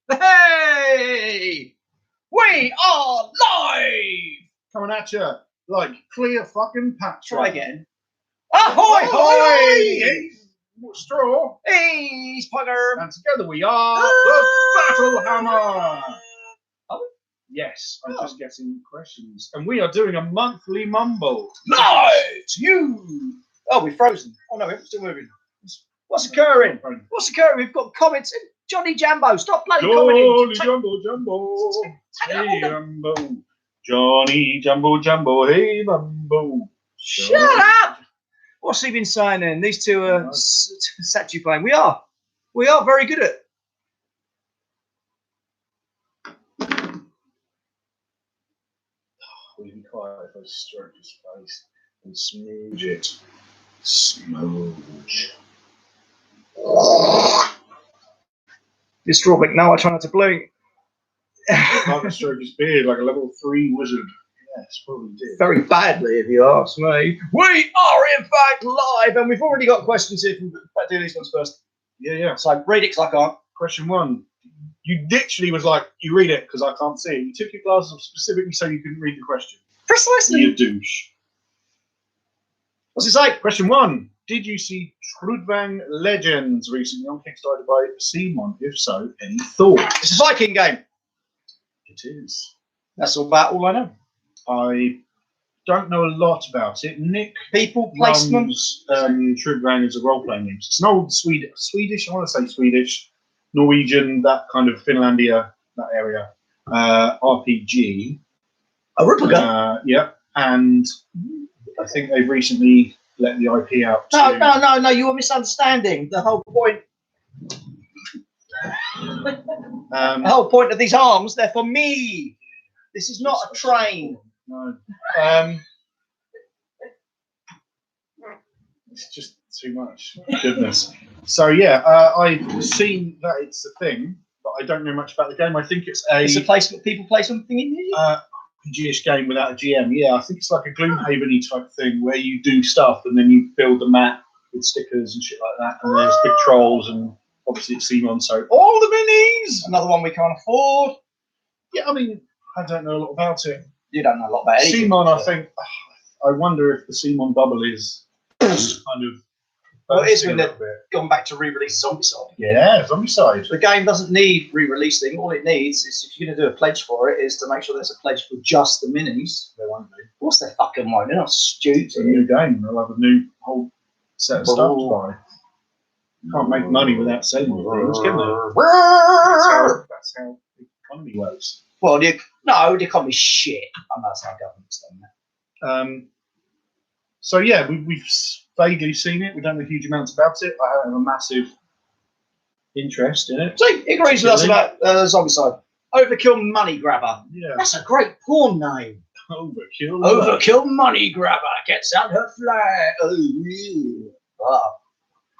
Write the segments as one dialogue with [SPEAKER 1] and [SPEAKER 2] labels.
[SPEAKER 1] Hey! We are live!
[SPEAKER 2] Coming at you like clear fucking Patrick.
[SPEAKER 1] Try again. Ahoy, hoy!
[SPEAKER 2] Straw.
[SPEAKER 1] Hey, Pugger!
[SPEAKER 2] And together we are the Battle Hammer.
[SPEAKER 1] Oh.
[SPEAKER 2] Yes, I'm just getting questions. And we are doing a monthly mumble.
[SPEAKER 1] Live to you! Oh, we're frozen. Oh no, we're still moving. What's occurring? What's occurring? We've got comments. Johnny Jambo, stop bloody commenting.
[SPEAKER 2] Johnny Jumbo. Hey, Jumbo. Johnny Jumbo. Hey, Mumbo.
[SPEAKER 1] Shut up! What's he been saying then? These two are statue playing. We are very good at it.
[SPEAKER 2] Would be quiet if I stroke his face and smooch it. Smooch.
[SPEAKER 1] This drawback now, I try not to blink.
[SPEAKER 2] Like a stroke his beard like a level 3 wizard. Yes, probably did.
[SPEAKER 1] Very badly, if you ask me. We are in fact live, and we've already got questions here. Let's do these ones first.
[SPEAKER 2] Yeah.
[SPEAKER 1] So read it because I can't.
[SPEAKER 2] Question 1. You literally was like, you read it because I can't see it. You took your glasses off specifically so you couldn't read the question.
[SPEAKER 1] Precisely.
[SPEAKER 2] You douche.
[SPEAKER 1] What's it say?
[SPEAKER 2] Question 1. Did you see Trudvang Legends recently on Kickstarter by Simon? If so, any thoughts?
[SPEAKER 1] It's a Viking game.
[SPEAKER 2] It is.
[SPEAKER 1] That's about all I know.
[SPEAKER 2] I don't know a lot about it. Nick
[SPEAKER 1] People, placement.
[SPEAKER 2] runs Trudvang as a role-playing game. It's an old Swedish, I want to say Swedish, Norwegian, that kind of Finlandia, that area, RPG.
[SPEAKER 1] A replica?
[SPEAKER 2] Yeah, and I think they've recently let the IP out.
[SPEAKER 1] No, you are misunderstanding the whole point. The whole point of these arms, they're for me. This is not a train.
[SPEAKER 2] No. It's just too much. Goodness. So yeah, I've seen that it's a thing, but I don't know much about the game. I think it's a
[SPEAKER 1] placement. People play something in here.
[SPEAKER 2] RPG game without a GM. Yeah, I think it's like a Gloomhaven-y type thing where you do stuff and then you build a map with stickers and shit like that. And there's big trolls and obviously it's Simon, so all the minis.
[SPEAKER 1] Another one we can't afford.
[SPEAKER 2] Yeah, I mean, I don't know a lot about it.
[SPEAKER 1] You don't know a lot about anything.
[SPEAKER 2] Simon, I think. I wonder if the Simon bubble is kind of.
[SPEAKER 1] Well, it is when they've gone back to re-release Zombicide.
[SPEAKER 2] Yeah, Zombicide.
[SPEAKER 1] The game doesn't need re-releasing. All it needs is, if you're going to do a pledge for it, is to make sure there's a pledge for just the minis.
[SPEAKER 2] They won't be.
[SPEAKER 1] Of course they fucking won't. They're not stupid.
[SPEAKER 2] It's a new game. They'll have a new whole set of stuff to buy. You can't make money without selling things, can they? That's how the economy works.
[SPEAKER 1] Well, the economy's shit. And that's how government's done that.
[SPEAKER 2] So yeah, we've vaguely seen it. We don't know huge amounts about it. I have a massive interest in it.
[SPEAKER 1] So he agrees with us about Zombicide. Overkill Money Grabber.
[SPEAKER 2] Yeah.
[SPEAKER 1] That's a great porn name.
[SPEAKER 2] Overkill
[SPEAKER 1] Money Grabber gets out her flag. Oh, yeah. Wow.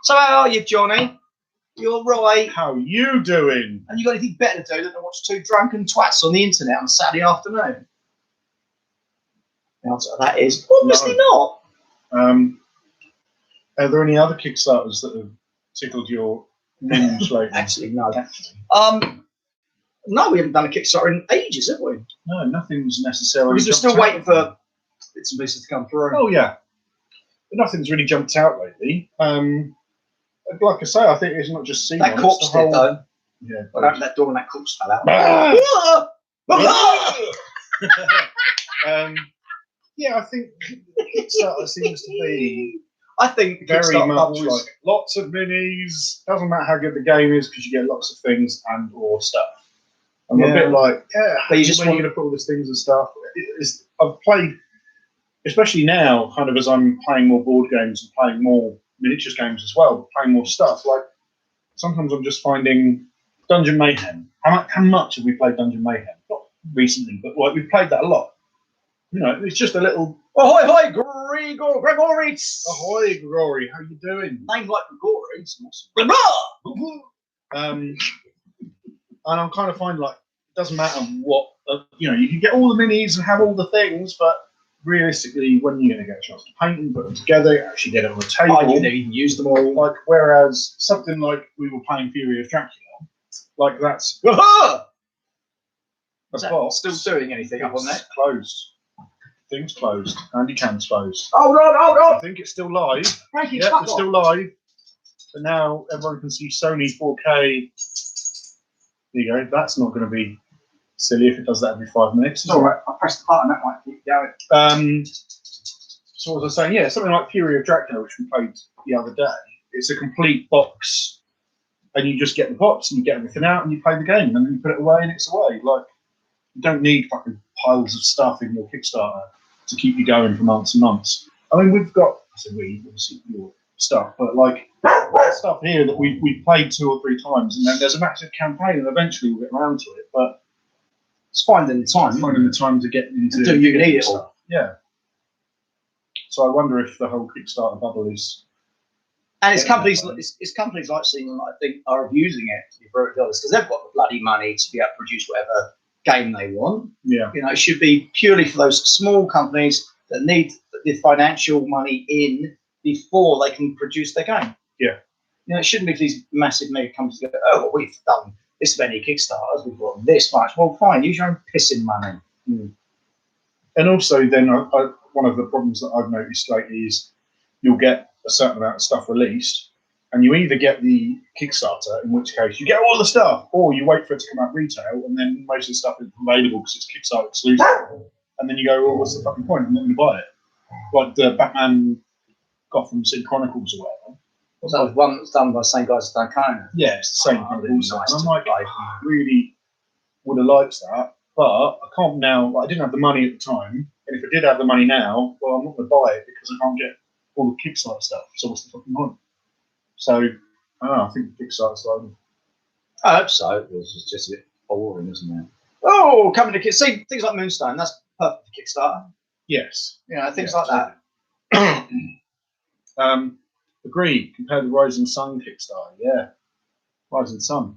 [SPEAKER 1] So how are you, Johnny? You're right.
[SPEAKER 2] How you doing?
[SPEAKER 1] And you got anything better to do than to watch two drunken twats on the internet on a Saturday afternoon? The answer to that is obviously not.
[SPEAKER 2] Are there any other Kickstarters that have tickled your minge lately?
[SPEAKER 1] Actually, no. No, we haven't done a Kickstarter in ages, have we?
[SPEAKER 2] No, nothing's necessarily.
[SPEAKER 1] Because we're still waiting for bits and pieces to come through.
[SPEAKER 2] Oh yeah, but nothing's really jumped out lately. Like I say, I think it's not just Simon.
[SPEAKER 1] That corpse did though.
[SPEAKER 2] Yeah.
[SPEAKER 1] Well, opened that door and that corpse fell out.
[SPEAKER 2] Yeah, I think Kickstarter seems to be.
[SPEAKER 1] I think
[SPEAKER 2] very much
[SPEAKER 1] like
[SPEAKER 2] lots of minis. Doesn't matter how good the game is because you get lots of things and or stuff. I'm a bit like,
[SPEAKER 1] but you just
[SPEAKER 2] want to put all these things and stuff. I've played, especially now, kind of as I'm playing more board games and playing more miniatures games as well, playing more stuff. Like sometimes I'm just finding Dungeon Mayhem. How much have we played Dungeon Mayhem? Not recently, but like we've played that a lot. You know, it's just a little.
[SPEAKER 1] Ahoy, hoy, Gregory!
[SPEAKER 2] Ahoy, Gregory! How you doing?
[SPEAKER 1] Name like Gregory.
[SPEAKER 2] And I'm kind of finding like it doesn't matter what you know. You can get all the minis and have all the things, but realistically, when are you going to get a chance to paint them, put them together, actually get it on the table?
[SPEAKER 1] I didn't even use them all.
[SPEAKER 2] Like, whereas something like we were playing Fury of Dracula, like that's a box.
[SPEAKER 1] Still doing anything up on that?
[SPEAKER 2] Closed. Thing's closed. Handycam's closed.
[SPEAKER 1] Hold on.
[SPEAKER 2] I think it's still live.
[SPEAKER 1] Frankie,
[SPEAKER 2] Yeah, it's still live. But now everyone can see Sony 4K. There you go. That's not going to be silly if it does that every 5 minutes.
[SPEAKER 1] It's all right. I pressed the button. That might keep going.
[SPEAKER 2] So what was I saying? Yeah, something like Fury of Dracula, which we played the other day. It's a complete box, and you just get the box and you get everything out and you play the game, and then you put it away and it's away. Like, you don't need fucking piles of stuff in your Kickstarter to keep you going for months and months. I mean, we've got, I said we, obviously your stuff, but like stuff here that we've played 2 or 3 times, and then there's a massive campaign, and eventually we'll get around to it. But
[SPEAKER 1] it's finding the time.
[SPEAKER 2] Finding the time to get into.
[SPEAKER 1] Do you need it all?
[SPEAKER 2] Yeah. So I wonder if the whole Kickstarter bubble is.
[SPEAKER 1] And it's companies like Seaman that I think are abusing it, to be brutally honest, because they've got the bloody money to be able to produce whatever game they want.
[SPEAKER 2] Yeah.
[SPEAKER 1] You know, it should be purely for those small companies that need the financial money in before they can produce their game.
[SPEAKER 2] Yeah.
[SPEAKER 1] You know, it shouldn't be for these massive mega companies that go, oh, well, we've done this many Kickstarters, we've got this much. Well, fine, use your own pissing money.
[SPEAKER 2] Mm. And also, then one of the problems that I've noticed lately is you'll get a certain amount of stuff released, and you either get the Kickstarter, in which case you get all the stuff, or you wait for it to come out retail, and then most of the stuff is available because it's Kickstarter exclusive. And then you go, well, what's the fucking point? I'm not going to buy it. Like the Batman Gotham City Chronicles or whatever.
[SPEAKER 1] So the one that's done by the same guys as done Conan.
[SPEAKER 2] Yeah, it's the same kind of
[SPEAKER 1] Nice
[SPEAKER 2] and I'm
[SPEAKER 1] to
[SPEAKER 2] like,
[SPEAKER 1] play.
[SPEAKER 2] I really would have liked that, but I can't now. Like, I didn't have the money at the time, and if I did have the money now, well, I'm not going to buy it because I can't get all the Kickstarter stuff. So what's the fucking point? So I don't know. I think the Kickstarter's like.
[SPEAKER 1] I hope so. It's just a bit boring, isn't it? Oh, coming to see things like Moonstone. That's perfect for Kickstarter.
[SPEAKER 2] Yes.
[SPEAKER 1] You know, things like that.
[SPEAKER 2] Agreed. Compared to Rising Sun Kickstarter, yeah. Rising Sun.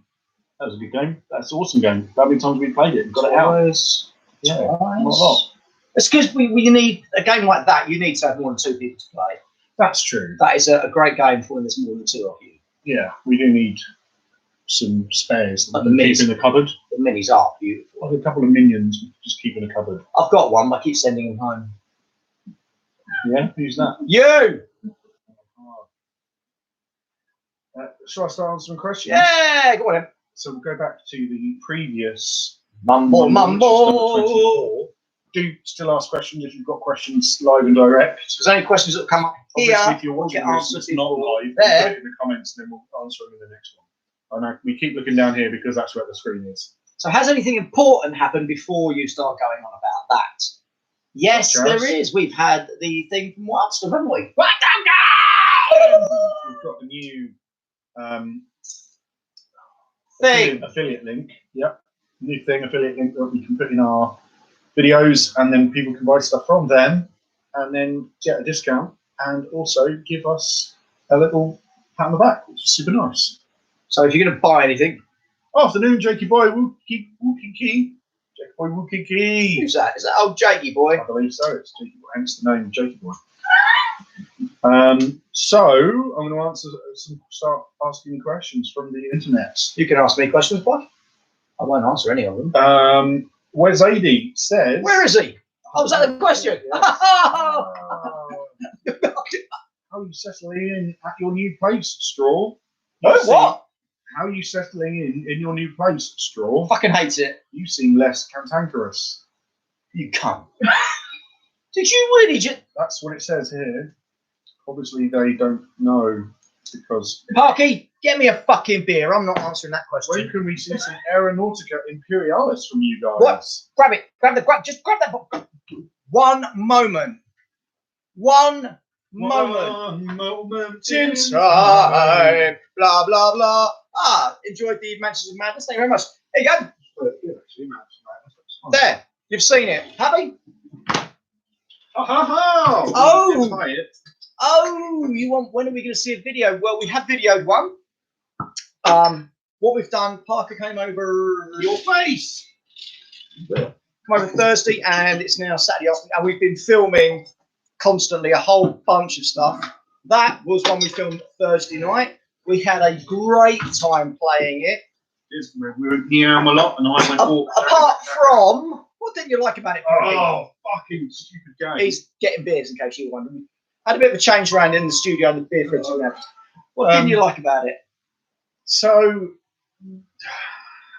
[SPEAKER 2] That was a good game. That's an awesome game. How many times we played it? Got it out. Yeah, not a lot.
[SPEAKER 1] It's because we need a game like that. You need to have more than 2 people to play.
[SPEAKER 2] That's true.
[SPEAKER 1] That is a great game for when there's more than 2 of you.
[SPEAKER 2] Yeah, we do need some spares that
[SPEAKER 1] the
[SPEAKER 2] we keep in the cupboard.
[SPEAKER 1] The minis are beautiful.
[SPEAKER 2] Like a couple of minions we just keep in the cupboard.
[SPEAKER 1] I've got one, but I keep sending them home.
[SPEAKER 2] Yeah, who's that?
[SPEAKER 1] You!
[SPEAKER 2] Shall I start answering questions?
[SPEAKER 1] Yeah, go on then.
[SPEAKER 2] So we'll go back to the previous
[SPEAKER 1] Mumble.
[SPEAKER 2] Do still ask questions if you've got questions live and direct.
[SPEAKER 1] If there's any questions that come up here,
[SPEAKER 2] obviously, if you're watching this, it's not live.
[SPEAKER 1] There.
[SPEAKER 2] Put it in the comments, and then we'll answer them in the next one. I know we keep looking down here because that's where the screen is.
[SPEAKER 1] So, has anything important happened before you start going on about that? Yes, there is. We've had the thing from Watson, haven't we?
[SPEAKER 2] We've got the new
[SPEAKER 1] thing.
[SPEAKER 2] Affiliate link. Yep. New thing, affiliate link that we can put in our videos, and then people can buy stuff from them and then get a discount and also give us a little pat on the back, which is super nice.
[SPEAKER 1] So if you're going to buy anything.
[SPEAKER 2] Afternoon, Jakey Boy Wookie Jakey Boy Wookie.
[SPEAKER 1] Who's that? Is that old Jakey Boy?
[SPEAKER 2] I believe so. It's Jakey Boy, hence the name Jakey Boy. So I'm going to start asking questions from the internet.
[SPEAKER 1] You can ask me questions, boy. I won't answer any of them.
[SPEAKER 2] Where's AD says...
[SPEAKER 1] Where is he? Oh, was that the question?
[SPEAKER 2] How are you settling in at your new place, Straw?
[SPEAKER 1] What?
[SPEAKER 2] How are you settling in your new place, Straw?
[SPEAKER 1] Fucking hates it.
[SPEAKER 2] You seem less cantankerous.
[SPEAKER 1] You cunt. Did you really just...
[SPEAKER 2] That's what it says here. Obviously, they don't know because...
[SPEAKER 1] Parky, get me a fucking beer. I'm not answering that question.
[SPEAKER 2] When can we see some Aeronautica Imperialis from you guys?
[SPEAKER 1] What? Grab it. Just grab that book. One moment. One moment in time. Blah, blah, blah. Enjoyed the Mansions of Madness. Thank you very much. There you go. There. You've seen it. Happy? Oh, you want? When are we going to see a video? Well, we have videoed one. What we've done, Parker came over.
[SPEAKER 2] Your face.
[SPEAKER 1] come over Thursday, and it's now Saturday afternoon, and we've been filming constantly a whole bunch of stuff. That was one we filmed Thursday night. We had a great time playing it.
[SPEAKER 2] We were in Neom a lot, and I went walk.
[SPEAKER 1] Apart from, what didn't you like about it?
[SPEAKER 2] Oh, fucking stupid game.
[SPEAKER 1] He's getting beers, in case you were wondering. Had a bit of a change around in the studio, and the beer fridge and everything. What didn't you like about it?
[SPEAKER 2] So,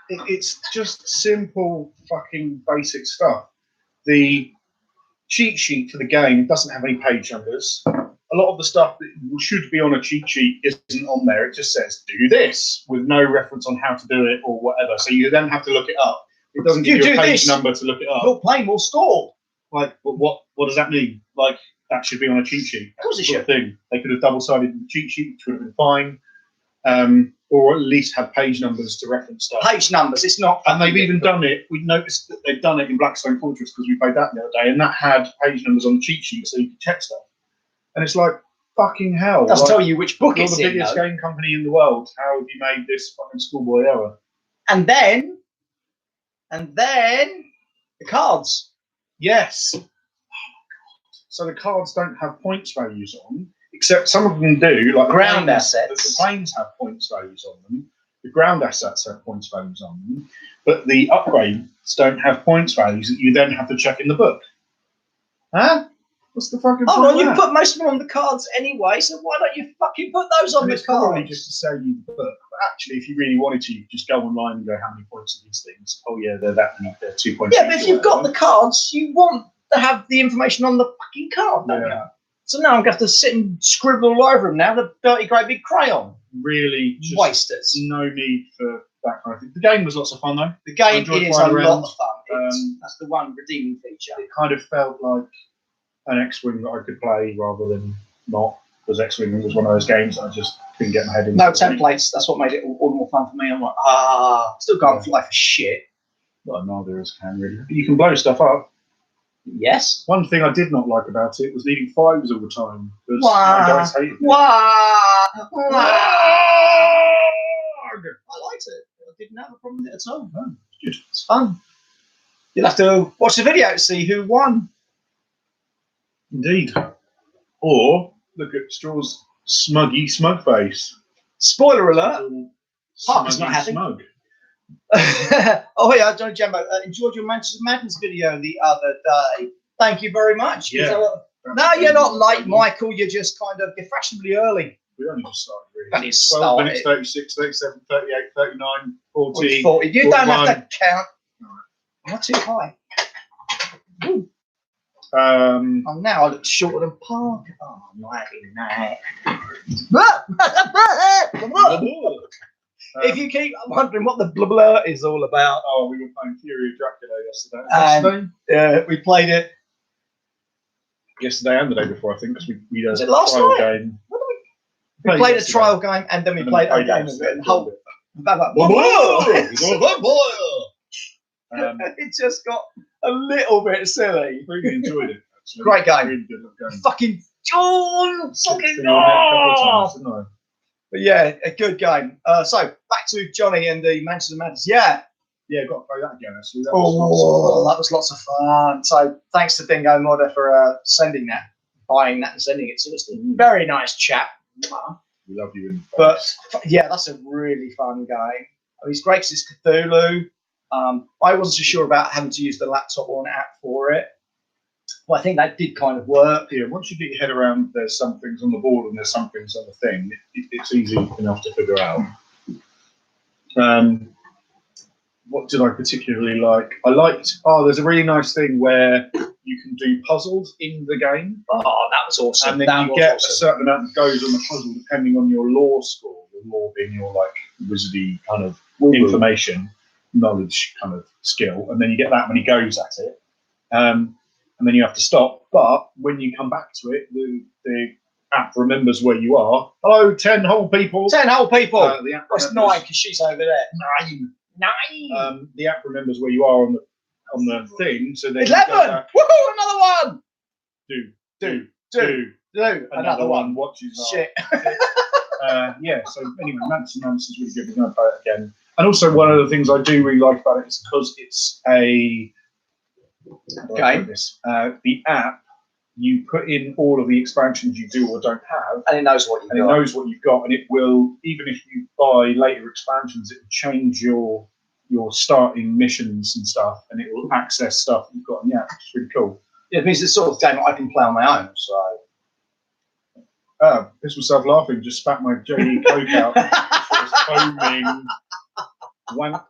[SPEAKER 2] it's just simple, fucking basic stuff. The cheat sheet for the game doesn't have any page numbers. A lot of the stuff that should be on a cheat sheet isn't on there. It just says, do this, with no reference on how to do it or whatever. So you then have to look it up. It doesn't give you a page number to look it up.
[SPEAKER 1] Your plane will stall.
[SPEAKER 2] Like, what does that mean? Like, that should be on a cheat sheet.
[SPEAKER 1] Of course it should.
[SPEAKER 2] Thing. They could have double-sided the cheat sheet, which would have been fine. Or at least have page numbers to reference stuff.
[SPEAKER 1] Page numbers, it's not.
[SPEAKER 2] And they've even done it. We noticed that they've done it in Blackstone Fortress because we played that the other day, and that had page numbers on the cheat sheet so you could check stuff. And it's like, fucking hell.
[SPEAKER 1] Doesn't tell you which book
[SPEAKER 2] you're
[SPEAKER 1] it's
[SPEAKER 2] the
[SPEAKER 1] in.
[SPEAKER 2] biggest game company in the world. How have you made this fucking schoolboy error?
[SPEAKER 1] And then the cards.
[SPEAKER 2] Yes. Oh, God. So the cards don't have points values on, except some of them do. Like
[SPEAKER 1] Ground assets.
[SPEAKER 2] The planes have points values on them. The ground assets have points values on them. But the upgrades don't have points values that you then have to check in the book. Huh? What's the fucking point?
[SPEAKER 1] Oh, well, you put most of them on the cards anyway, so why don't you fucking put those on the
[SPEAKER 2] Probably
[SPEAKER 1] cards?
[SPEAKER 2] just to sell you the book. But actually, if you really wanted to, you could just go online and go, how many points are these things? Oh, yeah, they're that many. They're 2 points.
[SPEAKER 1] Yeah, but if you've got the cards, you want to have the information on the fucking card, don't you? So now I'm going to have to sit and scribble all over them now, the dirty great big crayon.
[SPEAKER 2] Really, just
[SPEAKER 1] wasters.
[SPEAKER 2] No need for that kind of thing. The game was lots of fun, though.
[SPEAKER 1] The game is a lot of fun.
[SPEAKER 2] Um,
[SPEAKER 1] That's the one redeeming feature.
[SPEAKER 2] It kind of felt like an X-Wing that I could play rather than not, because X-Wing was one of those games that I just couldn't get my head into.
[SPEAKER 1] No templates. That's what made it all the more fun for me. I'm like, still can't fly for shit.
[SPEAKER 2] Well, neither of us can really. But you can blow stuff up.
[SPEAKER 1] Yes.
[SPEAKER 2] One thing I did not like about it was needing fives all the time. Because
[SPEAKER 1] Wow.
[SPEAKER 2] my guys hated it.
[SPEAKER 1] Wow. I liked it. I didn't have a problem with it at all.
[SPEAKER 2] No, it's good.
[SPEAKER 1] It's fun. You'll have to watch the video to see who won.
[SPEAKER 2] Indeed. Or look at Straw's smug face.
[SPEAKER 1] Spoiler alert. Parker's
[SPEAKER 2] Smuggy
[SPEAKER 1] not happy.
[SPEAKER 2] Smug.
[SPEAKER 1] Oh yeah, Johnny Jambo, enjoyed your Manchester Madness video the other day. Thank you very much.
[SPEAKER 2] Yeah.
[SPEAKER 1] No, you're not late, Michael. You're just you're fashionably early.
[SPEAKER 2] We only just started really.
[SPEAKER 1] Only
[SPEAKER 2] 12
[SPEAKER 1] started.
[SPEAKER 2] minutes, 36, 37, 38, 39, 40.
[SPEAKER 1] 40. You don't have
[SPEAKER 2] 41.
[SPEAKER 1] to count. Not too high. Ooh.
[SPEAKER 2] Um,
[SPEAKER 1] Now I look shorter than Parker. Oh, night. If you keep wondering what the blah blah is all about,
[SPEAKER 2] we were playing Fury of Dracula yesterday.
[SPEAKER 1] we played it.
[SPEAKER 2] Yesterday and the day before, I think, because we did
[SPEAKER 1] Was
[SPEAKER 2] a
[SPEAKER 1] it last
[SPEAKER 2] trial
[SPEAKER 1] night?
[SPEAKER 2] game.
[SPEAKER 1] We played a trial game and then we played a game of it. And it just got a little bit silly.
[SPEAKER 2] Really enjoyed it. Actually.
[SPEAKER 1] Great game.
[SPEAKER 2] Really good game.
[SPEAKER 1] Fucking John! Fucking
[SPEAKER 2] Times,
[SPEAKER 1] But yeah, a good game. So back to Johnny and the Manchester Madness. Yeah,
[SPEAKER 2] got to play that again. Actually, that
[SPEAKER 1] was lots of fun. So thanks to Dingo Modder for sending that, buying that, and sending it to us. Very nice chap.
[SPEAKER 2] We love you.
[SPEAKER 1] But yeah, that's a really fun game. I mean, it's great because it's Cthulhu. I wasn't so sure about having to use the laptop or an app for it. Well, I think that did kind of work.
[SPEAKER 2] Yeah, once you get your head around there's some things on the board and there's some things on the thing, it's easy enough to figure out. What did I particularly like? I liked, there's a really nice thing where you can do puzzles in the game.
[SPEAKER 1] Oh, that was awesome.
[SPEAKER 2] And then you get a certain amount that goes on the puzzle depending on your lore score. The lore being your wizardy kind of information, knowledge kind of skill. And then you get that many goes at it. And then you have to stop. But when you come back to it, the app remembers where you are. Hello, 10 whole people.
[SPEAKER 1] 10 whole people.
[SPEAKER 2] The app
[SPEAKER 1] That's 9 because she's over there. 9.
[SPEAKER 2] The app remembers where you are on the thing. So then
[SPEAKER 1] 11. Woohoo! Another one.
[SPEAKER 2] Do. Another one. Watches.
[SPEAKER 1] Shit.
[SPEAKER 2] Yeah. So anyway, Manchester is really good. We're going to play it again. And also, one of the things I do really like about it is because it's a
[SPEAKER 1] Okay.
[SPEAKER 2] The app, you put in all of the expansions you do or don't have,
[SPEAKER 1] And it knows what you've
[SPEAKER 2] and
[SPEAKER 1] got.
[SPEAKER 2] it knows what you've got, and it will, even if you buy later expansions, it will change your starting missions and stuff, and it will access stuff you've got in the app. It's really cool.
[SPEAKER 1] Yeah, it means it's the sort of game I can play on my own. So.
[SPEAKER 2] Pissed myself laughing, just spat my JD Coke out, was foaming,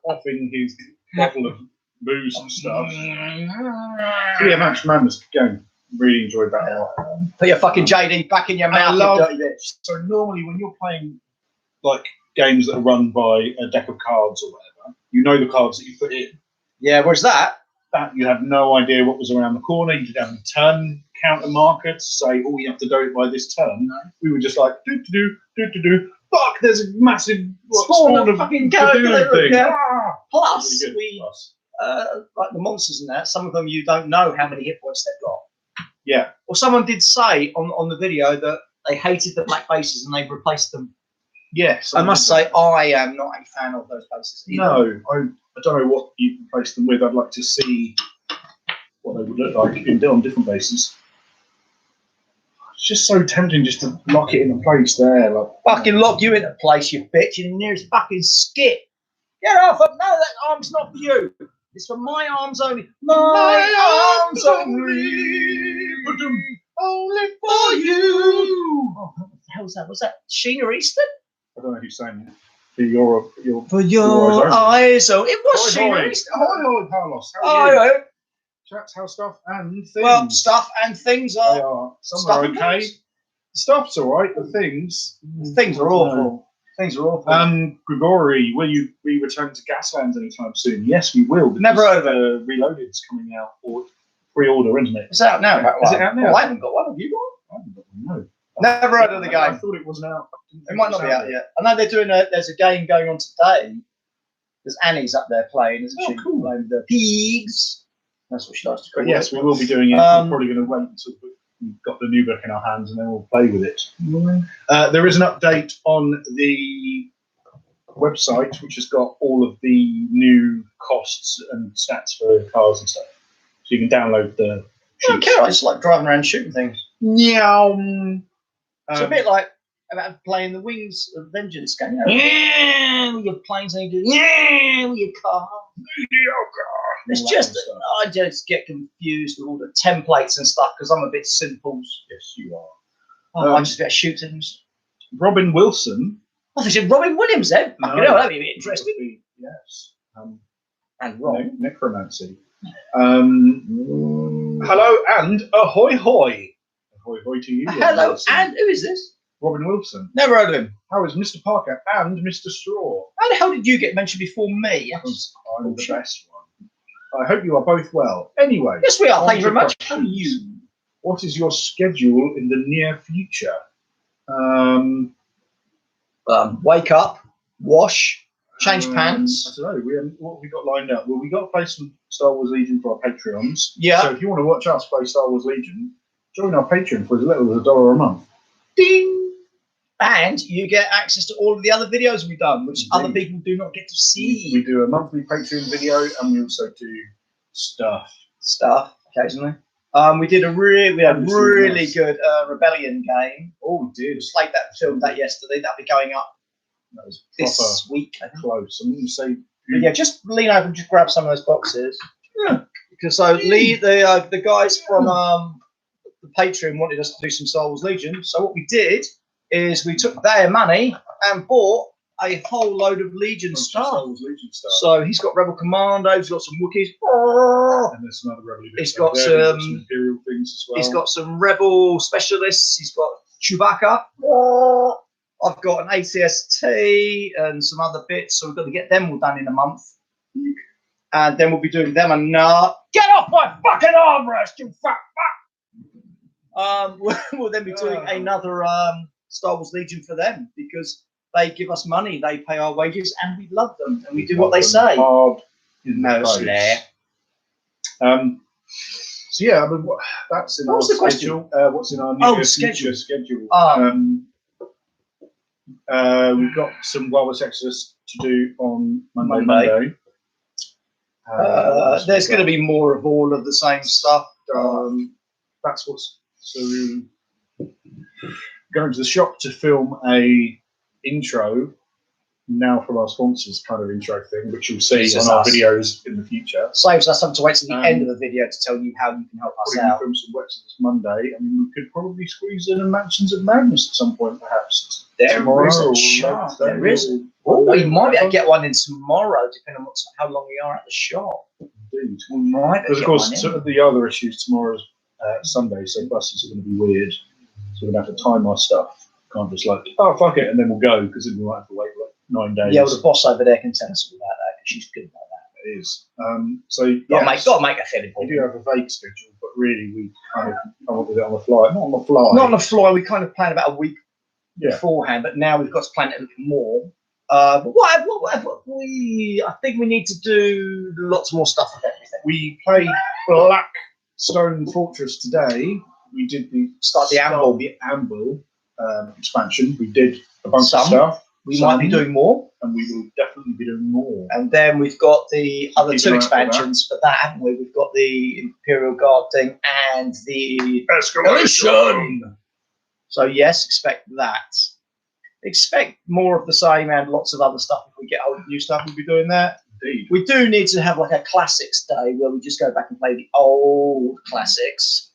[SPEAKER 2] offing his bottle of booze and stuff. So yeah, Match Madness game. Really enjoyed that a lot.
[SPEAKER 1] Put your fucking JD back in your mouth, you dirty bitch.
[SPEAKER 2] So normally when you're playing like games that are run by a deck of cards or whatever, you know the cards that you put in.
[SPEAKER 1] Yeah, where's that?
[SPEAKER 2] That you have no idea what was around the corner. You didn't have a turn counter marker to say, oh, you have to do it by this turn. No. We were just like, do. Fuck, there's a massive spawn of
[SPEAKER 1] fucking
[SPEAKER 2] thing.
[SPEAKER 1] Plus,
[SPEAKER 2] really
[SPEAKER 1] like the monsters and that, some of them you don't know how many hit points they've got.
[SPEAKER 2] Yeah.
[SPEAKER 1] Well, someone did say on the video that they hated the black bases and they replaced them.
[SPEAKER 2] Yes.
[SPEAKER 1] I must say, I am not a fan of those bases either.
[SPEAKER 2] No, I don't know what you replaced them with. I'd like to see what they would look like on different bases. It's just so tempting just to lock it in a place there. Like,
[SPEAKER 1] fucking lock you in a place, you bitch, in the nearest fucking skit. Get off of, no, that arm's not for you. It's for my arms only. My arms only. Only for you. Oh, what the hell was that? Was that Sheena Easton?
[SPEAKER 2] I don't know who's saying it. For
[SPEAKER 1] your eyes only. It was Sheena Easton.
[SPEAKER 2] Hi, Carlos.
[SPEAKER 1] Hi.
[SPEAKER 2] Chats, how stuff and things.
[SPEAKER 1] Well, stuff and things are.
[SPEAKER 2] Some are okay. Stuff's all right. The things
[SPEAKER 1] are awful. Things are awful.
[SPEAKER 2] Grigori, will you be returned to Gaslands anytime soon? Yes, we will.
[SPEAKER 1] Never heard of it.
[SPEAKER 2] Reloaded's coming out for pre-order, isn't it?
[SPEAKER 1] It's out now.
[SPEAKER 2] Is it out now?
[SPEAKER 1] Oh, I haven't got one. Have you got one?
[SPEAKER 2] I haven't got one. No.
[SPEAKER 1] Never heard of the game.
[SPEAKER 2] I thought it wasn't out.
[SPEAKER 1] It might not be out yet. I know they're doing there's a game going on today. There's Annie's up there playing, isn't she?
[SPEAKER 2] Cool.
[SPEAKER 1] Playing the pigs. That's what she likes to call it.
[SPEAKER 2] Yes, we will be doing it. We're probably going to wait until we've got the new book in our hands and then we'll play with it. There is an update on the website which has got all of the new costs and stats for cars and stuff. So you can download the
[SPEAKER 1] I don't care, I just like driving around shooting things.
[SPEAKER 2] Meow.
[SPEAKER 1] It's a bit like about playing the Wings of Vengeance game. Yeah, with your planes and you do with your car. It's just, I just get confused with all the templates and stuff because I'm a bit simple.
[SPEAKER 2] Yes, you are.
[SPEAKER 1] Oh, I just get shoot things.
[SPEAKER 2] Robin Wilson.
[SPEAKER 1] Oh, they said Robin Williams then? No, that'd be a bit interesting.
[SPEAKER 2] Yes.
[SPEAKER 1] And Rob.
[SPEAKER 2] Necromancy. Hello and ahoy hoy. Ahoy hoy to you.
[SPEAKER 1] Hello
[SPEAKER 2] Wilson.
[SPEAKER 1] and who is this?
[SPEAKER 2] Robin Wilson.
[SPEAKER 1] Never heard of him.
[SPEAKER 2] How is Mr. Parker and Mr. Straw?
[SPEAKER 1] How the hell did you get mentioned before me?
[SPEAKER 2] Because I'm the best one. I hope you are both well. Anyway.
[SPEAKER 1] Yes, we are. Thank you very much. How are you?
[SPEAKER 2] What is your schedule in the near future?
[SPEAKER 1] Wake up, wash, change pants.
[SPEAKER 2] I don't know. What have we got lined up? Well, we got to play some Star Wars Legion for our Patreons.
[SPEAKER 1] Yeah.
[SPEAKER 2] So if you want to watch us play Star Wars Legion, join our Patreon for as little as $1 a month.
[SPEAKER 1] Ding! And you get access to all of the other videos we've done, which other people do not get to see.
[SPEAKER 2] We do a monthly Patreon video, and we also do stuff
[SPEAKER 1] occasionally. We had a really good Rebellion game.
[SPEAKER 2] Oh, we did.
[SPEAKER 1] Just like that, filmed that yesterday. That'll be going up
[SPEAKER 2] that was
[SPEAKER 1] this week.
[SPEAKER 2] Close. I'm going to say.
[SPEAKER 1] But yeah, just lean over and just grab some of those boxes. Yeah. Because the guys from the Patreon wanted us to do some Star Wars Legion. So what we did is we took their money and bought a whole load of Legion stuff.
[SPEAKER 2] Star Wars Legion stuff.
[SPEAKER 1] So he's got Rebel Commando, he's got some Wookiees.
[SPEAKER 2] And there's some other Rebel.
[SPEAKER 1] He's got some
[SPEAKER 2] Imperial things as well.
[SPEAKER 1] He's got some Rebel specialists. He's got Chewbacca. I've got an ATST and some other bits. So we've got to get them all done in a month. And then we'll be doing them get off my fucking armrest, you fat fuck! We'll then be doing another Star Wars Legion for them because they give us money, they pay our wages, and we love them, and we do what they say. Mostly.
[SPEAKER 2] So yeah, I mean, that's in our schedule. What's in our new future schedule? We've got some Wild West Exodus to do on Monday.
[SPEAKER 1] There's going to be more of all of the same stuff.
[SPEAKER 2] That's what's so going to the shop to film a intro now from our sponsors kind of intro thing, which you'll see on our videos in the future.
[SPEAKER 1] Saves us having to wait to the end of the video to tell you how you can help us out.
[SPEAKER 2] From some Wexodus Monday. I mean, we could probably squeeze in a Mansions of Madness at some point, perhaps.
[SPEAKER 1] There is a chance. There is. Oh, we might be able to get one in tomorrow, depending on how long we are at the shop.
[SPEAKER 2] Indeed.
[SPEAKER 1] We might.
[SPEAKER 2] Because of course, the other issues tomorrow's Sunday, so buses are going to be weird. So we're going to have to time our stuff. Can't just like, oh fuck it, and then we'll go, because then we might have to wait like 9 days.
[SPEAKER 1] Yeah, well, the boss over there can tell us all about that, because she's good about that.
[SPEAKER 2] It is. So
[SPEAKER 1] got to make a feeling.
[SPEAKER 2] We do have a vague schedule, but really we kind of come up with it on the fly. Not on the fly.
[SPEAKER 1] Not on the fly. We kind of plan about a week beforehand, but now we've got to plan it a little more. But I think we need to do lots more stuff with everything.
[SPEAKER 2] We played Blackstone Fortress today. We did the Amble expansion. We did a bunch of stuff.
[SPEAKER 1] We might be doing more.
[SPEAKER 2] And we will definitely be doing more.
[SPEAKER 1] And then we've got the other 2 expansions for that, haven't we? We've got the Imperial Guard thing and the Escalation. So yes, expect that. Expect more of the same and lots of other stuff. If we get old new stuff, we'll be doing that.
[SPEAKER 2] Indeed.
[SPEAKER 1] We do need to have like a classics day where we just go back and play the old classics.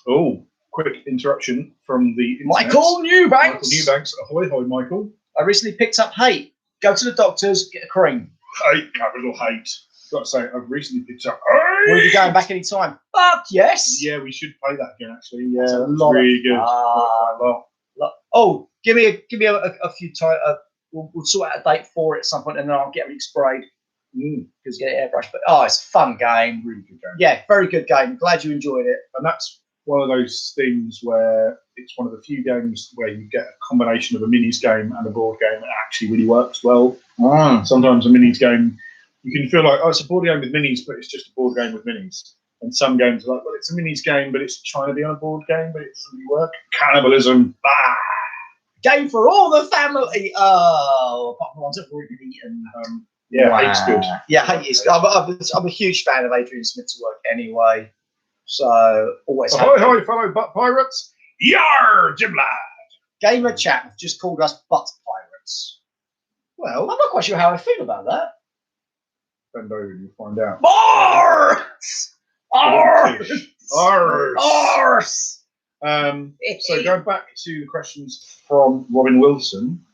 [SPEAKER 2] Oh, quick interruption from the internet.
[SPEAKER 1] Michael Newbanks.
[SPEAKER 2] Michael Newbanks. Ahoy, hoy, Michael.
[SPEAKER 1] I recently picked up hate. Go to the doctors, get a cream.
[SPEAKER 2] Hate, capital hate. Got to say, I've recently picked up.
[SPEAKER 1] Will you be going back any time? Fuck yes.
[SPEAKER 2] Yeah, we should play that again. Actually, yeah,
[SPEAKER 1] that's
[SPEAKER 2] really good.
[SPEAKER 1] Oh, give me a few time. We'll sort out a date for it at some point, and then I'll get it sprayed because get it airbrushed. But it's a fun game.
[SPEAKER 2] Really good game.
[SPEAKER 1] Yeah, very good game. Glad you enjoyed it.
[SPEAKER 2] And that's one of those things where it's one of the few games where you get a combination of a minis game and a board game that actually really works well. Sometimes a minis game, you can feel like, oh, it's a board game with minis, but it's just a board game with minis. And some games are like, well, it's a minis game, but it's trying to be on a board game, but it doesn't really work. Cannibalism.
[SPEAKER 1] Game for all the family. Oh, apart from the ones that we've eaten.
[SPEAKER 2] Hate's good.
[SPEAKER 1] Yeah, hate is good. I'm a huge fan of Adrian Smith's work anyway. So always.
[SPEAKER 2] Ahoy, fellow butt pirates! Yar, Jim lad.
[SPEAKER 1] Gamer chat have just called us butt pirates. Well, I'm not quite sure how I feel about that.
[SPEAKER 2] Bend over and you'll find out.
[SPEAKER 1] Arse! Arse!
[SPEAKER 2] Arse! So going back to the questions from Robin Wilson.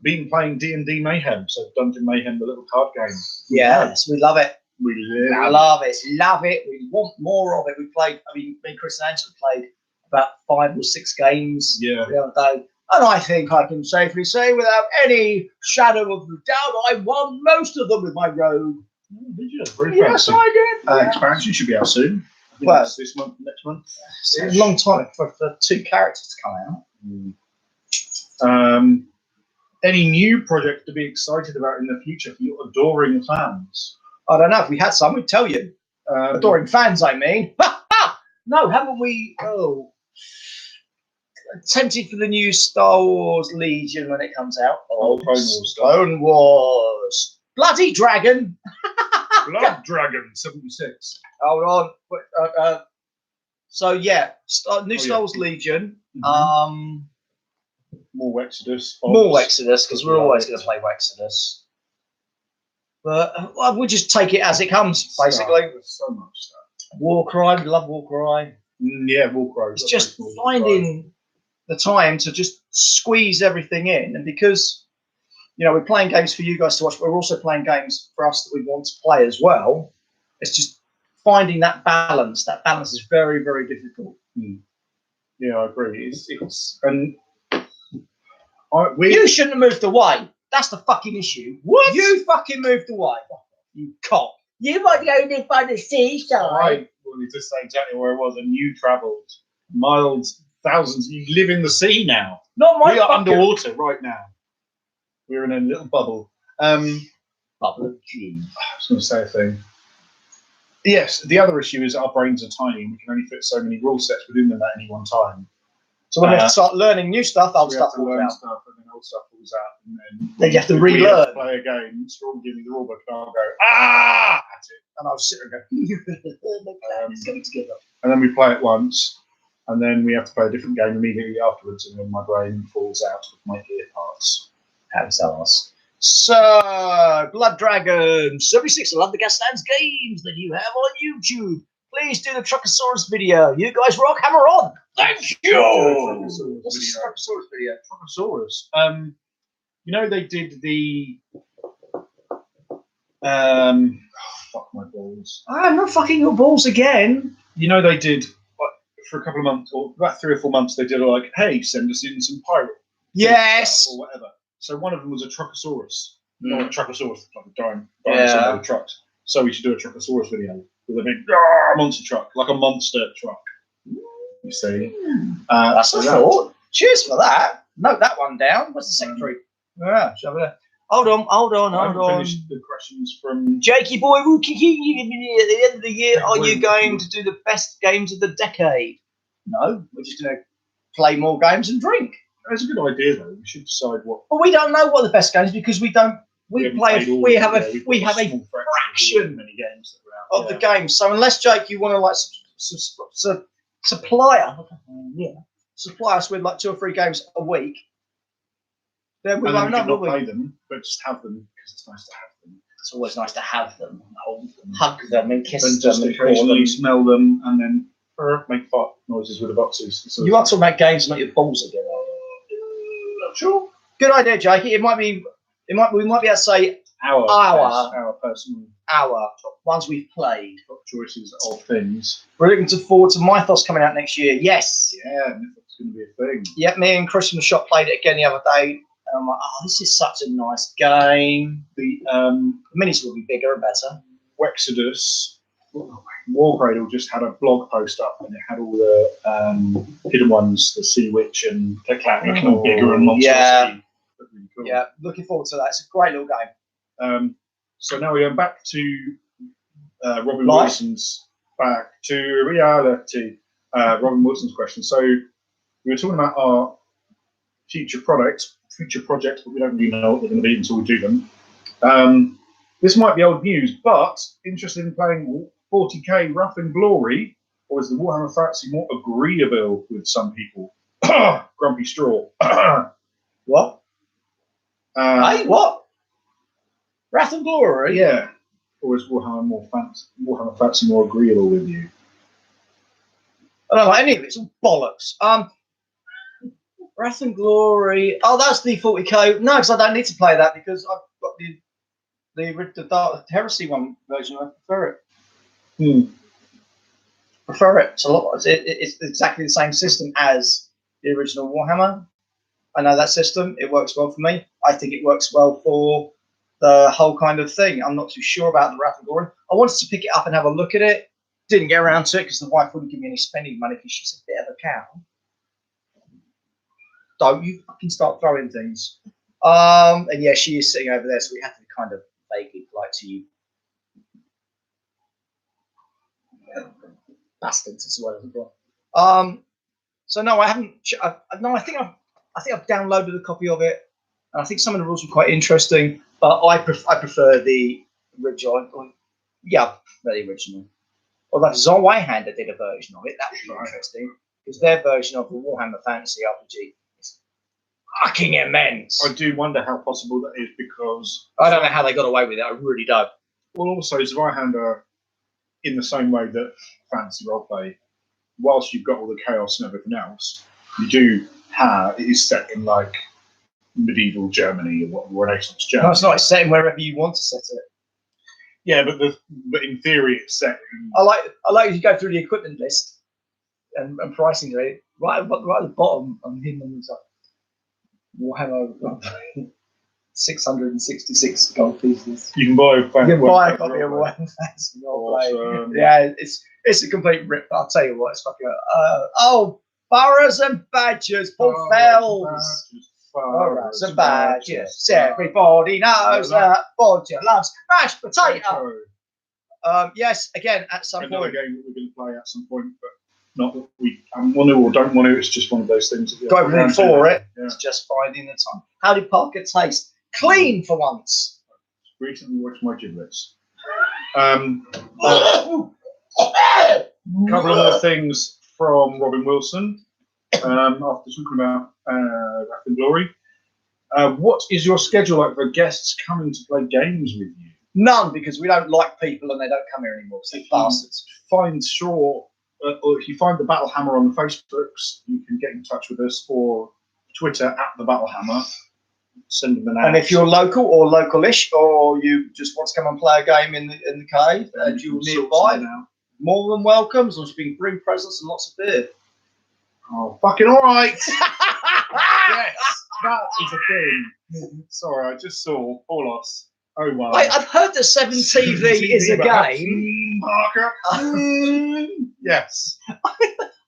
[SPEAKER 2] Been playing D&D Mayhem, so Dungeon Mayhem, the little card game.
[SPEAKER 1] Yes, we love it.
[SPEAKER 2] We
[SPEAKER 1] love it. We want more of it. We played, me and Chris and Angela played about 5 or 6 games the other day. And I think I can safely say without any shadow of doubt, I won most of them with my rogue.
[SPEAKER 2] Did you? Very
[SPEAKER 1] yes,
[SPEAKER 2] fancy.
[SPEAKER 1] I did.
[SPEAKER 2] Expansion should be out soon.
[SPEAKER 1] Well,
[SPEAKER 2] this month, next month.
[SPEAKER 1] It's a long time for 2 characters to come
[SPEAKER 2] out. Any new project to be excited about in the future for your adoring fans?
[SPEAKER 1] I don't know. If we had some, we'd tell you. Adoring fans, I mean. No, haven't we? Oh. Tempted for the new Star Wars Legion when it comes out.
[SPEAKER 2] Oh, Clone Wars.
[SPEAKER 1] Clone Wars. Bloody Dragon.
[SPEAKER 2] Blood Dragon 76.
[SPEAKER 1] Hold on. So, new Star Wars Legion.
[SPEAKER 2] More Wexodus.
[SPEAKER 1] More Wexodus, because we're always going to play Wexodus. But we'll just take it as it comes, basically.
[SPEAKER 2] There's so much stuff.
[SPEAKER 1] Warcry, we love Warcry.
[SPEAKER 2] Warcry.
[SPEAKER 1] It's just finding the time to just squeeze everything in. And because, we're playing games for you guys to watch, but we're also playing games for us that we want to play as well. It's just finding that balance. That balance is very, very difficult.
[SPEAKER 2] Yeah, I agree.
[SPEAKER 1] You shouldn't have moved away. That's the fucking issue.
[SPEAKER 2] What?
[SPEAKER 1] You fucking moved away. You cock. You might go live by the seaside.
[SPEAKER 2] I wanted to say exactly where I was, and you travelled miles, thousands. You live in the sea now.
[SPEAKER 1] Not my
[SPEAKER 2] We are underwater right now. We're in a little bubble.
[SPEAKER 1] Bubble of gin.
[SPEAKER 2] I was going to say a thing. Yes, the other issue is our brains are tiny and we can only fit so many rule sets within them at any one time.
[SPEAKER 1] So when we have to start learning new stuff, old stuff
[SPEAKER 2] will
[SPEAKER 1] falls out.
[SPEAKER 2] stuff, and then old stuff falls out, and
[SPEAKER 1] Then you have to
[SPEAKER 2] if we
[SPEAKER 1] relearn.
[SPEAKER 2] have to play a game. Strong give me the rulebook, and I'll go at it,
[SPEAKER 1] And I'll sit there and go, it's coming together.
[SPEAKER 2] and then we play it once, and then we have to play a different game immediately afterwards, and then my brain falls out of my ear parts.
[SPEAKER 1] How so us? So, Blood Dragon 76. I love the Gaslands games that you have on YouTube. Please do the Truckosaurus video. You guys rock, hammer on. Thank you. What's the Truckosaurus video?
[SPEAKER 2] Truckosaurus. You know they did the fuck my balls.
[SPEAKER 1] I'm not fucking your balls again.
[SPEAKER 2] You know they did for a couple of months, or about 3 or 4 months. They did like, hey, send us in some pirate.
[SPEAKER 1] Yes.
[SPEAKER 2] Or whatever. So one of them was a Truckosaurus. Not a Truckosaurus, like a
[SPEAKER 1] Yeah.
[SPEAKER 2] trucks. So we should do a Truckosaurus video with a big monster truck, like a monster truck. You see?
[SPEAKER 1] That's a thought. Cheers for that. Note that one down. What's the secretary? Yeah, shove it. Hold on.
[SPEAKER 2] I haven't finished the questions from
[SPEAKER 1] Jakey boy, at the end of the year, are you going to do the best games of the decade? No, we're just going to play more games and drink.
[SPEAKER 2] That's a good idea, though. We should decide what.
[SPEAKER 1] But we don't know what the best games because we don't. We have a fraction
[SPEAKER 2] many games that
[SPEAKER 1] of the games. So unless Jake, you want to like supply us with like 2 or 3 games a week, then we won't know.
[SPEAKER 2] Not play them, but just have them because it's nice to have them.
[SPEAKER 1] It's always nice to have them, hold them, hug them, and kiss
[SPEAKER 2] and
[SPEAKER 1] them,
[SPEAKER 2] just
[SPEAKER 1] and
[SPEAKER 2] occasionally smell them, and then make fart noises with the boxes. So
[SPEAKER 1] you are talking about games, not your balls again.
[SPEAKER 2] Not sure.
[SPEAKER 1] Good idea, Jake. We might be able to say
[SPEAKER 2] our personal
[SPEAKER 1] top ones we've played.
[SPEAKER 2] top choices of things.
[SPEAKER 1] We're looking forward to Mythos coming out next year. Yes.
[SPEAKER 2] Yeah, Mythos going to be a thing.
[SPEAKER 1] Yep, me and Chris from the shop played it again the other day. And I'm like, oh, this is such a nice game.
[SPEAKER 2] The
[SPEAKER 1] minis will be bigger and better.
[SPEAKER 2] Wexodus Warcradle just had a blog post up, and it had all the hidden ones, the Sea Witch and Teclat looking all bigger and monstrous.
[SPEAKER 1] Yeah.
[SPEAKER 2] Really cool.
[SPEAKER 1] Yeah, looking forward to that. It's a great little game.
[SPEAKER 2] So now we're back to Robin Wilson's back to reality. Robin Wilson's question. So we were talking about our future projects, but we don't really know what they're going to be until we do them. This might be old news, but interested in playing 40k Wrath and Glory, or is the Warhammer Fantasy more agreeable with some people? Grumpy Straw.
[SPEAKER 1] What? Hey, what? Wrath and Glory?
[SPEAKER 2] Yeah. Or is Warhammer Fantasy more agreeable with you?
[SPEAKER 1] I don't know any of it. It's all bollocks. Wrath and Glory. Oh, that's the 40k. No, because I don't need to play that because I've got the Dark Heresy one version. I prefer it. Prefer it. It's a lot. It's exactly the same system as the original Warhammer. I know that system. It works well for me. I think it works well for the whole kind of thing. I'm not too sure about the Wrath and Glory. I wanted to pick it up and have a look at it. Didn't get around to it because the wife wouldn't give me any spending money because she's a bit of a cow. Don't you fucking start throwing things. And yeah, she is sitting over there, so we have to be kind of vaguely polite to you. Bastards as well. So no, I haven't. I think I've downloaded a copy of it, and I think some of the rules were quite interesting. But I prefer the original. Yeah, the original. Although Zweihander did a version of it, that would be interesting because their version of the Warhammer Fantasy RPG is fucking immense.
[SPEAKER 2] I do wonder how possible that is because
[SPEAKER 1] I don't know how they got away with it. I really don't.
[SPEAKER 2] Well, also Zweihander, in the same way that fantasy roleplay, whilst you've got all the chaos and everything else, you do have it is set in like medieval Germany or Renaissance Germany.
[SPEAKER 1] No, it's not set in wherever you want to set it.
[SPEAKER 2] Yeah, but in theory it's set in.
[SPEAKER 1] I like you go through the equipment list and pricing rate right at the bottom on him and it's like Warhammer 666 gold pieces.
[SPEAKER 2] You can buy a copy
[SPEAKER 1] of Warhammer Fantasy Roleplay. Yeah, it's a complete rip. I'll tell you what, it's fucking boroughs and badgers, Paul Fells. Boroughs and badgers. Everybody knows that Bodger loves mashed potato. Yes, again, at some
[SPEAKER 2] another
[SPEAKER 1] point.
[SPEAKER 2] game that we're going to play at some point, but Not that we want to or don't want to. It's just one of those things. That
[SPEAKER 1] Got everything for it.
[SPEAKER 2] Yeah.
[SPEAKER 1] It's just finding the time. How did Parker taste? Clean for once.
[SPEAKER 2] Recently watched my giblets. A couple of more things from Robin Wilson. After talking about Wrath and Glory, what is your schedule like for guests coming to play games with you?
[SPEAKER 1] None, because we don't like people and they don't come here anymore. So bastards.
[SPEAKER 2] Find Shaw, or if you find the Battle Hammer on the Facebooks, you can get in touch with us, or Twitter at the Battle Hammer. Send them an ad.
[SPEAKER 1] And if you're local or localish, or you just want to come and play a game in the cave and you're nearby, more than welcome, as long as you can bring presents and lots of beer.
[SPEAKER 2] Oh, fucking all right. Yes, that is a thing. Sorry, I just saw Paulos. Oh, wow.
[SPEAKER 1] Wait, I've heard that 7TV is a game.
[SPEAKER 2] Parker. Yes.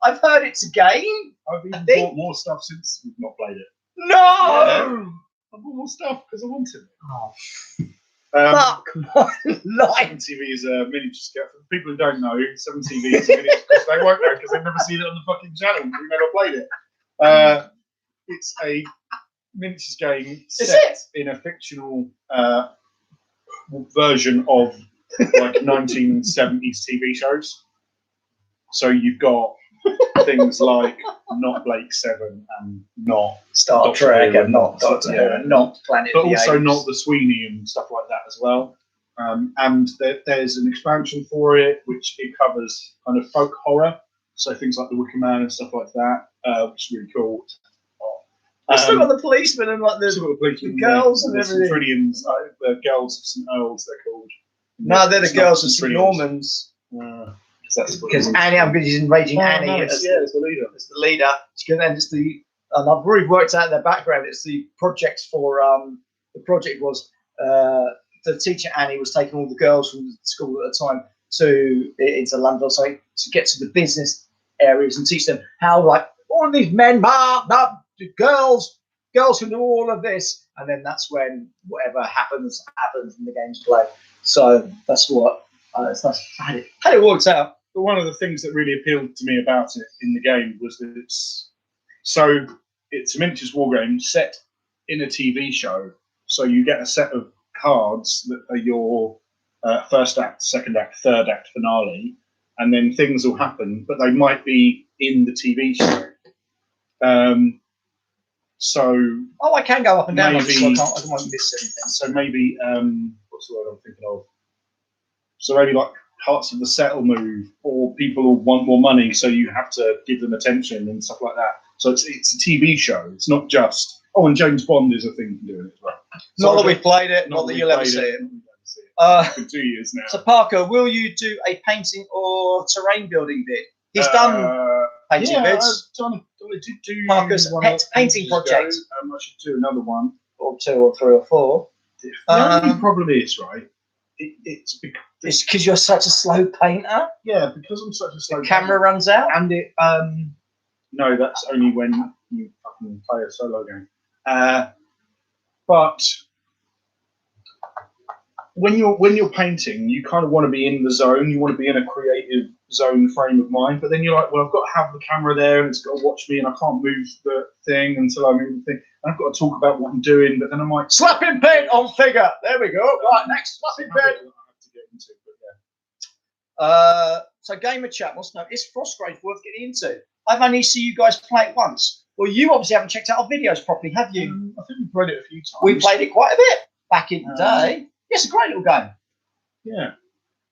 [SPEAKER 1] I've heard it's a game.
[SPEAKER 2] I've even bought more stuff since we've not played it.
[SPEAKER 1] No!
[SPEAKER 2] Yeah. I bought more stuff because I wanted it.
[SPEAKER 1] Oh, fuck my life.
[SPEAKER 2] 7TV is a miniature scale. For people who don't know, 7TV is a miniature scale. They won't know because they've never seen it on the fucking channel. We've never played it. It's a miniatures game set in a fictional version of like 1970s TV shows. So you've got things like not Blake Seven and not
[SPEAKER 1] Star
[SPEAKER 2] Doctor
[SPEAKER 1] Trek
[SPEAKER 2] Who
[SPEAKER 1] and not Doctor Who and not Planet
[SPEAKER 2] but
[SPEAKER 1] of the
[SPEAKER 2] also
[SPEAKER 1] Apes.
[SPEAKER 2] not the Sweeney and stuff like that as well. And there's an expansion for it, which it covers kind of folk horror, so things like the Wicker Man and stuff like that, which is really cool.
[SPEAKER 1] It's still got the policemen and like the girls and everything.
[SPEAKER 2] Trillians, the girls of St Earls, they're called.
[SPEAKER 1] No, they're the girls of St Normans. Because Annie, I'm going to use Raging Annie as the leader. As the leader. And I've already worked out their background. It's the project for the project was the teacher Annie was taking all the girls from the school at the time into London, so to get to the business areas and teach them how like all of these men, girls can do all of this, and then that's when whatever happens in the game's play. So that's what that's how it works out.
[SPEAKER 2] But one of the things that really appealed to me about it in the game was that it's a miniatures war game set in a TV show. So you get a set of cards that are your first act, second act, third act finale, and then things will happen, but they might be in the TV show.
[SPEAKER 1] I can go up and down, maybe, so I won't miss anything.
[SPEAKER 2] So maybe what's the word I'm thinking of? So maybe like parts of the set will move, or people will want more money, so you have to give them attention and stuff like that. So it's a TV show. It's not just and James Bond is a thing to do it as well.
[SPEAKER 1] Not that we've played it, not that you'll ever see it.
[SPEAKER 2] It's been 2 years now.
[SPEAKER 1] So Parker, will you do a painting or terrain building bit? He's done painting bits.
[SPEAKER 2] I did do
[SPEAKER 1] Parker's pet painting project.
[SPEAKER 2] I should do another one,
[SPEAKER 1] or 2 or 3 or 4.
[SPEAKER 2] The only problem is, right? It's
[SPEAKER 1] because you're such a slow painter.
[SPEAKER 2] Yeah, because I'm such a slow.
[SPEAKER 1] The camera runs out,
[SPEAKER 2] and it. No, that's only when you fucking play a solo game. But when you're painting, you kind of want to be in the zone. You want to be in a creative zone frame of mind. But then you're like, well, I've got to have the camera there, and it's got to watch me, and I can't move the thing until I move the thing. And I've got to talk about what I'm doing, but then I might
[SPEAKER 1] slapping paint on figure. There we go. Right, next slapping paint. So Gamer Chat wants to know, is Frostgrave worth getting into? I've only seen you guys play it once. Well, you obviously haven't checked out our videos properly, have you?
[SPEAKER 2] I think we played it a few times.
[SPEAKER 1] We played it quite a bit back in the day. Yeah, it's a great little game.
[SPEAKER 2] Yeah.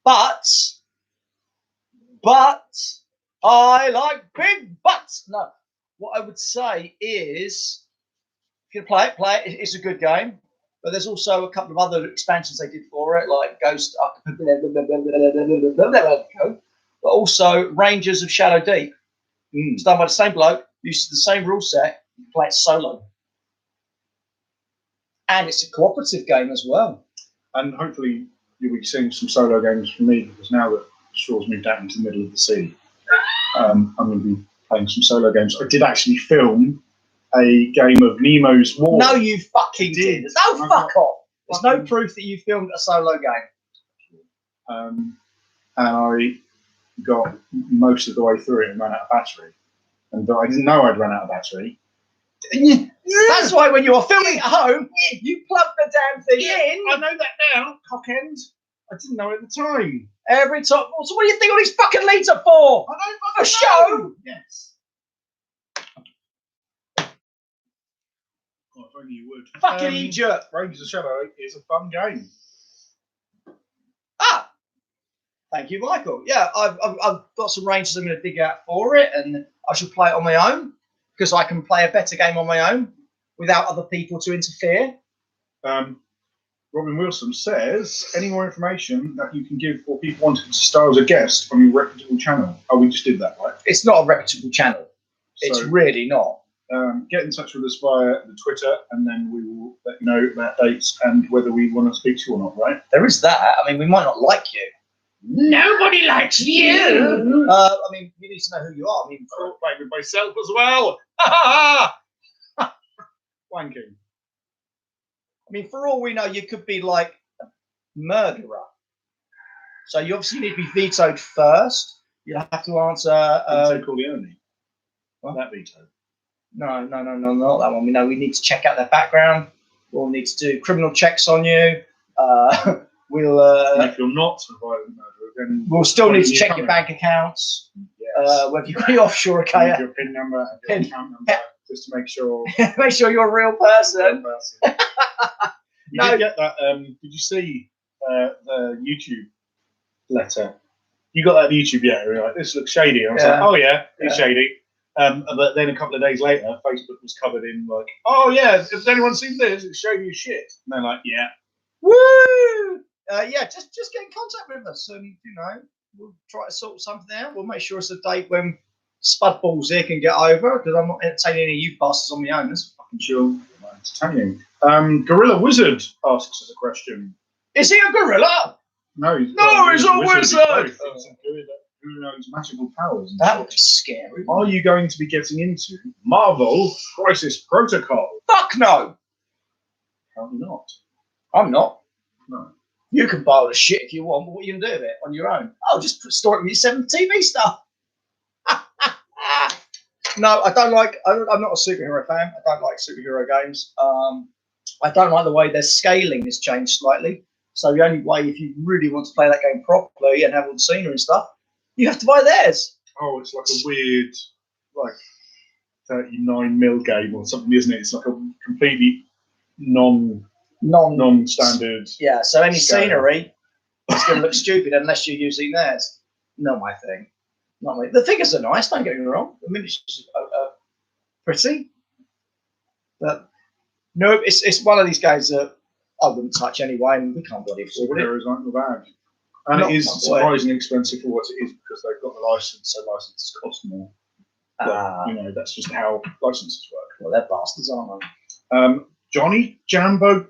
[SPEAKER 1] But I like big butts. No, what I would say is, if you play it. It's a good game. But there's also a couple of other expansions they did for it, like Ghost, but also Rangers of Shadow Deep. It's done by the same bloke, uses the same rule set, you play it solo. And it's a cooperative game as well.
[SPEAKER 2] And hopefully you'll be seeing some solo games from me, because now that Shaw's moved out into the middle of the sea, I'm going to be playing some solo games. I did actually film a game of Nemo's War.
[SPEAKER 1] No, you fucking did. No, fuck off. There's no proof that you filmed a solo game.
[SPEAKER 2] And got most of the way through it and ran out of battery. And I didn't know I'd run out of battery.
[SPEAKER 1] That's why when you're filming at home, you plug the damn thing in.
[SPEAKER 2] I know that now, cock end. I didn't know at the time.
[SPEAKER 1] Every time. So what do you think all these fucking leads are for?
[SPEAKER 2] I don't
[SPEAKER 1] A show?
[SPEAKER 2] Yes. Oh, if only you would.
[SPEAKER 1] Fucking Egypt.
[SPEAKER 2] Rangers of Shadow is a fun game.
[SPEAKER 1] Ah, thank you, Michael. Yeah, I've got some Rangers I'm going to dig out for it, and I shall play it on my own because I can play a better game on my own without other people to interfere.
[SPEAKER 2] Robin Wilson says, any more information that you can give for people wanting to star as a guest from your reputable channel? Oh, we just did that, right?
[SPEAKER 1] It's not a reputable channel. It's really not.
[SPEAKER 2] Get in touch with us via the Twitter, and then we will let you know about dates and whether we want to speak to you or not, right?
[SPEAKER 1] There is that. I mean, we might not like you.
[SPEAKER 3] Nobody likes you.
[SPEAKER 1] I mean, you need to know who you are. I mean,
[SPEAKER 2] I'll play with myself as well. Wanking.
[SPEAKER 1] I mean, for all we know, you could be like a murderer. So you obviously need to be vetoed first. You'll have to answer.
[SPEAKER 2] Vito Corleone.
[SPEAKER 1] What?
[SPEAKER 2] That veto.
[SPEAKER 1] No, not that one. We know we need to check out their background. We'll need to do criminal checks on you.
[SPEAKER 2] And if you're not a violent murderer, then
[SPEAKER 1] we'll still need to check your bank accounts.
[SPEAKER 2] Yes.
[SPEAKER 1] Whether you've got your offshore account.
[SPEAKER 2] Your PIN number and your account number, just to make sure.
[SPEAKER 1] Make sure you're a real person.
[SPEAKER 2] You did get that. Did you see the YouTube letter? You got that YouTube yet? You're like, this looks shady. I was like, oh yeah, it's shady. But then a couple of days later, Facebook was covered in like, oh yeah, has anyone seen this? It's shady as shit. And they're like, yeah.
[SPEAKER 1] Woo! Yeah, just get in contact with us, and you know, we'll try to sort something out. We'll make sure it's a date when Spudballs here can get over, because I'm not entertaining any of you bastards on my own. That's fucking sure.
[SPEAKER 2] Entertaining. Gorilla Wizard asks us a question.
[SPEAKER 1] Is he a gorilla?
[SPEAKER 2] No,
[SPEAKER 1] he's a wizard.
[SPEAKER 2] It's a gorilla who knows magical powers. And
[SPEAKER 1] that would be scary.
[SPEAKER 2] Are you going to be getting into Marvel Crisis Protocol?
[SPEAKER 1] Fuck no.
[SPEAKER 2] Probably not.
[SPEAKER 1] I'm not.
[SPEAKER 2] No.
[SPEAKER 1] You can buy all the shit if you want, but what are you going to do with it on your own? Oh, just store it with your 7 TV stuff. No, I don't like. I'm not a superhero fan. I don't like superhero games. I don't like the way their scaling has changed slightly. So the only way, if you really want to play that game properly and have all the scenery and stuff, you have to buy theirs.
[SPEAKER 2] Oh, it's like a weird, like 39mm game or something, isn't it? It's like a completely non-standard.
[SPEAKER 1] Yeah. So any scenery is going to look stupid unless you're using theirs. Not my thing. Not my. The figures are nice. Don't get me wrong. The miniatures are pretty, but no, it's one of these games that I wouldn't touch anyway, and we can't bloody afford it.
[SPEAKER 2] Superheroes aren't the bag. And it is surprisingly expensive for what it is because they've got the license, so licenses cost more. But, you know, that's just how licenses work.
[SPEAKER 1] Well, they're bastards, aren't they?
[SPEAKER 2] Johnny Jambo.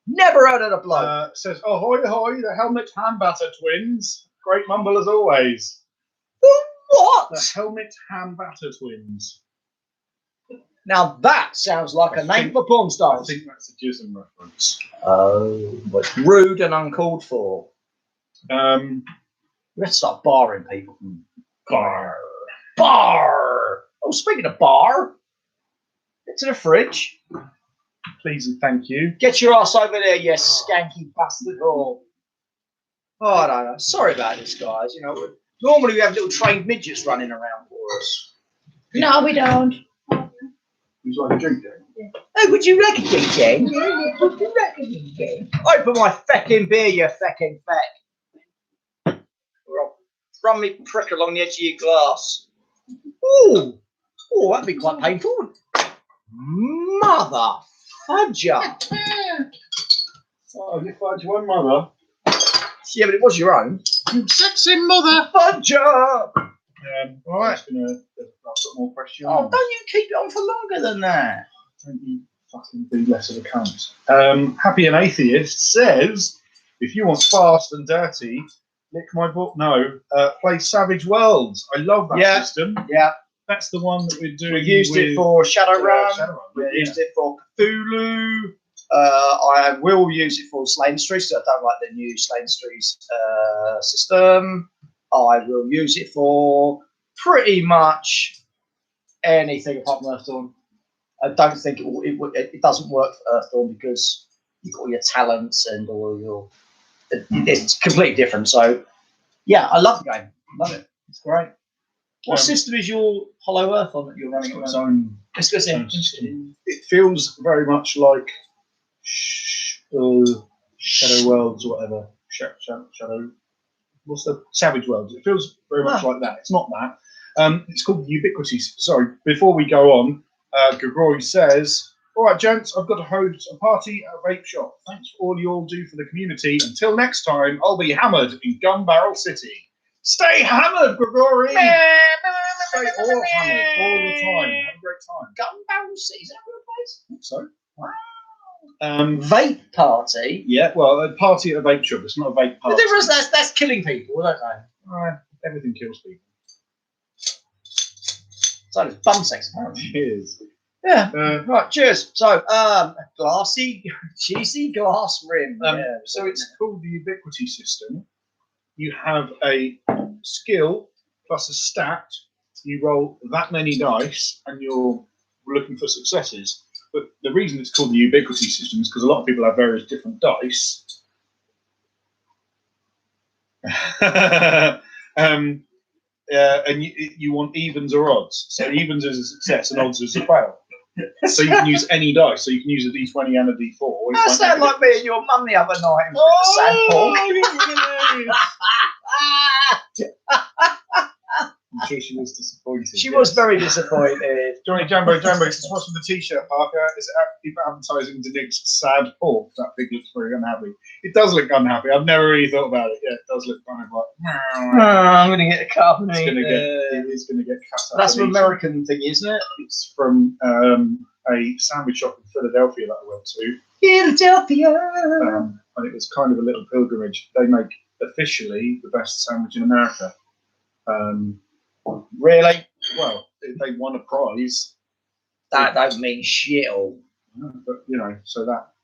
[SPEAKER 1] Never heard of the bloke.
[SPEAKER 2] Says, ahoy, ahoy, the Helmet Hambatter twins. Great mumble as always.
[SPEAKER 1] What?
[SPEAKER 2] The Helmet Hambatter twins.
[SPEAKER 1] Now that sounds like a name for porn stars.
[SPEAKER 2] I think that's a Jism reference.
[SPEAKER 1] Oh, but rude and uncalled for. We have to start barring people. Bar. Oh, speaking of bar, get to the fridge.
[SPEAKER 2] Please and thank you.
[SPEAKER 1] Get your ass over there, you skanky bastard. Oh, I don't know. Sorry about this, guys. You know, normally we have little trained midgets running around for us.
[SPEAKER 3] No, we don't.
[SPEAKER 2] Would you like a drink, Jane?
[SPEAKER 1] Oh, would you like a drink, Jane? Would you like a drink, Jane? Open my fecking beer, you fecking feck. Run me prick along the edge of your glass. Ooh, that'd be quite painful. Mother fudger.
[SPEAKER 2] Oh, you fudge one, mother.
[SPEAKER 1] Yeah, but it was your own.
[SPEAKER 3] You sexy mother
[SPEAKER 1] Fudger.
[SPEAKER 2] All right. I've got more questions.
[SPEAKER 1] Oh, don't you keep it on for longer than that?
[SPEAKER 2] Don't you fucking be less of a cunt. Happy and Atheist says, if you want fast and dirty, lick my book. No, play Savage Worlds. I love that system.
[SPEAKER 1] Yeah.
[SPEAKER 2] That's the one that we're doing.
[SPEAKER 1] We used it for Shadowrun. We used it for Cthulhu. I will use it for Slain Streets. I don't like the new Slain Streets system. I will use it for pretty much anything apart from Earthdawn. I don't think it doesn't work for Earthdawn because you've got all your talents and all your. It's completely different. So, yeah, I love the game. Love it. It's great. What system is your Hollow Earth on that you're running at the moment?
[SPEAKER 2] It feels very much like Shadow Worlds or whatever. Shadow. What's the Savage Worlds? It feels very much like that. It's not that. It's called Ubiquity. Sorry. Before we go on, Grigori says, "All right, gents, I've got to host a party at a vape shop. Thanks for all you all do for the community. Until next time, I'll be hammered in Gun Barrel City." Stay hammered, Grigori! Stay all hammered all the time. Have a great time.
[SPEAKER 1] Gun Barrel City, is that a real place?
[SPEAKER 2] I think so.
[SPEAKER 1] Wow.
[SPEAKER 2] Vape
[SPEAKER 1] party?
[SPEAKER 2] Yeah, well, a party at a vape shop. It's not a vape party.
[SPEAKER 1] The difference, that's killing people, don't they?
[SPEAKER 2] Everything kills people.
[SPEAKER 1] So it's bum sex, apparently.
[SPEAKER 2] Cheers.
[SPEAKER 1] Yeah. Right, cheers. So, cheesy glass rim.
[SPEAKER 2] So it's called the Ubiquity system. You have a skill plus a stat. You roll that many dice, and you're looking for successes. But the reason it's called the Ubiquity system is because a lot of people have various different dice. And you want evens or odds. So evens is a success and odds is a fail. So you can use any dice. So you can use a D20 and a D4.
[SPEAKER 1] That sounded like me and your mum the other night.
[SPEAKER 2] I'm sure she was disappointed.
[SPEAKER 1] She was very disappointed.
[SPEAKER 2] Johnny Jambo says, "What's with the T-shirt, Parker? Is it people advertising to Nick's sad pork? That thing looks very unhappy." It does look unhappy. I've never really thought about it. Yeah, it does look kind of like.
[SPEAKER 1] I'm going to get a cup.
[SPEAKER 2] It is going to get cut up.
[SPEAKER 1] That's an American thing, isn't it?
[SPEAKER 2] It's from a sandwich shop in Philadelphia that I went to.
[SPEAKER 1] Philadelphia.
[SPEAKER 2] And it was kind of a little pilgrimage. They make officially the best sandwich in America.
[SPEAKER 1] Really?
[SPEAKER 2] Well, they won a prize.
[SPEAKER 1] That don't mean shit all.
[SPEAKER 2] But so that.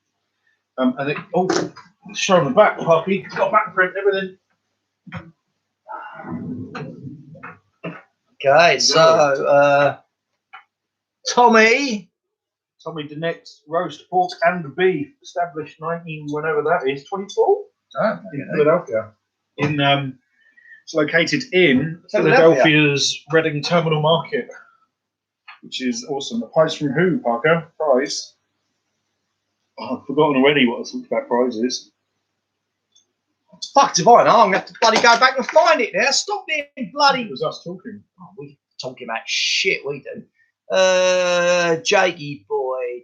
[SPEAKER 2] And it show on the back, Poppy. Got back print, everything.
[SPEAKER 1] Okay, so Tommy
[SPEAKER 2] DeNeck's roast pork and beef, established 19 whenever that is, 24 in Philadelphia. It's located in Philadelphia's Reading Terminal Market, which is awesome. A prize from who, Parker? Prize? Oh, I've forgotten already what that prize is.
[SPEAKER 1] Fuck divine, I'm going to have to bloody go back and find it now. Stop being bloody.
[SPEAKER 2] It was us talking.
[SPEAKER 1] Oh, we talking about shit, we do. Jakey boy.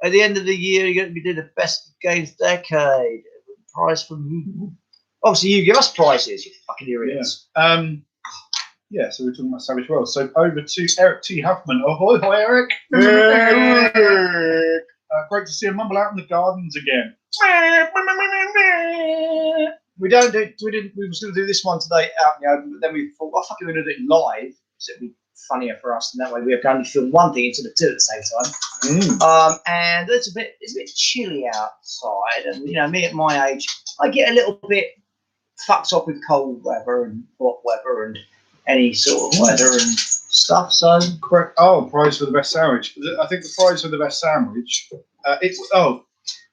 [SPEAKER 1] At the end of the year, you're going to be doing the best games decade. Prize from you. Obviously, you give us prizes, you fucking idiots.
[SPEAKER 2] Yeah. So we're talking about Savage Worlds. So over to Eric T. Huffman. Ahoy, Eric. Great to see a Mumble out in the gardens again.
[SPEAKER 1] We was going to do this one today out in the open, but then we thought, well, fucking, we're going to do it live, so it'd be funnier for us, and that way we are going to film one thing instead of two at the same time. And it's a bit chilly outside, and me at my age, I get a little bit fucked up with cold weather and hot weather and any sort of weather and stuff. So
[SPEAKER 2] correct. Prize for the best sandwich. I think the prize for the best sandwich.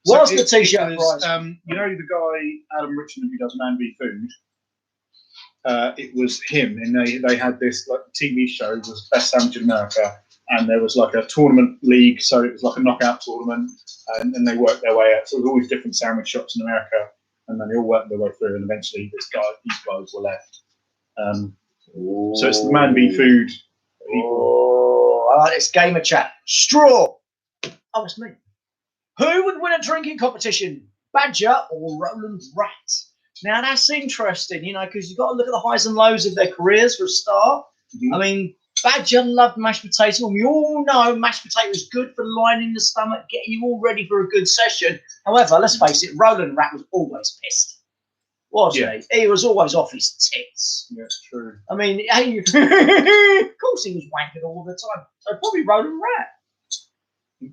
[SPEAKER 1] What's the T-shirt prize?
[SPEAKER 2] The guy Adam Richmond who does Man v Food. It was him, and they had this like TV show was Best Sandwich in America, and there was like a tournament league, so it was like a knockout tournament, and they worked their way out. So there was always different sandwich shops in America, and then they all worked their way through, and eventually these guys were left. So it's the Man v Food people.
[SPEAKER 1] I like this gamer chat. Straw. Oh, it's me. Who would win a drinking competition, Badger or Roland Rat? Now that's interesting, because you've got to look at the highs and lows of their careers for a start. Mm-hmm. I mean, Badger loved mashed potato, and we all know mashed potato is good for lining the stomach, getting you all ready for a good session. However, let's face it, Roland Rat was always pissed, wasn't he? He was always off his tits.
[SPEAKER 2] Yeah, true.
[SPEAKER 1] I mean, of course he was wanking all the time. So probably Roland Rat.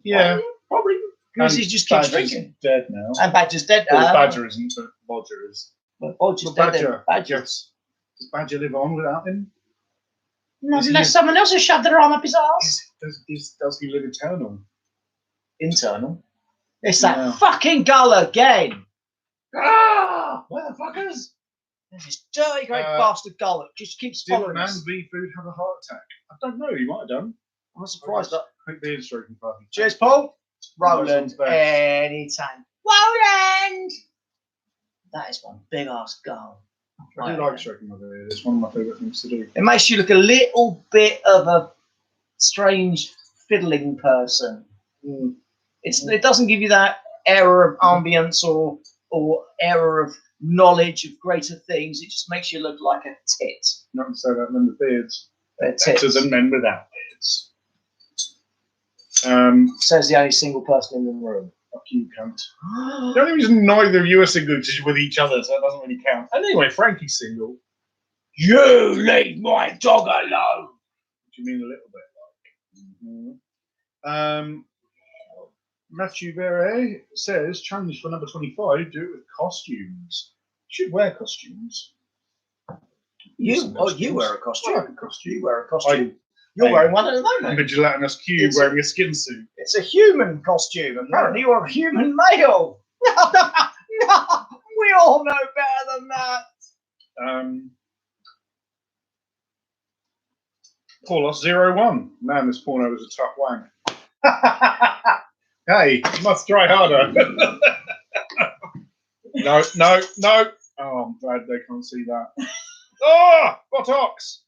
[SPEAKER 2] Yeah.
[SPEAKER 1] Probably. Because he just keeps
[SPEAKER 2] Badger's
[SPEAKER 1] drinking.
[SPEAKER 2] dead now.
[SPEAKER 1] And Badger's dead.
[SPEAKER 2] Well, Badger isn't, but Bodger is.
[SPEAKER 1] Well, Bodger's
[SPEAKER 2] Well,
[SPEAKER 1] dead.
[SPEAKER 2] Badger.
[SPEAKER 1] Badger.
[SPEAKER 2] Yes. Does Badger live on without him?
[SPEAKER 3] Not unless someone else has shoved their arm up his arse.
[SPEAKER 2] Does he live eternal?
[SPEAKER 1] Internal. It's that
[SPEAKER 2] Yeah.
[SPEAKER 1] fucking gull again.
[SPEAKER 3] Ah, motherfuckers!
[SPEAKER 1] There's this dirty, great bastard gull that just keeps
[SPEAKER 2] Did
[SPEAKER 1] following
[SPEAKER 2] Man
[SPEAKER 1] us.
[SPEAKER 2] v Food have a heart attack? I don't know. He might have done.
[SPEAKER 1] I'm not surprised. That.
[SPEAKER 2] Quick beard stroking party.
[SPEAKER 1] Cheers, Paul. Roland,
[SPEAKER 2] Roland's best.
[SPEAKER 1] anytime. Roland! That is one big ass gull.
[SPEAKER 2] I do like stroking my beard. It's one of my favourite things to do.
[SPEAKER 1] It makes you look a little bit of a strange fiddling person.
[SPEAKER 2] Mm.
[SPEAKER 1] It doesn't give you that air of ambience or air of knowledge of greater things. It just makes you look like a tit.
[SPEAKER 2] Not to say that men with beards.
[SPEAKER 1] They're
[SPEAKER 2] Better
[SPEAKER 1] tits.
[SPEAKER 2] than men without beards.
[SPEAKER 1] Says the only single person in the room.
[SPEAKER 2] Fuck you, cunt. The only reason neither of you are single is with each other, so it doesn't really count. And anyway, Frankie's single.
[SPEAKER 1] You leave my dog alone.
[SPEAKER 2] What do you mean a little bit like? Matthew Verre says, challenge for number 25, do it with costumes. You should wear costumes.
[SPEAKER 1] You wear a costume.
[SPEAKER 2] I like a costume.
[SPEAKER 1] You wear a costume. You're wearing one at the moment.
[SPEAKER 2] I'm gelatinous Q wearing a skin suit.
[SPEAKER 1] It's a human costume. Apparently, you're a human male. No, we all know better than that.
[SPEAKER 2] Paulos 01. Man, this porno was a tough wank. Hey, you must try harder. No. Oh, I'm glad they can't see that. Oh, buttocks.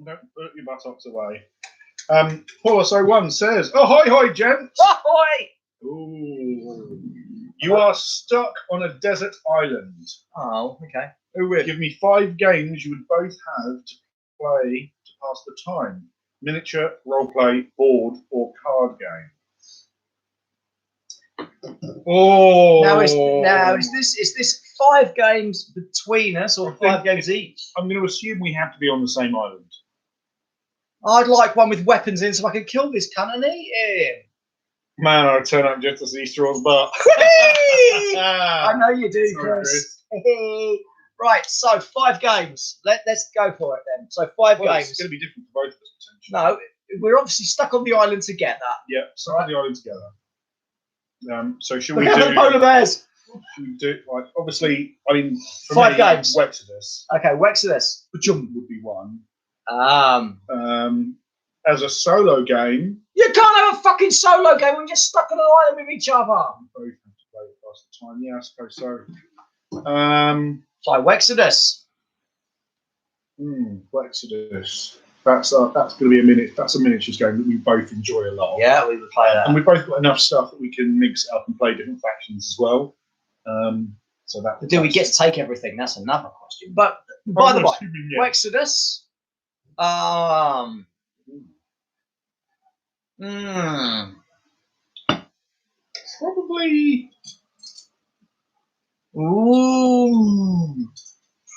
[SPEAKER 2] Don't put your buttocks away. Paulos 01 says, oh, hi, gents.
[SPEAKER 1] Ahoy!
[SPEAKER 2] Ooh. You are stuck on a desert island.
[SPEAKER 1] Oh, okay.
[SPEAKER 2] Who will? Give me 5 games you would both have to play to pass the time. Miniature, roleplay, board, or card game. Oh.
[SPEAKER 1] Now is this 5 games between us or 5 games each?
[SPEAKER 2] I'm going to assume we have to be on the same island.
[SPEAKER 1] I'd like one with weapons in so I can kill this cunt and eat him.
[SPEAKER 2] Man, I turn up just to see Straw's butt.
[SPEAKER 1] I know you do,
[SPEAKER 2] Sorry,
[SPEAKER 1] Chris. Right, so 5 games. Let's go for it then. So 5 games.
[SPEAKER 2] It's going to be different for both of us, potentially.
[SPEAKER 1] No, we're obviously stuck on the island together.
[SPEAKER 2] Yeah, stuck on the island together. So should we
[SPEAKER 1] Look at the
[SPEAKER 2] do?
[SPEAKER 1] polar bears.
[SPEAKER 2] Should we do like obviously? I mean, for
[SPEAKER 1] 5
[SPEAKER 2] me,
[SPEAKER 1] games.
[SPEAKER 2] Wexodus
[SPEAKER 1] Okay, Wexodus.
[SPEAKER 2] would be one. As a solo game,
[SPEAKER 1] You can't have a fucking solo game when you're just stuck on an island with each other.
[SPEAKER 2] we both have to play it past the time. Yeah, I suppose so.
[SPEAKER 1] So Wexodus.
[SPEAKER 2] Wexodus. That's going to be a minute. That's a miniatures game that we both enjoy a lot.
[SPEAKER 1] Yeah, we would play that.
[SPEAKER 2] And we've both got enough stuff that we can mix it up and play different factions as well. So that.
[SPEAKER 1] Do we get to take everything? That's another question. But by the way,
[SPEAKER 2] yeah.
[SPEAKER 1] Wexodus.
[SPEAKER 2] Probably.
[SPEAKER 1] Ooh.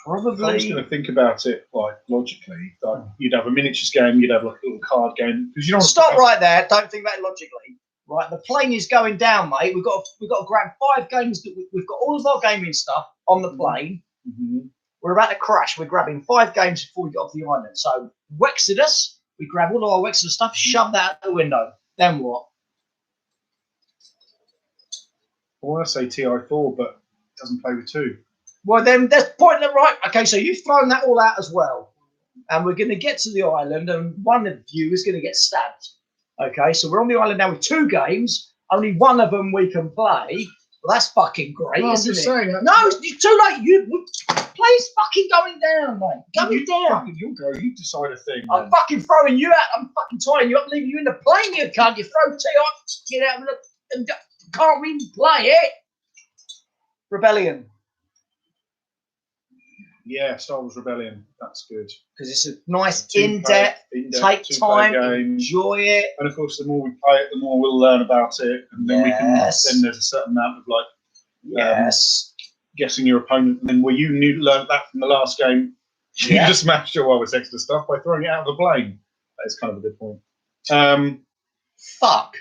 [SPEAKER 2] I was
[SPEAKER 1] Probably.
[SPEAKER 2] going to think about it like logically. Like you'd have a miniatures game, you'd have like a little card game because you don't
[SPEAKER 1] Stop right there. Don't think that logically. Right, the plane is going down, mate. We've got to grab 5 games. We've got all of our gaming stuff on the plane.
[SPEAKER 2] Mm-hmm.
[SPEAKER 1] We're about to crash. We're grabbing 5 games before we get off the island. So Wexodus, we grab all of our Wexodus stuff, shove that out the window. Then what?
[SPEAKER 2] I want to say TI4, but it doesn't play with 2.
[SPEAKER 1] Well, then that's pointless, right? Okay, so you've thrown that all out as well. And we're going to get to the island, and one of you is going to get stabbed. Okay, so we're on the island now with 2 games. Only one of them we can play. Well, that's fucking great,
[SPEAKER 2] No, I'm
[SPEAKER 1] isn't
[SPEAKER 2] just
[SPEAKER 1] it?
[SPEAKER 2] saying that.
[SPEAKER 1] No, it's too late. Play's fucking going down, mate. Going down.
[SPEAKER 2] You'll go. You decide a thing.
[SPEAKER 1] I'm fucking throwing you out. I'm fucking tying you up, leaving you in the plane. You can't. You throw tea on, get out of the. And can't even play it. Rebellion.
[SPEAKER 2] Yeah, Star Wars Rebellion. That's good.
[SPEAKER 1] Because it's a nice,
[SPEAKER 2] In-depth,
[SPEAKER 1] take time, enjoy it.
[SPEAKER 2] And of course, the more we play it, the more we'll learn about it, and then we can.
[SPEAKER 1] Yes.
[SPEAKER 2] Then there's a certain amount of like
[SPEAKER 1] Yes.
[SPEAKER 2] guessing your opponent, and then where you learned that from the last game, you just smashed your Wild West extra stuff by throwing it out of the plane. That is kind of a good point.
[SPEAKER 1] Fuck.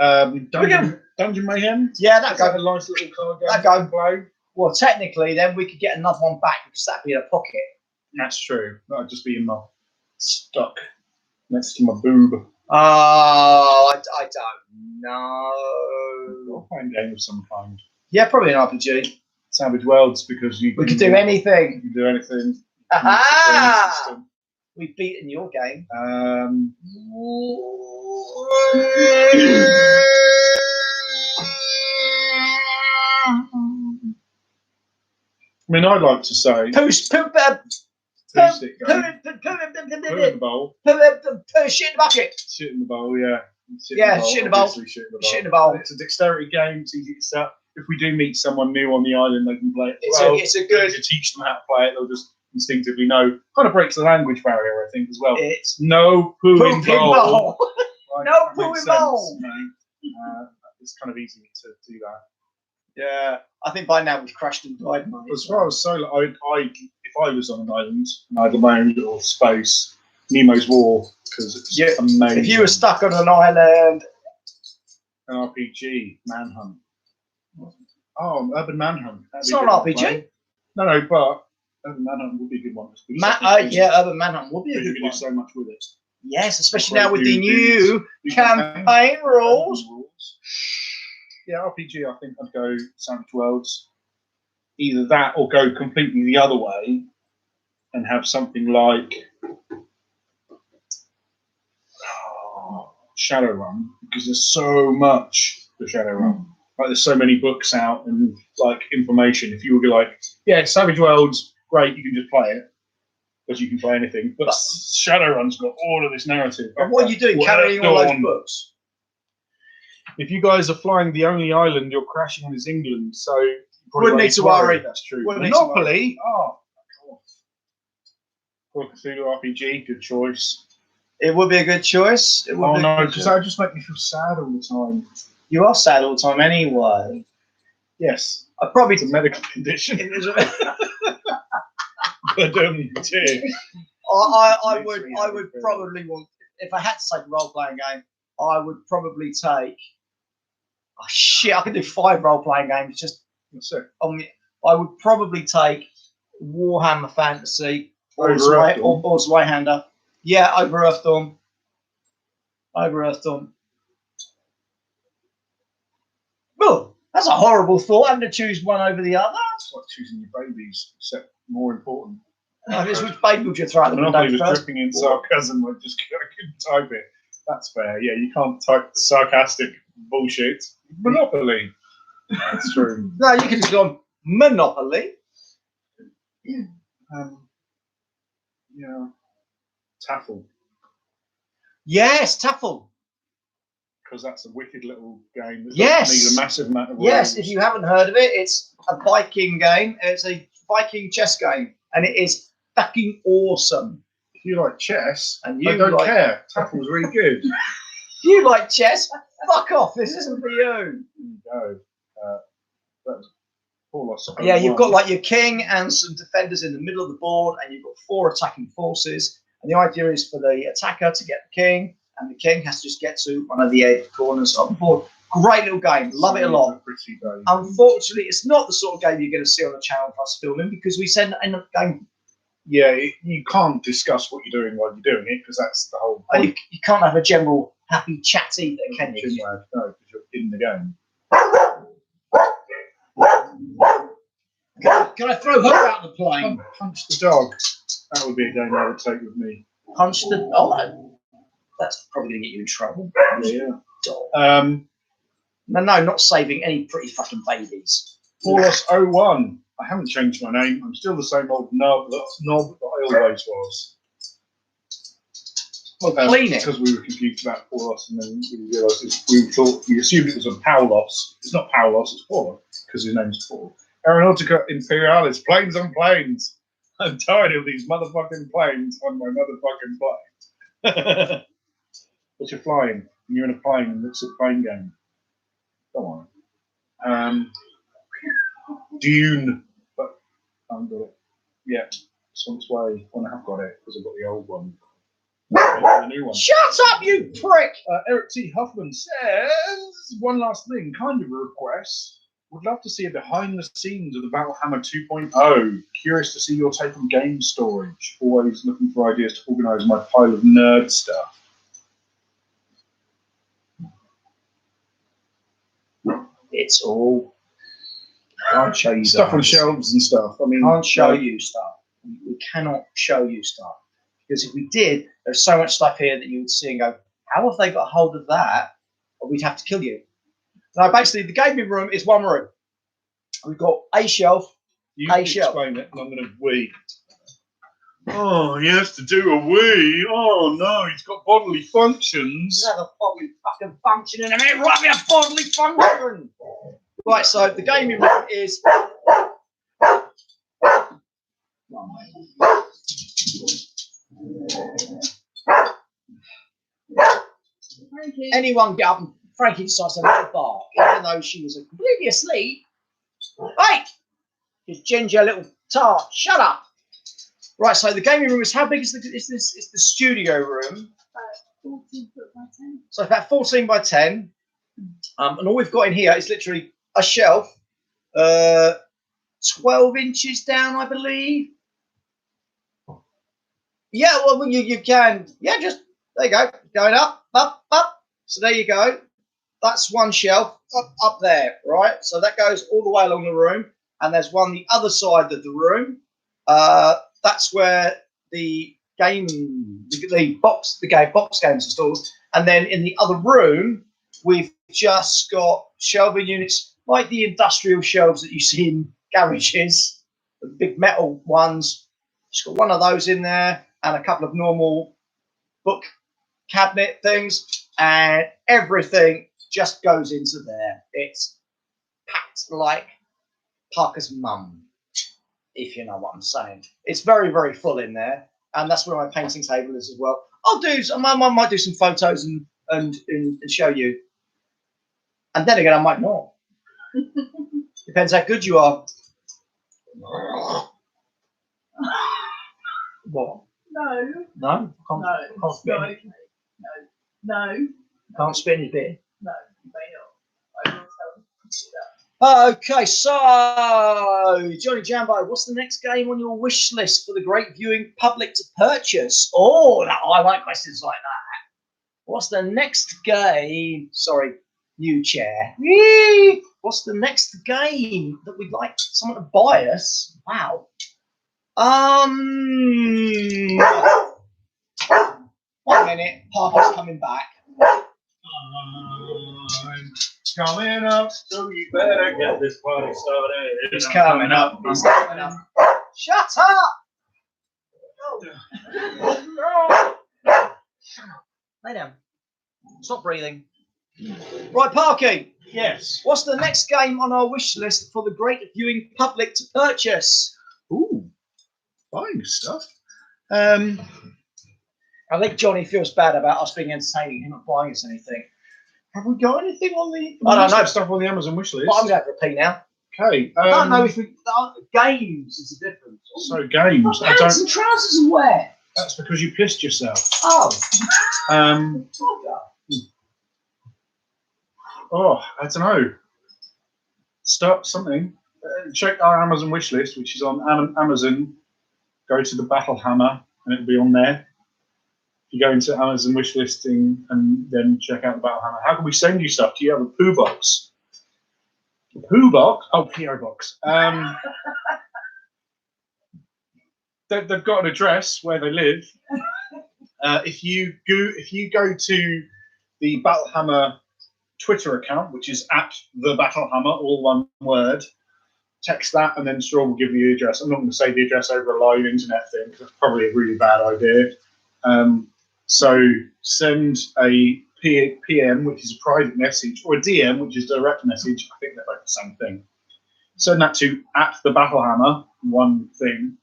[SPEAKER 2] Dungeon Mayhem.
[SPEAKER 1] Yeah,
[SPEAKER 2] That's
[SPEAKER 1] that'd
[SPEAKER 2] like
[SPEAKER 1] go.
[SPEAKER 2] a nice little card game.
[SPEAKER 1] That'd go.
[SPEAKER 2] to play.
[SPEAKER 1] Well, technically, then we could get another one back because that'd be in a pocket.
[SPEAKER 2] That's true. That'd just be in my stuck next to my boob.
[SPEAKER 1] Oh, I don't know.
[SPEAKER 2] Role-playing game of some kind.
[SPEAKER 1] Yeah, probably an RPG.
[SPEAKER 2] Savage Worlds, because
[SPEAKER 1] We could do anything.
[SPEAKER 2] You can do anything.
[SPEAKER 1] Aha! We've beaten your game.
[SPEAKER 2] I mean, I'd like to say
[SPEAKER 1] Two-stick game.
[SPEAKER 2] Put in the bowl.
[SPEAKER 1] Shit in the bucket.
[SPEAKER 2] Shit in the bowl, yeah.
[SPEAKER 1] Shit in the bowl. Shit in the bowl.
[SPEAKER 2] It's a dexterity game. It's easy to set up. If we do meet someone new on the island, they can play it.
[SPEAKER 1] It's a good.
[SPEAKER 2] To teach them how to play it, they'll just instinctively know. Kind of breaks the language barrier, I think, as well.
[SPEAKER 1] It's
[SPEAKER 2] no poo in bowl. Right,
[SPEAKER 1] no poo in bowl.
[SPEAKER 2] It's kind of easy to do that.
[SPEAKER 1] Yeah, I think by now we've crashed and died, mate.
[SPEAKER 2] As far as solo, if I was on an island and I had my own little space, Nemo's War, because it's amazing.
[SPEAKER 1] If you were stuck on an island,
[SPEAKER 2] an RPG, Manhunt. Oh, Urban Manhunt.
[SPEAKER 1] It's not an RPG.
[SPEAKER 2] No, but Urban Manhunt would be a good one.
[SPEAKER 1] Urban Manhunt would be a good one.
[SPEAKER 2] You can do so much with it.
[SPEAKER 1] Yes, especially now with the new campaign rules.
[SPEAKER 2] Yeah, RPG, I think I'd go Savage Worlds. Either that or go completely the other way and have something like Shadowrun, because there's so much for Shadowrun. Like, there's so many books out and like information. If you were like, yeah, Savage Worlds, great, you can just play it because you can play anything. But Shadowrun's got all of this narrative.
[SPEAKER 1] But what are you doing? Carrying all those books?
[SPEAKER 2] If you guys are flying the only island you're crashing is England, so you
[SPEAKER 1] wouldn't need to worry.
[SPEAKER 2] That's true.
[SPEAKER 1] Monopoly.
[SPEAKER 2] Oh, Call of Cthulhu RPG, good choice.
[SPEAKER 1] It would be a good choice. It would
[SPEAKER 2] oh no, because that would just make me feel sad all the time.
[SPEAKER 1] You are sad all the time anyway.
[SPEAKER 2] Yes,
[SPEAKER 1] I probably
[SPEAKER 2] it's a medical condition. But
[SPEAKER 1] I would probably want, if I had to take a role playing game, I would probably take. Oh shit! I could do 5 role playing games. Just I would probably take Warhammer Fantasy or Zweihander. Yeah, over Earthdawn. Well, that's a horrible thought, having to choose one over the other.
[SPEAKER 2] It's like choosing your babies, except more important.
[SPEAKER 1] Which baby would you throw out the window
[SPEAKER 2] was
[SPEAKER 1] first?
[SPEAKER 2] dripping in sarcasm. I couldn't type it. That's fair. Yeah, you can't type sarcastic bullshit. Monopoly. That's true.
[SPEAKER 1] No, you can just go on Monopoly.
[SPEAKER 2] Yeah. Taffel.
[SPEAKER 1] Yes, Taffel.
[SPEAKER 2] Because that's a wicked little game. That
[SPEAKER 1] needs
[SPEAKER 2] a massive amount of
[SPEAKER 1] rules. If you haven't heard of it, it's a Viking game. It's a Viking chess game, and it is fucking awesome.
[SPEAKER 2] If you like chess,
[SPEAKER 1] and you
[SPEAKER 2] I don't care. Taffel's really good.
[SPEAKER 1] If you like chess, fuck off. This isn't for you.
[SPEAKER 2] No.
[SPEAKER 1] Yeah, you've got like your king and some defenders in the middle of the board, and you've got 4 attacking forces. And the idea is for the attacker to get the king, and the king has to just get to one of the 8 corners of the board. Great little game. Love it a lot. Unfortunately, it's not the sort of game you're going to see on the Channel Plus filming, because we end up going.
[SPEAKER 2] Yeah, you can't discuss what you're doing while you're doing it, because that's the whole point.
[SPEAKER 1] You can't have a general happy chat either, can you?
[SPEAKER 2] No, because you're in the game.
[SPEAKER 1] Can I throw her out the plane?
[SPEAKER 2] Punch the dog. That would be a game I would take with me.
[SPEAKER 1] Punch the dog? That's probably going to get you in trouble.
[SPEAKER 2] Yeah.
[SPEAKER 1] No, not saving any pretty fucking babies.
[SPEAKER 2] Paulos 01. I haven't changed my name. I'm still the same old knob that I always was.
[SPEAKER 1] Well, cleaning.
[SPEAKER 2] Because we were confused about Paulos, and then we realised we assumed it was a Paulos. It's not Paulos, it's Paulos, because his name's Paul. Aeronautica Imperialis, planes on planes. I'm tired of these motherfucking planes on my motherfucking plane. But you're flying, and you're in a plane, and it's a plane game. Come on. Dune. But I haven't got it yet. It's on its way when I have got it, because I've got the old one. The new one.
[SPEAKER 1] Shut up, you prick!
[SPEAKER 2] Eric T. Huffman says, one last thing, kind of a request. Would love to see a behind the scenes of the Battlehammer 2.0. Curious to see your take on game storage. Always looking for ideas to organise my pile of nerd stuff.
[SPEAKER 1] It's all. I can't show you
[SPEAKER 2] Stuff on shelves and stuff. I mean,
[SPEAKER 1] can't show you stuff. We cannot show you stuff. Because if we did, there's so much stuff here that you would see and go, how have they got hold of that? Or we'd have to kill you. No, basically, the gaming room is one room. We've got a shelf,
[SPEAKER 2] you can explain it, and I'm going to wee. Oh, he has to do a wee. Oh, no, he's got bodily functions.
[SPEAKER 1] You have a bodily fucking function in a minute. Right, we have bodily function. Right, so the gaming room is. Anyone get up and Frankie decides to have a bark, even though she was completely asleep. Hey! Just ginger little tart. Shut up. Right, so the gaming room is how big is the studio room?
[SPEAKER 4] 14 foot by 10.
[SPEAKER 1] So about 14 by 10. And all we've got in here is literally a shelf, 12 inches down, I believe. Yeah, well, you can. Yeah, just, there you go. Going up, up, up. So there you go. That's one shelf up there, right? So that goes all the way along the room. And there's one the other side of the room. That's where the box games are stored. And then in the other room, we've just got shelving units like the industrial shelves that you see in garages, the big metal ones. Just got one of those in there and a couple of normal book cabinet things, and everything just goes into there. It's packed like Parker's mum, if you know what I'm saying. It's very, very full in there, and that's where my painting table is as well. I might do some photos and show you, and then again I might not. Depends how good you are. What?
[SPEAKER 4] No.
[SPEAKER 1] No?
[SPEAKER 4] No.
[SPEAKER 1] Can't spit
[SPEAKER 4] No.
[SPEAKER 1] any,
[SPEAKER 4] No. No.
[SPEAKER 1] can't spit any beer.
[SPEAKER 4] No. You may not. I will tell you that.
[SPEAKER 1] Okay, so Johnny Jambo, what's the next game on your wish list for the great viewing public to purchase? Oh, I like questions like that. What's the next game? Sorry, new chair. Whee! What's the next game that we'd like someone to buy us? Wow. 1 minute. Parker's coming back.
[SPEAKER 2] I'm coming up, so you better get this party started.
[SPEAKER 1] He's coming up. He's coming up. Shut up! Lay down. Stop breathing. Right, Parky.
[SPEAKER 2] Yes.
[SPEAKER 1] What's the next game on our wish list for the great viewing public to purchase?
[SPEAKER 2] Ooh, buying stuff.
[SPEAKER 1] I think Johnny feels bad about us being entertaining, him not buying us anything.
[SPEAKER 2] Have we got anything on the?
[SPEAKER 1] I don't know.
[SPEAKER 2] Stuff on the Amazon wish list.
[SPEAKER 1] But I'm going to repeat now.
[SPEAKER 2] Okay.
[SPEAKER 1] I don't know if we games is a difference.
[SPEAKER 2] So games. I
[SPEAKER 1] Pants
[SPEAKER 2] don't.
[SPEAKER 1] and trousers and wear.
[SPEAKER 2] That's because you pissed yourself.
[SPEAKER 1] Oh.
[SPEAKER 2] Oh, I don't know. Start something. Check our Amazon wish list, which is on Amazon. Go to the Battle Hammer, and it'll be on there. You go into Amazon wish listing and then check out the Battle Hammer. How can we send you stuff? Do you have a poo box? A poo box? Oh, PO box. They've got an address where they live. If you go to the Battle Hammer Twitter account, which is @thebattlehammer, all one word, text that, and then Straw will give you the address. I'm not going to say the address over a live internet thing because that's probably a really bad idea. So send a PM, which is a private message, or a DM, which is a direct message. I think they're both the same thing. Send that to @thebattlehammer, one thing,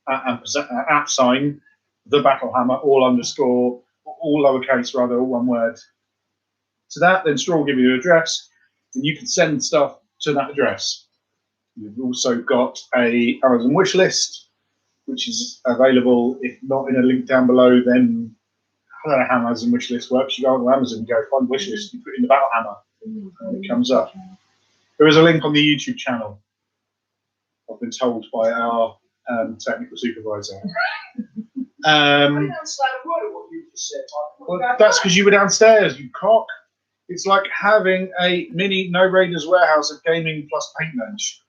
[SPEAKER 2] @ the Battlehammer, all underscore, all lowercase rather, all one word. To that, then Straw will give you the address, and you can send stuff to that address. We've also got a Amazon wish list, which is available. If not in a link down below, then I don't know how Amazon wishlist works. You go on Amazon and go find wishlist, you put in the battle hammer, and it comes up. There is a link on the YouTube channel. I've been told by our technical supervisor. Well, that's because you were downstairs, you cock. It's like having a mini No Raiders warehouse of gaming plus paint bench.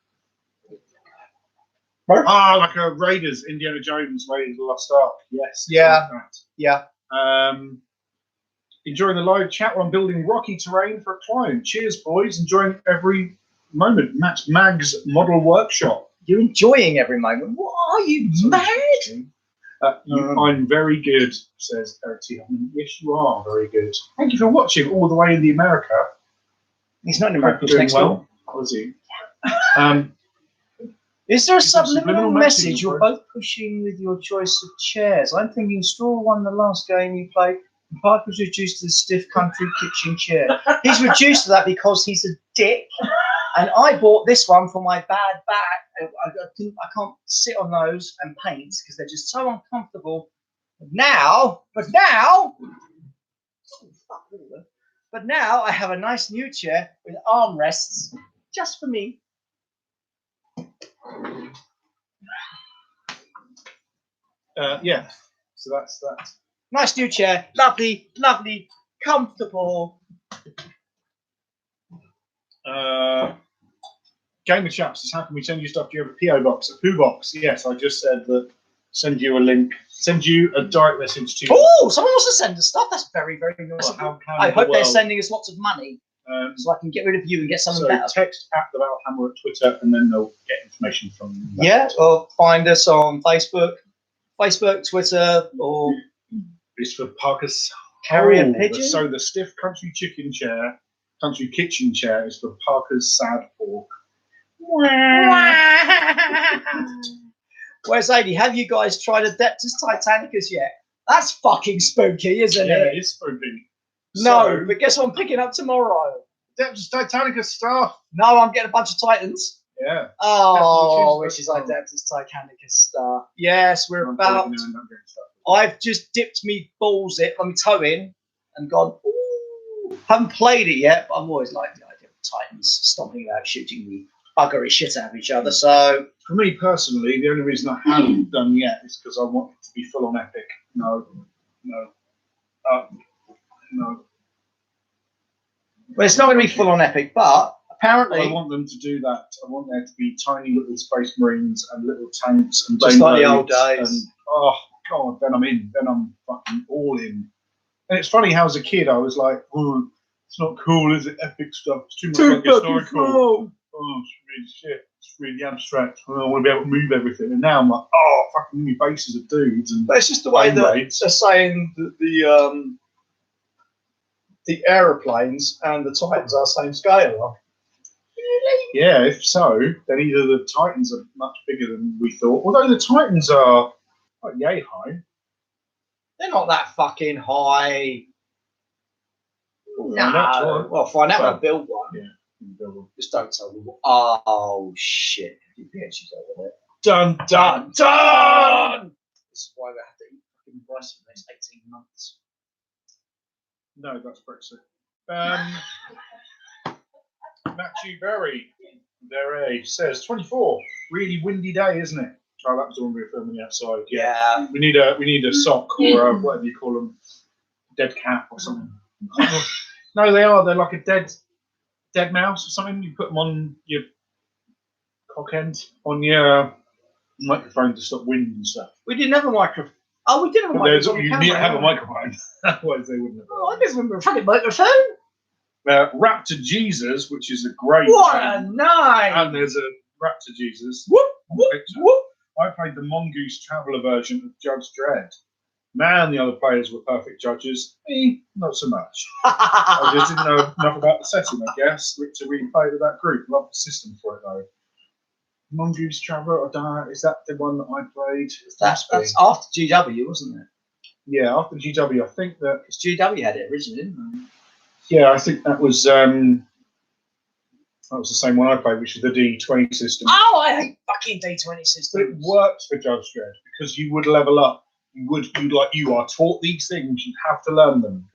[SPEAKER 2] Ah, like a Raiders, Indiana Jones, Raiders of the Lost Ark. Yes.
[SPEAKER 1] Yeah.
[SPEAKER 2] Like
[SPEAKER 1] Yeah.
[SPEAKER 2] Enjoying the live chat while I'm building rocky terrain for a client. Cheers, boys. Enjoying every moment. Matt's Mag's Model Workshop.
[SPEAKER 1] You're enjoying every moment. What are you, mad?
[SPEAKER 2] I'm very good, says Eric T. Yes, you are very good. Thank you for watching all the way in the America.
[SPEAKER 1] He's not in America. He's
[SPEAKER 2] Doing
[SPEAKER 1] next
[SPEAKER 2] well.
[SPEAKER 1] door.
[SPEAKER 2] How is he?
[SPEAKER 1] Is there a
[SPEAKER 2] subliminal
[SPEAKER 1] subliminal
[SPEAKER 2] message
[SPEAKER 1] message you're
[SPEAKER 2] for-
[SPEAKER 1] both pushing with your choice of chairs? I'm thinking Straw won the last game you played, and Parker was reduced to the stiff country kitchen chair. He's reduced to that because he's a dick, and I bought this one for my bad back. I can't sit on those and paint because they're just so uncomfortable. But now, I have a nice new chair with armrests just for me.
[SPEAKER 2] Yeah. So that's that.
[SPEAKER 1] Nice new chair, lovely, lovely, comfortable.
[SPEAKER 2] Gamer Chat says, how can we send you stuff? Do you have a PO box, a poo box? Yes, I just said that. Send you a link. Send you a direct message to.
[SPEAKER 1] Oh, someone wants to send us stuff. That's very, very nice.
[SPEAKER 2] Well, how can
[SPEAKER 1] I hope they're
[SPEAKER 2] well,
[SPEAKER 1] sending us lots of money so I can get rid of you and get something
[SPEAKER 2] so
[SPEAKER 1] better.
[SPEAKER 2] text at the Battlehammer at Twitter, and then they'll get information from you.
[SPEAKER 1] Yeah, or find us on Facebook, Twitter, or
[SPEAKER 2] It's for Parker's
[SPEAKER 1] Carrier
[SPEAKER 2] Oh,
[SPEAKER 1] Pigeon.
[SPEAKER 2] So the stiff country kitchen chair is for Parker's sad pork.
[SPEAKER 1] Where's Sadie? Have you guys tried Adeptus Titanicus yet? That's fucking spooky, isn't
[SPEAKER 2] Yeah,
[SPEAKER 1] it?
[SPEAKER 2] it is spooky.
[SPEAKER 1] No,
[SPEAKER 2] So,
[SPEAKER 1] but guess what I'm picking up tomorrow?
[SPEAKER 2] Adeptus Titanicus stuff.
[SPEAKER 1] No, I'm getting a bunch of Titans.
[SPEAKER 2] Yeah.
[SPEAKER 1] Oh,
[SPEAKER 2] Which
[SPEAKER 1] which
[SPEAKER 2] is
[SPEAKER 1] is Adeptus Titanicus stuff. Yes, we're
[SPEAKER 2] I'm
[SPEAKER 1] about.
[SPEAKER 2] probably gonna end up getting stuff.
[SPEAKER 1] I've just dipped me balls it on my toe in and gone. Ooh. Haven't played it yet, but I've always liked the idea of Titans stomping out, shooting the buggery shit out of each other. So
[SPEAKER 2] For me personally, the only reason I haven't done yet is because I want it to be full on epic. No.
[SPEAKER 1] well, it's not going to be full on epic, but apparently,
[SPEAKER 2] I want them to do that. I want there to be tiny little space marines and little tanks and
[SPEAKER 1] Just like the old
[SPEAKER 2] railroads
[SPEAKER 1] days.
[SPEAKER 2] And, oh god, then I'm in. Then I'm fucking all in. And it's funny how as a kid I was like, oh, it's not cool, is it? Epic stuff. It's too much like historical. Oh, it's really shit. It's really abstract. I want to be able to move everything. And now I'm like, oh, fucking new bases of dudes. And
[SPEAKER 1] but it's just the way that
[SPEAKER 2] raids.
[SPEAKER 1] they're saying that the aeroplanes and the Titans are the same scale.
[SPEAKER 2] Yeah, if so, then either the Titans are much bigger than we thought. Although the Titans are like yay high.
[SPEAKER 1] They're not that fucking high.
[SPEAKER 2] We'll find out tomorrow.
[SPEAKER 1] Well, find out when I
[SPEAKER 2] Well,
[SPEAKER 1] build one.
[SPEAKER 2] yeah.
[SPEAKER 1] Just don't tell them. Oh shit! DPH is over there.
[SPEAKER 2] Dun dun dun.
[SPEAKER 1] This is why we have to eat fucking rice for the next 18 months.
[SPEAKER 2] No, that's Brexit. Matthew Berry says 24. Really windy day, isn't it? Oh, that was the one we were filming outside.
[SPEAKER 1] Yeah.
[SPEAKER 2] We need a sock or a, whatever you call them, dead cat or something. No, they are. They're like a dead mouse or something. You put them on your cock end on your microphone to stop wind and stuff.
[SPEAKER 1] We didn't have a microphone. Oh, we did have a
[SPEAKER 2] But
[SPEAKER 1] microphone.
[SPEAKER 2] you need to have a microphone. Otherwise, they wouldn't have.
[SPEAKER 1] Oh, I didn't remember a fucking microphone.
[SPEAKER 2] Raptor Jesus, which is a great.
[SPEAKER 1] What a night!
[SPEAKER 2] And there's a Raptor Jesus.
[SPEAKER 1] Whoop, whoop, whoop.
[SPEAKER 2] I played the Mongoose Traveller version of Judge Dredd. Man, the other players were perfect judges. Me, not so much. I just didn't know enough about the setting, I guess, to really play with that group. Love the system for it, though. Mongoose Traveller, I don't know, is that the one that I played?
[SPEAKER 1] That's after GW, wasn't it?
[SPEAKER 2] Yeah, after GW, I think that.
[SPEAKER 1] Because GW had it originally, didn't they?
[SPEAKER 2] Yeah, I think that was the same one I played, which is the D20 system.
[SPEAKER 1] Oh, I hate fucking D20
[SPEAKER 2] But
[SPEAKER 1] systems.
[SPEAKER 2] it works for Judge Dredd because you would level up you are taught these things. You have to learn them.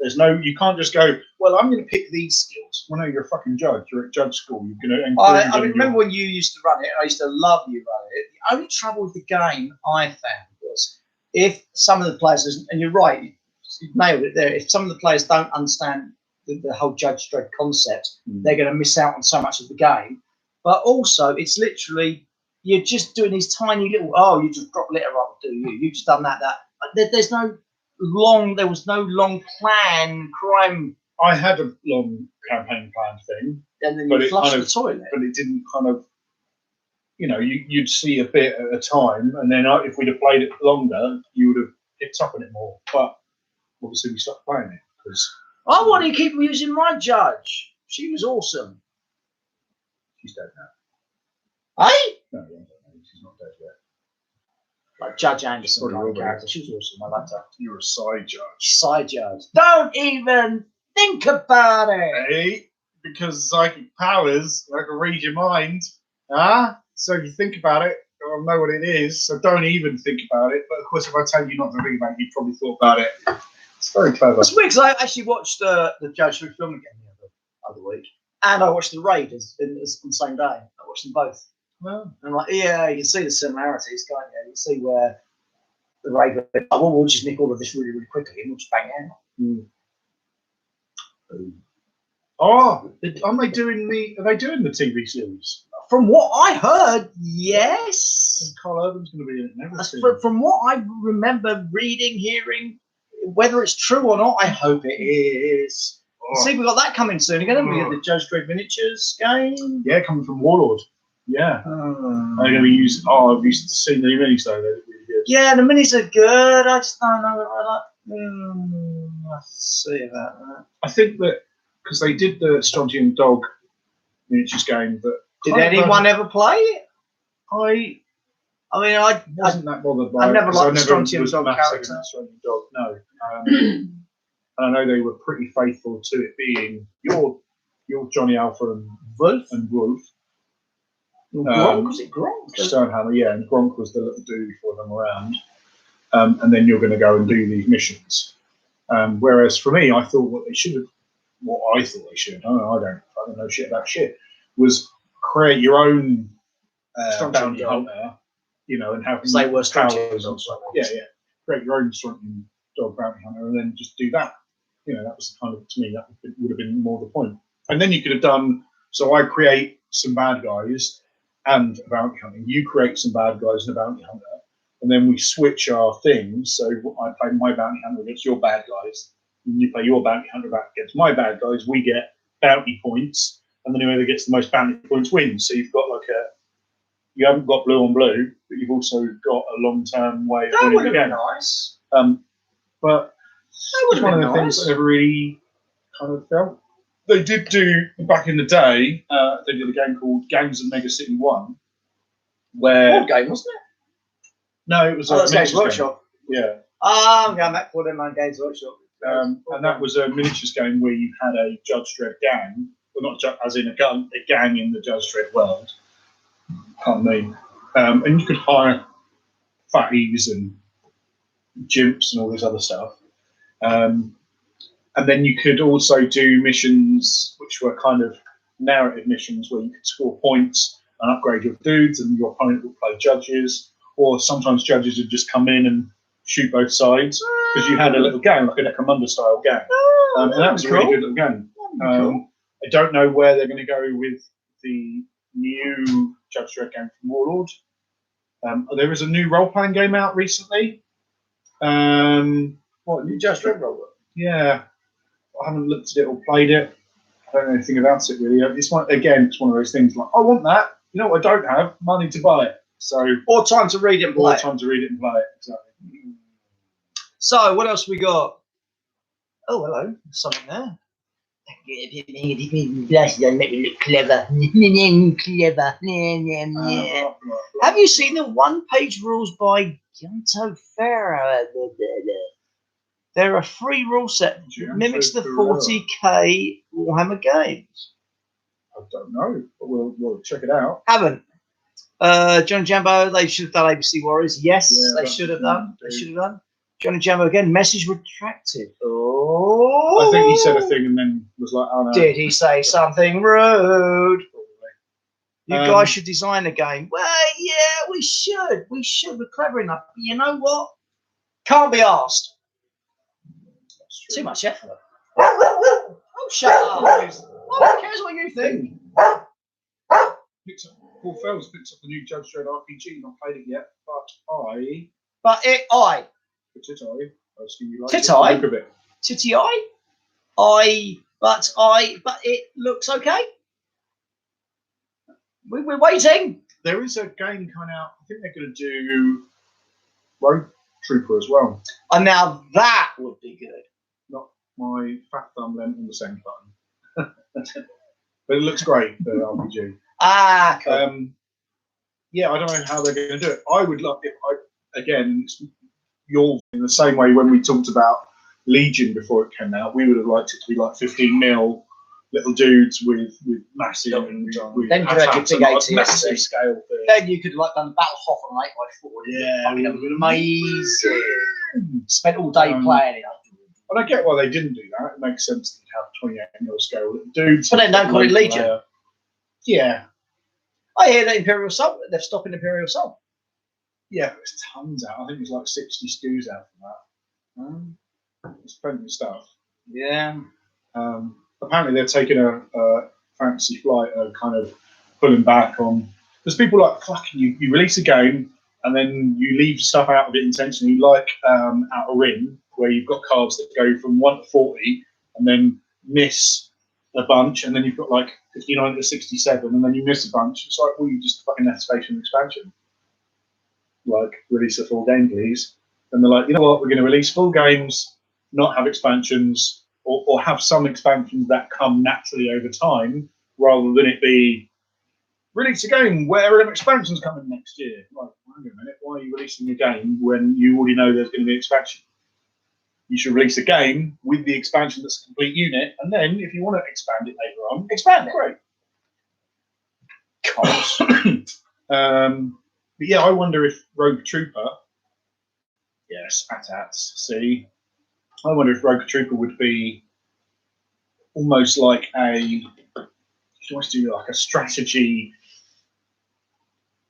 [SPEAKER 2] You can't just go. Well, I'm going to pick these skills. Well, no, you're a fucking judge. You're at judge school. You're going to.
[SPEAKER 1] I remember when you used to run it. I used to love you running it. The only trouble with the game I found was if some of the players, and you're right, you nailed it there. If some of the players don't understand the whole judge dread concept, they're going to miss out on so much of the game. But also, it's literally you're just doing these tiny little. Oh, you just drop litter up, do you? You just done that. There was no long plan crime.
[SPEAKER 2] I had a long campaign plan thing,
[SPEAKER 1] And then you flush the toilet.
[SPEAKER 2] But it didn't kind of, you'd see a bit at a time, and then if we'd have played it longer, you would have picked up on it more. But obviously, we stopped playing it because
[SPEAKER 1] I want to keep using my judge. She was awesome.
[SPEAKER 2] she's dead now.
[SPEAKER 1] Hey?
[SPEAKER 2] No, she's not dead yet.
[SPEAKER 1] Like Judge Anderson,
[SPEAKER 2] Probably
[SPEAKER 1] character. She was awesome. I liked her.
[SPEAKER 2] You're a side judge.
[SPEAKER 1] Side judge. Don't even think about it.
[SPEAKER 2] Hey, because psychic powers, I can read your mind. So if you think about it, I'll know what it is. So don't even think about it. But of course, if I tell you not to think about it, you probably thought about it. It's very clever.
[SPEAKER 1] It's weird because I actually watched the Judge Who film again the other week, and I watched the Raid on the same day. I watched them both.
[SPEAKER 2] Well,
[SPEAKER 1] And I'm like, yeah, you can see the similarities, can't you? You can see where the Raid went, oh, well, we'll just nick all of this really, really quickly and we'll just bang it out.
[SPEAKER 2] Oh, are they doing the TV series?
[SPEAKER 1] From what I heard, yes.
[SPEAKER 2] And Carl Urban's going to be in it and everything.
[SPEAKER 1] From what I remember reading, hearing, whether it's true or not, I hope it is.
[SPEAKER 2] Oh.
[SPEAKER 1] See, we've got that coming soon again, haven't we? At the Judge Dredd Miniatures game.
[SPEAKER 2] Yeah, coming from Warlord. Yeah. They're going to be using. I've seen the minis though. They're really good.
[SPEAKER 1] Yeah, the minis are good. I just don't know what I like. Let's see about that.
[SPEAKER 2] I think that because they did the Strontium Dog miniatures game, but
[SPEAKER 1] did anyone ever play it?
[SPEAKER 2] I wasn't that bothered by
[SPEAKER 1] I've
[SPEAKER 2] it.
[SPEAKER 1] never liked the Strontium
[SPEAKER 2] was
[SPEAKER 1] Dog
[SPEAKER 2] massive
[SPEAKER 1] character.
[SPEAKER 2] in Strontium Dog, no. And I know they were pretty faithful to it being your Johnny Alpha and Wolf.
[SPEAKER 1] Gronk, was it Gronk?
[SPEAKER 2] Sternhammer, yeah, and Gronk was the little dude for them around. And then you're going to go and do these missions. Whereas for me, I thought what I thought they should, I don't know shit about shit, was create your own bounty hunter, and have
[SPEAKER 1] they were
[SPEAKER 2] powers. Yeah. Create your own Strontium Dog bounty hunter, and then just do that. That was kind of, to me, that would have been more the point. And then you could have done. So I create some bad guys and a bounty hunter. You create some bad guys and a bounty hunter, and then we switch our things. So I play my bounty hunter against your bad guys, and you play your bounty hunter back against my bad guys. We get bounty points, and then whoever gets the most bounty points wins. So you've got you haven't got blue on blue, but you've also got a long-term way of winning the game.
[SPEAKER 1] Nice.
[SPEAKER 2] But it's one of the things I never really kind of felt. They did do back in the day. They did a game called Gangs of Mega City 1, where
[SPEAKER 1] Board game, wasn't it?
[SPEAKER 2] no, it was
[SPEAKER 1] That's Games Workshop.
[SPEAKER 2] Yeah.
[SPEAKER 1] I'm going back for them on Games Workshop.
[SPEAKER 2] And that was a miniatures game where you had a Judge Dredd gang, well, not as in a gang in the Judge Dredd world. Pardon me. And you could hire fatties and chimps and all this other stuff. And then you could also do missions which were kind of narrative missions where you could score points and upgrade your dudes, and your opponent would play judges, or sometimes judges would just come in and shoot both sides because you had a little game, like a Necromunda style game. And that was a really good little game. I don't know where they're going to go with the new Judge Dredd game from Warlord. There was a new role-playing game out recently.
[SPEAKER 1] What, new Judge Dredd role?
[SPEAKER 2] Yeah. I haven't looked at it or played it. I don't know anything about it really. It's one of those things like, I want that. You know what I don't have? Money to buy it. So
[SPEAKER 1] or time to read it and play it.
[SPEAKER 2] Exactly.
[SPEAKER 1] So what else we got? Oh, hello. There's something there. Make me look clever. Have you seen the one-page rules by Gunto Farah? They're a free rule set that mimics the 40k Warhammer games.
[SPEAKER 2] I don't know, but we'll check it out.
[SPEAKER 1] Haven't. John Jambo, they should have done ABC Warriors. Yes, they should have done. They should have done. Johnny Jammo again. Message retracted. Oh.
[SPEAKER 2] I think he said a thing and then was like, "Oh no."
[SPEAKER 1] Did he say something rude? You guys should design a game. Well, yeah, we should. We should. We're clever enough. But you know what? Can't be asked. Too much effort. Oh, shut up. Who cares what you think?
[SPEAKER 2] Paul Fells picked up the new Judge Dredd RPG. Not played it yet, I.
[SPEAKER 1] But it, I.
[SPEAKER 2] Titty, I assume you like
[SPEAKER 1] Titty?
[SPEAKER 2] the look of it.
[SPEAKER 1] Titty, but it looks okay. We're waiting.
[SPEAKER 2] There is a game coming out. I think they're going to do Road Trooper as well.
[SPEAKER 1] And now that would be good.
[SPEAKER 2] Not my fat thumb lent on the same button. But it looks great, the RPG.
[SPEAKER 1] Ah, cool.
[SPEAKER 2] Yeah, I don't know how they're going to do it. I would love if again, you're in the same way when we talked about Legion before it came out, we would have liked it to be like 15 mil little dudes with massive
[SPEAKER 1] then you could have your big ATS
[SPEAKER 2] massive scale thing.
[SPEAKER 1] Then you could like done Battle Hoff on an 8x4.
[SPEAKER 2] Yeah,
[SPEAKER 1] fucking amazing. Spent all day playing it.
[SPEAKER 2] And I get why they didn't do that. It makes sense that you'd have 28 mil scale little dudes.
[SPEAKER 1] But then don't call it Legion.
[SPEAKER 2] Yeah.
[SPEAKER 1] I hear that Imperial Assault, they're stopping Imperial Assault.
[SPEAKER 2] Yeah, but there's tons out. I think there's like 60 SKUs out for that. There's plenty of stuff.
[SPEAKER 1] Yeah.
[SPEAKER 2] Apparently they're taking a fantasy flight, kind of pulling back on. There's people like, fucking, you release a game and then you leave stuff out of it intentionally, like Outer Rim, where you've got cards that go from 1 to 40 and then miss a bunch, and then you've got like 59 to 67, and then you miss a bunch. It's like, well, you just fucking activation and expansion. Like, release a full game, please. And they're like, you know what, we're going to release full games, not have expansions, or have some expansions that come naturally over time, rather than it be release a game where an expansion's coming next year. Like, wait a minute, why are you releasing a game when you already know there's going to be expansion? You should release a game with the expansion that's a complete unit, and then if you want to expand it later on, expand it. Great. But yeah, I wonder if Rogue Trooper, yes, AT-ATs, see, I wonder if Rogue Trooper would be almost like you almost do like a strategy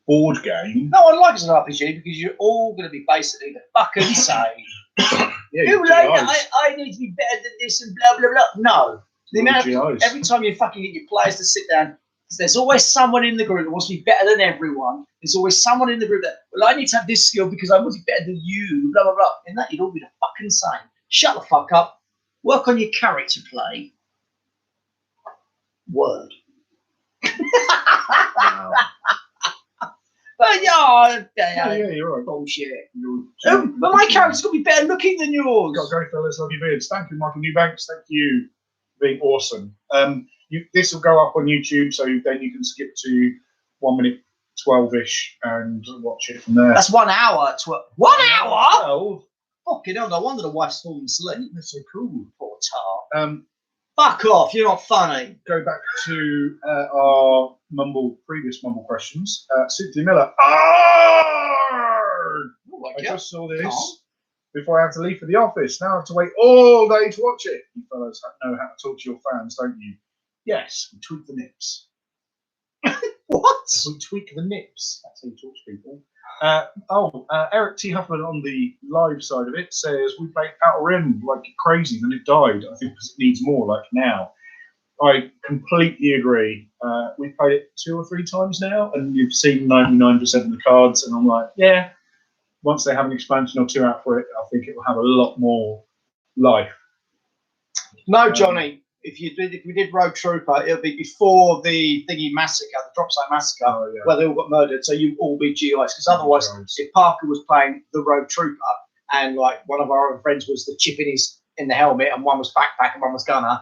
[SPEAKER 2] board game.
[SPEAKER 1] No, I like it as an RPG because you're all going to be basically the fucking same.
[SPEAKER 2] Yeah,
[SPEAKER 1] Who like I need to be better than this and blah blah blah. No, the amount of, every time you fucking get your players to sit down, there's always someone in the group that wants to be better than everyone. There's always someone in the group that, well, I need to have this skill because I want to be better than you. Blah blah blah. And that you'd all be the fucking same. Shut the fuck up. Work on your character play. Word.
[SPEAKER 2] Wow.
[SPEAKER 1] But yeah,
[SPEAKER 2] you're right.
[SPEAKER 1] Bullshit. But my character's got to be better looking than yours.
[SPEAKER 2] Got to go, fellas. Love your beards. Thank you, Michael Newbanks. Thank you for being awesome. This will go up on YouTube, so then you can skip to 1 minute 12-ish and watch it from there.
[SPEAKER 1] That's 1 hour. 1 hour?
[SPEAKER 2] 12.
[SPEAKER 1] Fucking hell, no wonder the wife's fallen asleep.
[SPEAKER 2] That's so cool.
[SPEAKER 1] Poor tart.
[SPEAKER 2] Fuck
[SPEAKER 1] off, you're not funny.
[SPEAKER 2] Go back to our previous Mumble questions. Cynthia Miller. I just saw this before I had to leave for the office. Now I have to wait all day to watch it. You fellas know how to talk to your fans, don't you? Yes, we tweak the nips.
[SPEAKER 1] What?
[SPEAKER 2] We tweak the nips. That's how you talk to people. Eric T. Huffman on the live side of it says, we played Outer Rim like crazy, then it died. I think because it needs more, like now. I completely agree. We've played it 2 or 3 times now, and you've seen 99% of the cards, and I'm like, yeah, once they have an expansion or 2 out for it, I think it will have a lot more life.
[SPEAKER 1] No, Johnny. If we did Rogue Trooper, it'll be before the thingy massacre, the drop site massacre, where they all got murdered. So you all be GIs, because otherwise, if Parker was playing the Rogue Trooper, and like one of our other friends was the chip in the helmet, and one was backpack and one was gunner,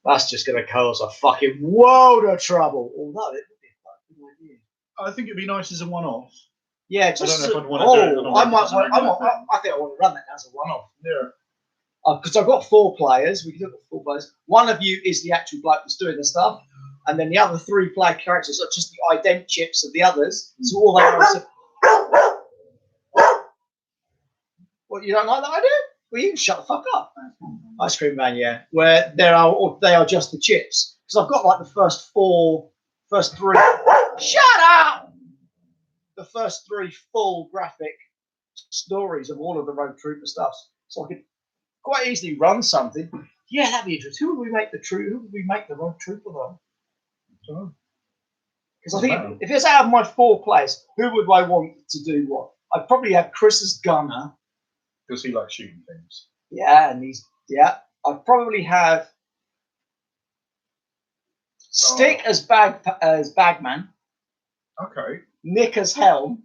[SPEAKER 1] that's just going to cause a fucking world of trouble. Although it would be a fucking idea.
[SPEAKER 2] I think it'd be nice as a one-off.
[SPEAKER 1] Yeah, just
[SPEAKER 2] I don't know if I'd want to do it.
[SPEAKER 1] I think I want to run that as a one-off.
[SPEAKER 2] Yeah.
[SPEAKER 1] Because I've got 4 players. We can look at 4 players. One of you is the actual bloke that's doing the stuff, and then the other 3 player characters are just the ident chips of the others. So all they are is. What What, you don't like that idea? Well, you can shut the fuck up. Ice cream man, yeah. Where they are just the chips. Because I've got like the first three. Shut up! The first 3 full graphic stories of all of the Road Trooper stuff. So I could quite easily run something. Yeah, that'd be interesting. Who would we make the Road Trooper though? Because I think if it's out of my 4 players, who would I want to do what? I'd probably have Chris as gunner.
[SPEAKER 2] Because he likes shooting things.
[SPEAKER 1] Yeah, and I'd probably have Stick as bagman.
[SPEAKER 2] Okay.
[SPEAKER 1] Nick as helm.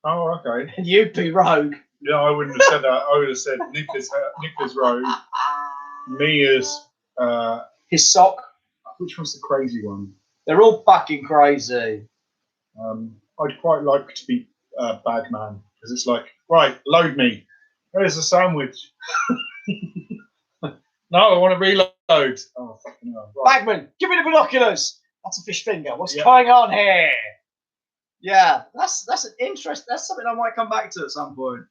[SPEAKER 2] Oh, okay.
[SPEAKER 1] And you'd be rogue.
[SPEAKER 2] Yeah, I wouldn't have said that. I would have said Nick as rogue. Me as
[SPEAKER 1] his sock.
[SPEAKER 2] Which one's the crazy one?
[SPEAKER 1] They're all fucking crazy.
[SPEAKER 2] I'd quite like to be bagman because it's like, right, load me. Where's the sandwich? No, I want to reload. Oh, fucking hell. Right.
[SPEAKER 1] Bagman, give me the binoculars. That's a fish finger. What's going on here? Yeah, that's an interest. That's something I might come back to at some point.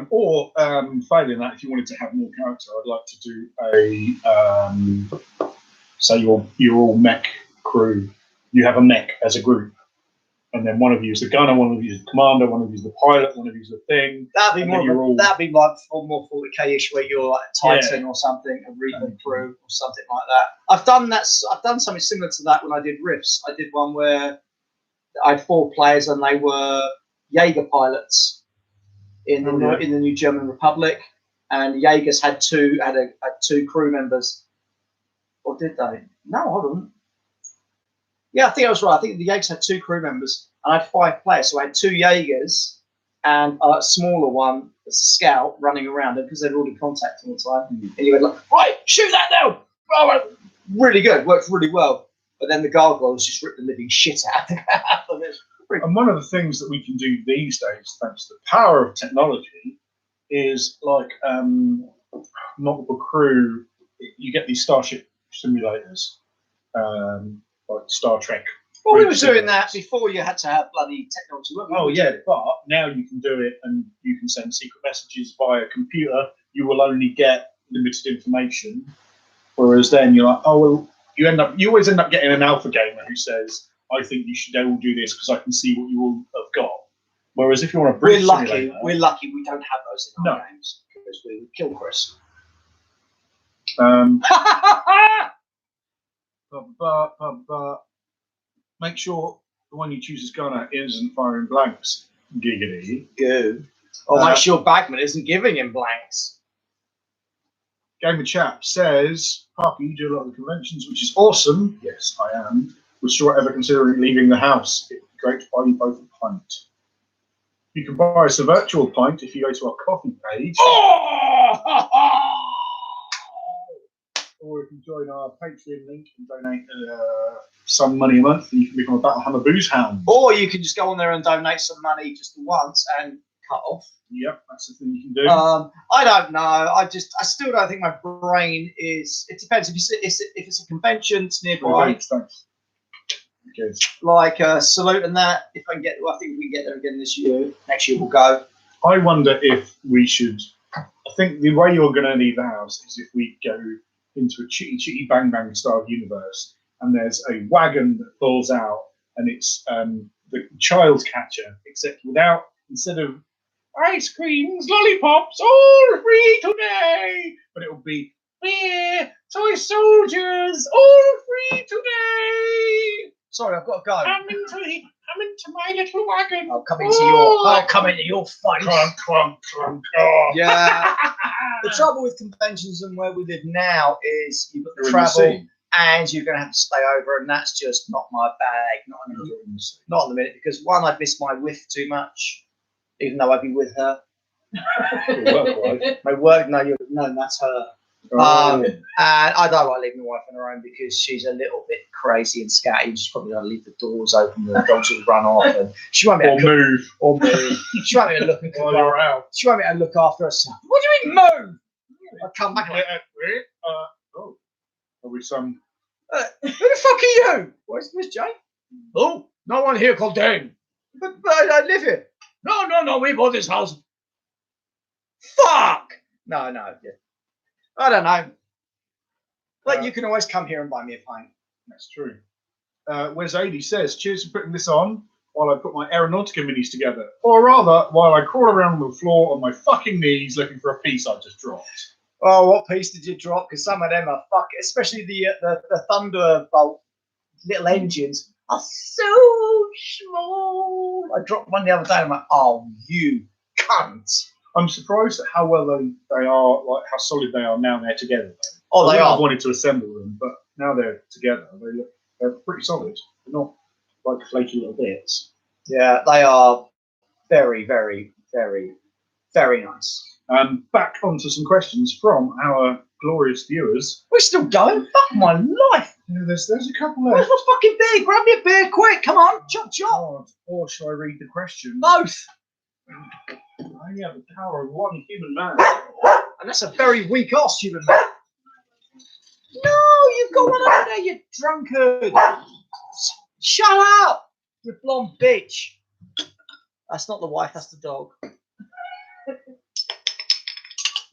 [SPEAKER 2] Or failing that, if you wanted to have more character, I'd like to do a say you're all mech crew. You have a mech as a group, and then one of you is the gunner, one of you is the commander, one of you is the pilot, one of you is the thing.
[SPEAKER 1] That'd be like more 40k-ish, where you're like a Titan or something, a Reaper crew or something like that. I've done that. I've done something similar to that when I did Rifts. I did one where I had 4 players and they were Jaeger pilots in the new German Republic, and Jaegers had 2 crew members. Or did they? No, hold on. Yeah, I think I was right. I think the Jaegers had 2 crew members, and I had 5 players. So I had 2 Jaegers and a smaller one, a scout, running around, because they'd already contacted all the time. And you went like, right, shoot that now! Oh, really good, worked really well. But then the gargoyles just ripped the living shit out of it.
[SPEAKER 2] And one of the things that we can do these days, thanks to the power of technology, is like multiple crew. You get these starship simulators, like Star Trek.
[SPEAKER 1] Well, we were doing that before you had to have bloody technology.
[SPEAKER 2] Oh yeah, but now you can do it, and you can send secret messages via computer. You will only get limited information, whereas then you're like, oh well, you always end up getting an alpha gamer who says, I think you should all do this because I can see what you all have got. Whereas if you want a brief simulator,
[SPEAKER 1] we're lucky we don't have those in our games because we would kill Chris.
[SPEAKER 2] Make sure the one you choose as gunner isn't firing blanks. Giggity.
[SPEAKER 1] Good. Or make sure Bagman isn't giving him blanks.
[SPEAKER 2] Gamer Chap says, Parker, you do a lot of the conventions, which is awesome. Yes, I am. Was sure ever considering leaving the house. It'd be great to buy you both a pint. You can buy us a virtual pint if you go to our coffee page. Or if you join our Patreon link and donate some money a month, and you can become a Battlehammer Booze Hound.
[SPEAKER 1] Or you can just go on there and donate some money just once and cut off.
[SPEAKER 2] Yep, that's the thing you can do.
[SPEAKER 1] I don't know. I still don't think my brain is. It depends if it's a convention, it's nearby.
[SPEAKER 2] Thanks. Okay.
[SPEAKER 1] Like Salute and that. If I can get, I think we can get there again this year. Next year we'll go.
[SPEAKER 2] I wonder if we should. I think the way you're going to leave the house is if we go into a chitty chitty bang bang style universe, and there's a wagon that falls out, and it's the child catcher, except instead of ice creams, lollipops, all free today, but it'll be beer, toy soldiers, all free today.
[SPEAKER 1] Sorry, I've got to go.
[SPEAKER 3] Come into my little wagon.
[SPEAKER 1] I'll come into your face.
[SPEAKER 2] Clunk, clunk, clunk. Oh.
[SPEAKER 1] Yeah. The trouble with conventions and where we live now is you've got the travel and you're going to have to stay over, and that's just not my bag. Not at the minute, because one, I'd miss my whiff too much, even though I'd be with her. My work, no, that's her. And I don't like leaving my wife on her own because she's a little bit crazy and scatty. She's probably going to leave the doors open, the dogs will run off, and she won't be able to move. She won't be able to look and
[SPEAKER 2] while you're out.
[SPEAKER 1] She won't be able to look after herself. What do you mean move? I'll come back.
[SPEAKER 2] Are we some?
[SPEAKER 1] Who the fuck are you? Where's Miss Jane? Oh, no one here called Dane. But I live here. No, we bought this house Fuck! No. Yeah. I don't know. But you can always come here and buy me a pint.
[SPEAKER 2] That's true. Wes 80 says, cheers for putting this on while I put my Aeronautica minis together. Or rather, while I crawl around on the floor on my fucking knees looking for a piece I just dropped.
[SPEAKER 1] Oh, what piece did you drop? Because some of them are especially the Thunderbolt little engines are so small. I dropped one the other day and I'm like, oh, you cunt.
[SPEAKER 2] I'm surprised at how well they are, like how solid they are now they're together.
[SPEAKER 1] Oh, they are.
[SPEAKER 2] I wanted to assemble them, but now they're together. They're pretty solid. They're not like flaky little bits.
[SPEAKER 1] Yeah, they are very, very, very, very nice.
[SPEAKER 2] Back onto some questions from our glorious viewers.
[SPEAKER 1] We're still going. Fuck my life.
[SPEAKER 2] Yeah, there's a couple
[SPEAKER 1] Where's
[SPEAKER 2] left.
[SPEAKER 1] my fucking beer? Grab me a beer quick. Come on. Chop, chop.
[SPEAKER 2] God, or shall I read the question?
[SPEAKER 1] Both.
[SPEAKER 2] I only have the power of one human man.
[SPEAKER 1] And that's a very weak ass human man. No, you've got one over there, you drunkard. Shut up, you blonde bitch. That's not the wife, that's the dog.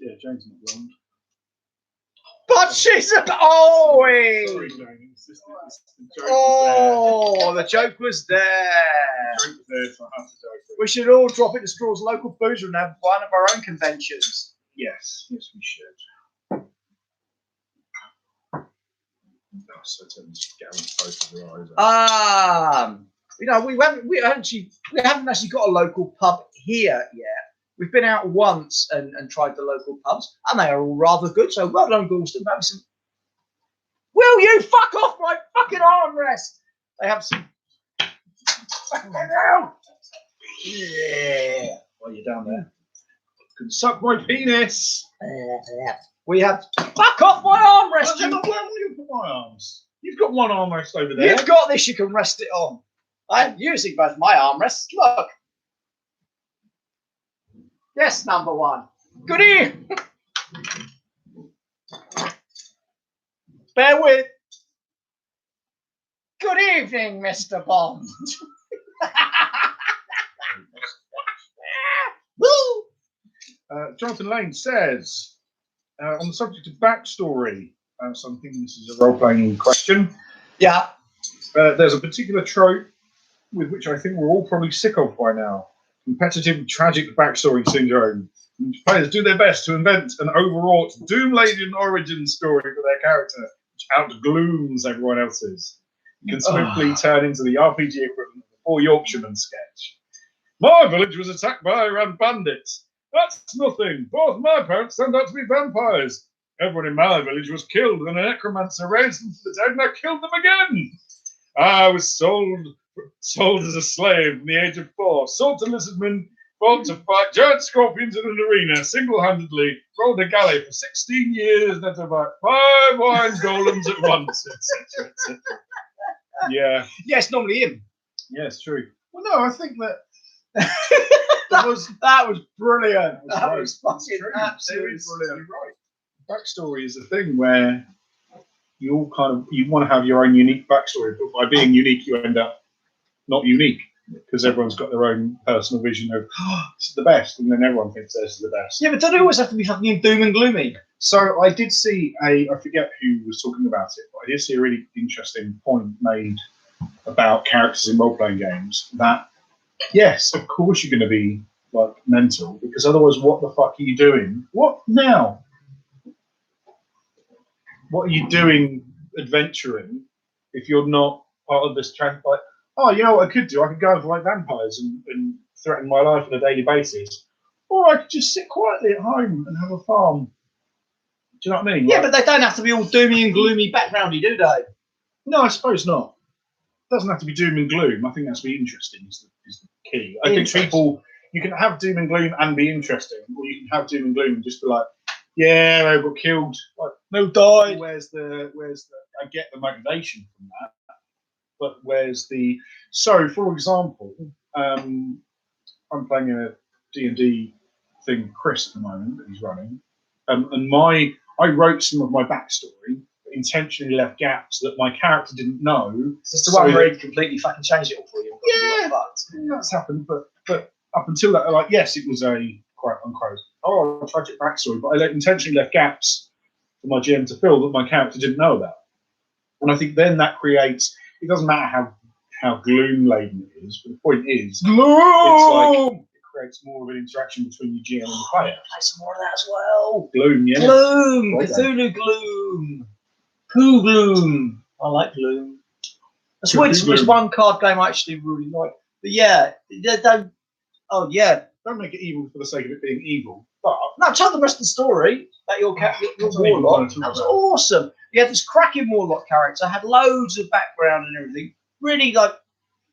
[SPEAKER 2] Yeah, Jane's not blonde.
[SPEAKER 1] But she's an Owie.
[SPEAKER 2] Sorry, Jane.
[SPEAKER 1] The joke was there.
[SPEAKER 2] The joke was there, so I have to joke.
[SPEAKER 1] We should all drop it to Straw's local boozer and have one of our own conventions.
[SPEAKER 2] Yes, we should. So to get on both of your eyes.
[SPEAKER 1] You know, we haven't actually got a local pub here yet. We've been out once and tried the local pubs, and they are all rather good. So well done, Galston. Maybe some. Will you fuck off my fucking armrest? They have some. Yeah.
[SPEAKER 2] While you're down there, you can suck my penis.
[SPEAKER 1] We have. Fuck off my armrest.
[SPEAKER 2] Where will you put my arms? You've got one armrest over there.
[SPEAKER 1] You've got this. You can rest it on. I'm using both my armrests. Look. Yes, number one. Good evening. Bear with. Good evening, Mr. Bond.
[SPEAKER 2] Jonathan Lane says, on the subject of backstory, so I'm thinking this is a role-playing question.
[SPEAKER 1] Yeah.
[SPEAKER 2] There's a particular trope with which I think we're all probably sick of by now. Competitive, tragic backstory syndrome. And players do their best to invent an overwrought, doom-laden origin story for their character, which outglooms everyone else's. It can swiftly turn into the RPG equivalent of the Four Yorkshiremen sketch. My village was attacked by Iran bandits. That's nothing. Both my parents turned out to be vampires. Everyone in my village was killed, and a necromancer raised them from the dead, and I killed them again. I was sold as a slave from the age of 4, sold to lizardmen, fought to fight giant scorpions in an arena, single-handedly, rolled a galley for 16 years, net about 5 wine golems at once, etc., etc. Yeah.
[SPEAKER 1] Yes, normally him.
[SPEAKER 2] Yes, true. Well, no, I think that
[SPEAKER 1] that was brilliant. That was fucking absolutely
[SPEAKER 2] brilliant. You're right. Backstory is a thing where you all you want to have your own unique backstory, but by being unique, you end up not unique because everyone's got their own personal vision of this is the best, and then everyone thinks this is the best.
[SPEAKER 1] Yeah, but don't it always have to be fucking doom and gloomy?
[SPEAKER 2] So I did see I forget who was talking about it, but I did see a really interesting point made about characters in role-playing games that, yes, of course you're going to be like mental, because otherwise what the fuck are you doing? What now? What are you doing adventuring if you're not part of this track? Like, oh, you know what I could do? I could go and fight vampires and threaten my life on a daily basis. Or I could just sit quietly at home and have a farm. Do you know what I mean?
[SPEAKER 1] Yeah,
[SPEAKER 2] like,
[SPEAKER 1] but they don't have to be all doomy and gloomy backgroundy, do they?
[SPEAKER 2] no, I suppose not. It doesn't have to be doom and gloom. I think that's be interesting is the key. I think you can have doom and gloom and be interesting, or you can have doom and gloom and just be like, yeah, they got killed. Like,
[SPEAKER 1] No died.
[SPEAKER 2] where's the? I get the motivation from that, but where's the? So, for example, I'm playing a D&D thing, Chris, at the moment that he's running, and I wrote some of my backstory, but intentionally left gaps that my character didn't know.
[SPEAKER 1] Just the one where he completely fucking changed it all for you.
[SPEAKER 2] Yeah, that's happened, but up until that, like, yes, it was a quote unquote a tragic backstory, but I intentionally left gaps for my GM to fill that my character didn't know about. And I think then that creates, it doesn't matter how gloom laden it is, but the point is, it's like it creates more of an interaction between your GM and the player.
[SPEAKER 1] Play some more of that as well.
[SPEAKER 2] Gloom, yeah.
[SPEAKER 1] Gloom,
[SPEAKER 2] Well
[SPEAKER 1] Cthulhu Gloom, Pooh Gloom. I like Gloom. That's
[SPEAKER 2] Cthulhu
[SPEAKER 1] it's
[SPEAKER 2] Gloom.
[SPEAKER 1] one card game I actually really like. But yeah, they don't. Oh yeah,
[SPEAKER 2] Don't make it evil for the sake of it being evil, but
[SPEAKER 1] no, tell the rest of the story about your
[SPEAKER 2] That's not even what I
[SPEAKER 1] warlock.
[SPEAKER 2] wanted to
[SPEAKER 1] That
[SPEAKER 2] talk
[SPEAKER 1] was
[SPEAKER 2] about.
[SPEAKER 1] awesome. You had this cracking warlock character, had loads of background and everything. Really like,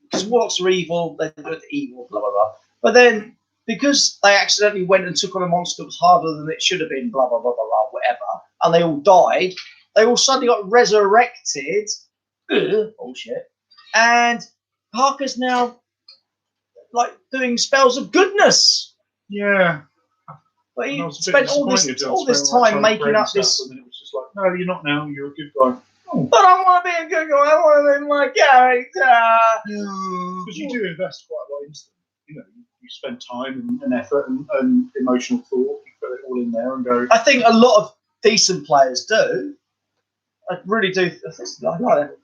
[SPEAKER 1] because warlocks are evil, they do it evil, blah blah blah. But then because they accidentally went and took on a monster that was harder than it should have been, blah blah blah blah blah, whatever, and they all died, they all suddenly got resurrected. Bullshit. And Parker's now like doing spells of goodness.
[SPEAKER 2] yeah.
[SPEAKER 1] But he
[SPEAKER 2] And I was a bit
[SPEAKER 1] spent all this
[SPEAKER 2] disappointed. I
[SPEAKER 1] all this
[SPEAKER 2] spent, like,
[SPEAKER 1] time
[SPEAKER 2] trying to
[SPEAKER 1] making
[SPEAKER 2] create
[SPEAKER 1] up
[SPEAKER 2] stuff,
[SPEAKER 1] this.
[SPEAKER 2] and then it was just like, no, you're not now. You're a good guy.
[SPEAKER 1] But I want to be a good guy. I want to be my character.
[SPEAKER 2] Because you do invest quite a lot into them. You know, you spend time and effort and emotional thought. You put it all in there and go.
[SPEAKER 1] I think a lot of decent players do. I really do. I like that.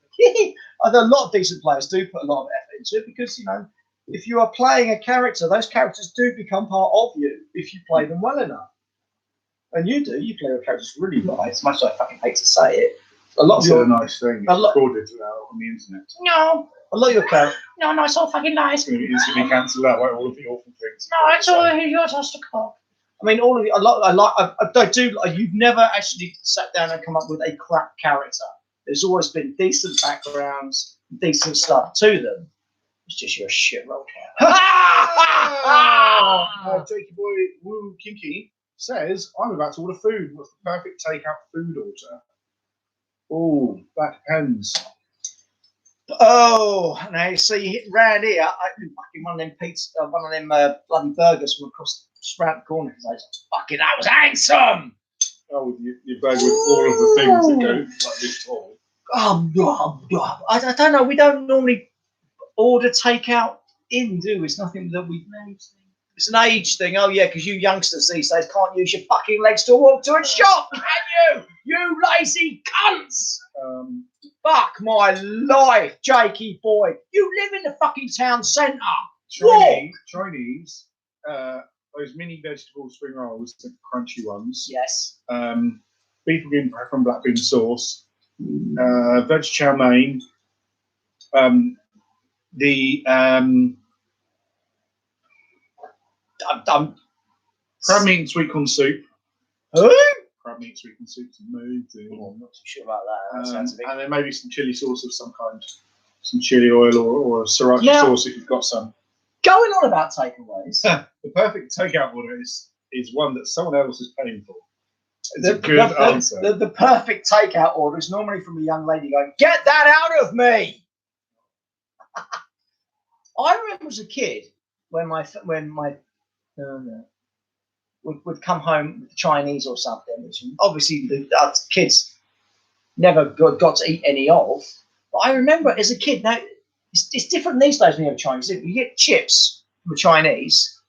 [SPEAKER 1] A lot of decent players do put a lot of effort into it because, you know, if you are playing a character, those characters do become part of you if you play them well enough. And you do. You play your characters really well. As much as I fucking hate to say it. A lot of
[SPEAKER 2] It's a
[SPEAKER 1] your
[SPEAKER 2] nice thing. It's
[SPEAKER 1] a lot-
[SPEAKER 2] recorded on the internet.
[SPEAKER 3] No,
[SPEAKER 1] a lot of your characters.
[SPEAKER 3] no, it's all fucking nice.
[SPEAKER 2] It's going to be instantly cancelled out like all of the awful things.
[SPEAKER 3] No, it's all yours has to call.
[SPEAKER 1] I mean, all of you. A lot. I do. You've never actually sat down and come up with a crap character. There's always been decent backgrounds, decent stuff to them. It's just you're a shit role character.
[SPEAKER 2] Jakey Boy Woo Kinky says, I'm about to order food. What's the perfect takeout food order? Oh, that depends.
[SPEAKER 1] Oh, now you see, round here, I do fucking one of them bloody burgers from across the corner. Fucking, that was handsome.
[SPEAKER 2] Oh, with your bag with all of the things that go like this tall.
[SPEAKER 1] I don't know. We don't normally order takeout in, do we? It's nothing that we. It's an age thing. Oh yeah, because you youngsters these days can't use your fucking legs to walk to a shop, can you? You lazy cunts! Fuck my life, Jakey boy. You live in the fucking town centre.
[SPEAKER 2] Chinese, those mini vegetable spring rolls, the crunchy ones.
[SPEAKER 1] Yes.
[SPEAKER 2] Beef and from black bean sauce. Veg chow mein. Crab meat and sweet corn soup.
[SPEAKER 1] Who?
[SPEAKER 2] Crab meat and sweet corn soup's amazing.
[SPEAKER 1] Oh, I'm not too sure about that. That sounds a bit.
[SPEAKER 2] And then maybe some chili sauce of some kind. Some chili oil or sriracha sauce if you've got some.
[SPEAKER 1] Going on about takeaways.
[SPEAKER 2] The perfect takeout order is one that someone else is paying for. It's a good answer.
[SPEAKER 1] The perfect takeout order is normally from a young lady going, "Get that out of me!" I remember as a kid when my would come home with Chinese or something, which obviously the kids never got to eat any of. But I remember as a kid, now it's different these days when you have Chinese. You get chips from the Chinese,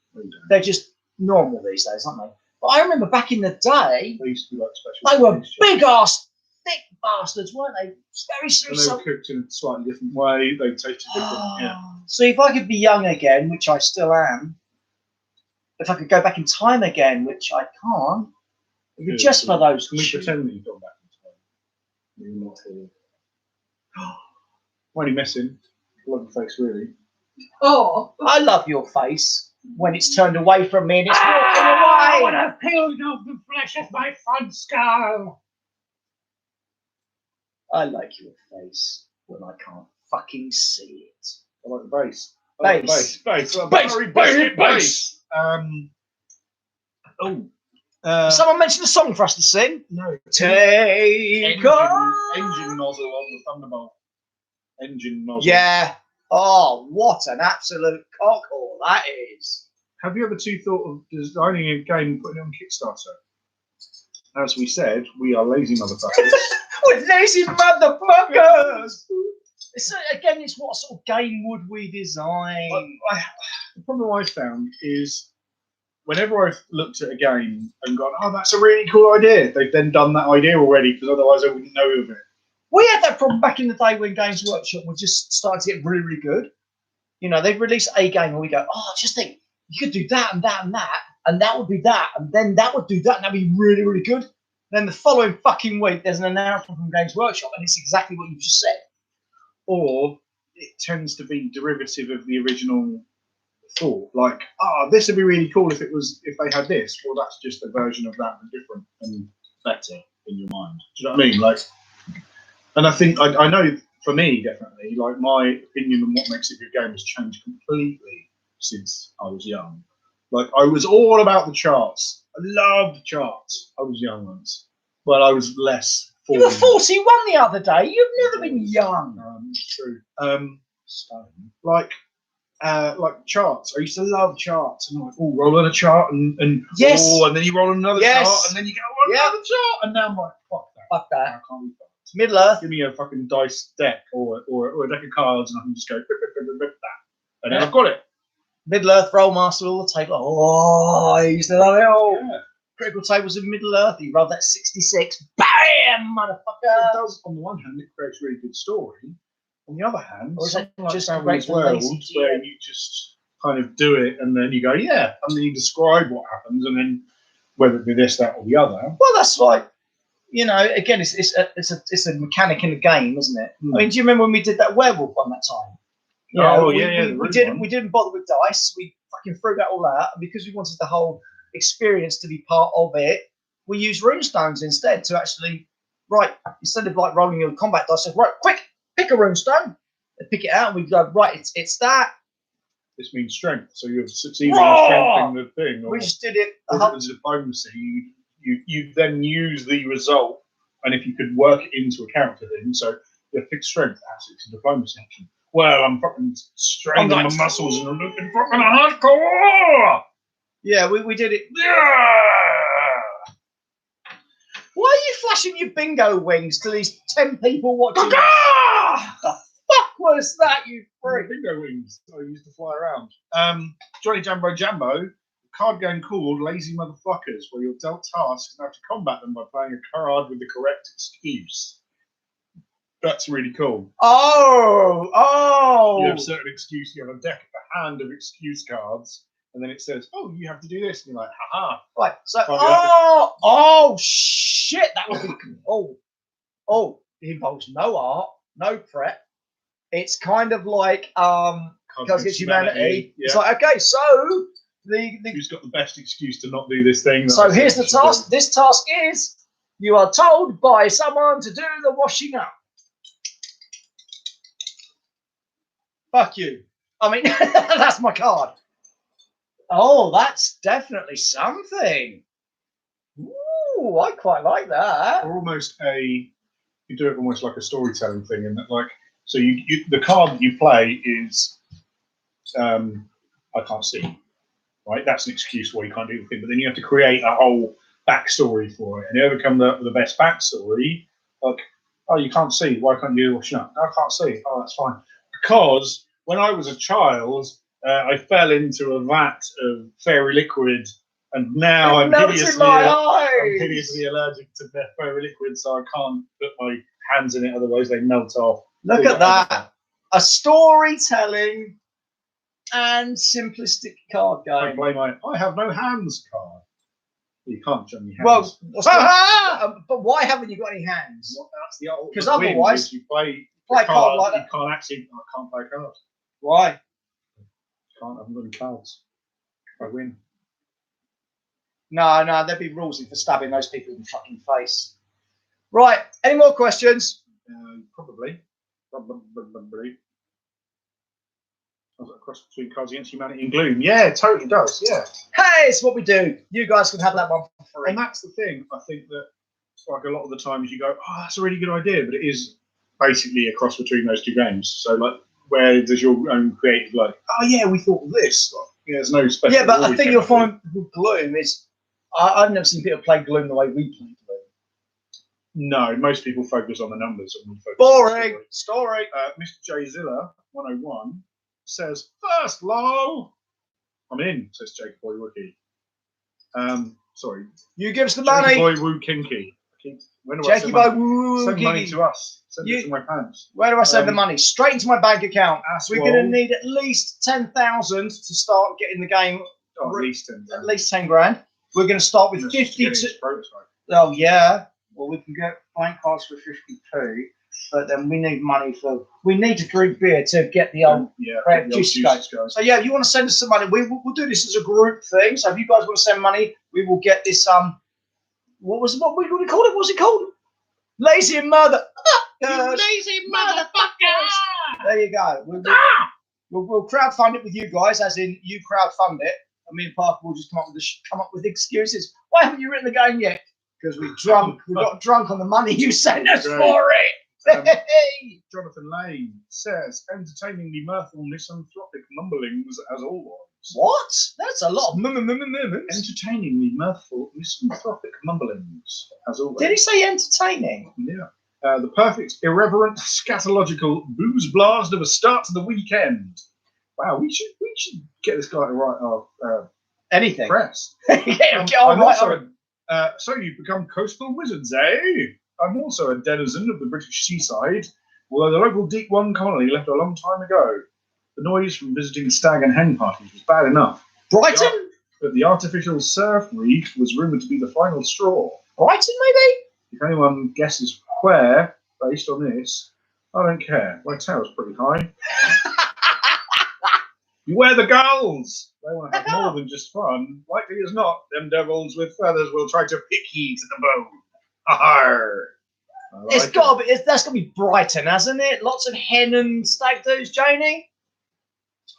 [SPEAKER 1] they're just normal these days, aren't they? But I remember back in the day,
[SPEAKER 2] They used to be like special.
[SPEAKER 1] they were
[SPEAKER 2] Chinese chips.
[SPEAKER 1] big ass, thick bastards, weren't they? Very
[SPEAKER 2] And they were cooked in a slightly different way. They tasted different. Yeah.
[SPEAKER 1] So if I could be young again, which I still am, if I could go back in time again, which I can't, it'd be just for those.
[SPEAKER 2] Can we pretend that you've gone back in time? You're not here. Why are you messing? Love your face, really.
[SPEAKER 1] Oh, I love your face when it's turned away from me and it's
[SPEAKER 3] I
[SPEAKER 1] walking
[SPEAKER 3] would
[SPEAKER 1] away.
[SPEAKER 3] have peeled off the flesh of my front skull.
[SPEAKER 1] I like your face when I can't fucking see it.
[SPEAKER 2] I like the bass.
[SPEAKER 1] Bass.
[SPEAKER 2] Bass.
[SPEAKER 1] Someone mentioned a song for us to sing.
[SPEAKER 2] No.
[SPEAKER 1] Take on.
[SPEAKER 2] Engine nozzle on the Thunderbolt. Engine nozzle.
[SPEAKER 1] Yeah. Oh, what an absolute cockhole that is.
[SPEAKER 2] Have you ever thought of designing a game and putting it on Kickstarter? As we said, we are lazy motherfuckers.
[SPEAKER 1] With lazy motherfuckers. Again, it's what sort of game would we design?
[SPEAKER 2] The problem I found is whenever I've looked at a game and gone, oh, that's a really cool idea, they've then done that idea already, because otherwise I wouldn't know of it.
[SPEAKER 1] We had that problem back in the day when Games Workshop was just starting to get really, really good. You know, they'd release a game and we go, oh, just think, you could do that and that and that, and that would be that, and then that would do that, and that'd be really, really good. Then the following fucking week, there's an announcement from Games Workshop, and it's exactly what you just said.
[SPEAKER 2] Or it tends to be derivative of the original thought. Like, oh, this would be really cool if they had this. Well, that's just a version of that, but different and better in your mind. Do you know what I mean? Like, and I think I know for me definitely, like my opinion on what makes a good game has changed completely since I was young. Like, I was all about the charts. I loved charts. I was young once, but I was less.
[SPEAKER 1] You were 41 the other day. You've never been young.
[SPEAKER 2] True. Like charts. I used to love charts, and I'm like, oh, roll on a chart, and
[SPEAKER 1] yes,
[SPEAKER 2] and then you roll on another chart, and then you go on another chart, and now I'm like, fuck that.
[SPEAKER 1] Fuck that.
[SPEAKER 2] I can't be fucked.
[SPEAKER 1] Middle Earth.
[SPEAKER 2] Give me a fucking dice deck or a deck of cards, and I can just go that, and then I've got it.
[SPEAKER 1] Middle Earth, Rollmaster, all the table. Oh, I used to love it all. Yeah. Critical tables in Middle Earth. You roll that 66. Bam, motherfucker.
[SPEAKER 2] It does. On the one hand, it creates a really good story. On the other hand,
[SPEAKER 1] or is it
[SPEAKER 2] like
[SPEAKER 1] just
[SPEAKER 2] Traveller's World, where you just kind of do it, and then you go, yeah, and then you describe what happens, and then whether it be this, that, or the other.
[SPEAKER 1] Well, that's like, you know, again, it's a mechanic in the game, isn't it? I mean, do you remember when we did that werewolf one that time? You know, we didn't bother with dice. We fucking threw that all out, and because we wanted the whole experience to be part of it, we used runestones instead to actually instead of like rolling your combat dice, right, quick, pick a runestone, and pick it out, and we go, right, it's that.
[SPEAKER 2] This means strength, so you're succeeding in strengthening the thing. Or
[SPEAKER 1] we just did it.
[SPEAKER 2] As diplomacy, you then use the result, and if you could work it into a character thing, so your fixed strength, it's a diplomacy action. Well, I'm fucking straining my muscles and I'm looking fucking hardcore.
[SPEAKER 1] Yeah, we did it.
[SPEAKER 2] Yeah.
[SPEAKER 1] Why are you flashing your bingo wings to these 10 people watching? The fuck was that, you freak?
[SPEAKER 2] Bingo wings. I used to fly around. Johnny Jambo Jambo, a card game called Lazy Motherfuckers, where you're dealt tasks and have to combat them by playing a card with the correct excuse. That's really cool.
[SPEAKER 1] Oh!
[SPEAKER 2] You have a certain excuse. You have a deck, a hand of excuse cards, and then it says, "Oh, you have to do this," and you're like, "Haha!"
[SPEAKER 1] Right. So, shit, that would be cool. Oh, it involves no art, no prep. It's kind of like Cards Against Humanity. Yeah. It's like, okay, so
[SPEAKER 2] who's got the best excuse to not do this thing?
[SPEAKER 1] So here's the task. This task is you are told by someone to do the washing up. Fuck you. I mean, that's my card. Oh, that's definitely something. Ooh, I quite like that.
[SPEAKER 2] Or almost you do it almost like a storytelling thing, and that like, so you the card that you play is, I can't see, right? That's an excuse why you can't do the thing, but then you have to create a whole backstory for it, and whoever comes up with the best backstory, like, oh, you can't see, why can't you do washing up? No, I can't see. Oh, that's fine. Because when I was a child, I fell into a vat of fairy liquid, and now I'm hideously allergic to the fairy liquid, so I can't put my hands in it, otherwise they melt off.
[SPEAKER 1] Look at that. A storytelling and simplistic card game.
[SPEAKER 2] I play I have no hands card. You can't show me hands.
[SPEAKER 1] Well, but why haven't you got any hands?
[SPEAKER 2] Well, that's the old.
[SPEAKER 1] Because otherwise,
[SPEAKER 2] you play
[SPEAKER 1] a card like that.
[SPEAKER 2] You can't actually. I can't play cards.
[SPEAKER 1] Why?
[SPEAKER 2] I haven't got any cards. I win.
[SPEAKER 1] No, there'd be rules for stabbing those people in the fucking face. Right. Any more questions?
[SPEAKER 2] Probably. A cross between Cards Against Humanity and Gloom. Yeah, it totally does. Yeah.
[SPEAKER 1] Hey, it's what we do. You guys can have that one for free.
[SPEAKER 2] And that's the thing. I think that like a lot of the times you go, oh, that's a really good idea, but it is basically a cross between those two games. So like, where does your own creative like, oh yeah, we thought of this. Like, yeah, there's no special.
[SPEAKER 1] Yeah, but I think you'll find with Gloom is I've never seen people play Gloom the way we play Gloom.
[SPEAKER 2] No, most people focus on the numbers. And we focus
[SPEAKER 1] boring
[SPEAKER 2] on the
[SPEAKER 1] story.
[SPEAKER 2] Mr. J Zilla 101 says, first low. I'm in, says Jacob Boy Rookie. Sorry.
[SPEAKER 1] You give us the
[SPEAKER 2] Jakey
[SPEAKER 1] money.
[SPEAKER 2] boy woo kinky. When do I
[SPEAKER 1] Jakey
[SPEAKER 2] send
[SPEAKER 1] boy,
[SPEAKER 2] money?
[SPEAKER 1] woo,
[SPEAKER 2] Send money
[SPEAKER 1] giggy.
[SPEAKER 2] to us. Send it to my pants.
[SPEAKER 1] Where do I send the money? Straight into my bank account. We're going to
[SPEAKER 2] Asshole.
[SPEAKER 1] need at least 10,000 to start getting the game.
[SPEAKER 2] Oh, at least 10.
[SPEAKER 1] At least 10 grand. We're going to start with 52. Oh yeah. Well, we can get bank cards for 50p, but then we need money for. We need to drink beer to get the old juice going. So yeah, if you want to send us some money, we'll do this as a group thing. So if you guys want to send money, we will get this. What we called it? What's it called? Lazy mother.
[SPEAKER 3] You lazy motherfuckers!
[SPEAKER 1] There you go. We'll crowdfund it with you guys, as in you crowdfund it, and me and Parker will just come up with excuses. Why haven't you written the game yet? Because we got drunk on the money you sent us for it.
[SPEAKER 2] Jonathan Lane says, entertainingly mirthful misanthropic mumblings as always.
[SPEAKER 1] What? That's a lot of mumblings.
[SPEAKER 2] Entertainingly mirthful misanthropic mumblings as always.
[SPEAKER 1] Did he say entertaining?
[SPEAKER 2] Yeah. The perfect, irreverent, scatological booze blast of a start to the weekend. Wow, we should get this guy to write our
[SPEAKER 1] anything
[SPEAKER 2] press. So you've become coastal wizards, eh? I'm also a denizen of the British seaside, although the local Deep One colony left a long time ago. The noise from visiting stag and hen parties was bad enough.
[SPEAKER 1] Brighton?
[SPEAKER 2] But the artificial surf reef was rumoured to be the final straw.
[SPEAKER 1] Brighton, maybe?
[SPEAKER 2] If anyone guesses where, based on this, I don't care. My tail's pretty high. Beware the gulls! They want to have more than just fun. Likely as not, them devils with feathers will try to pick ye to the bone. Arr!
[SPEAKER 1] That's got to be Brighton, hasn't it? Lots of hen and stag do's, Janie.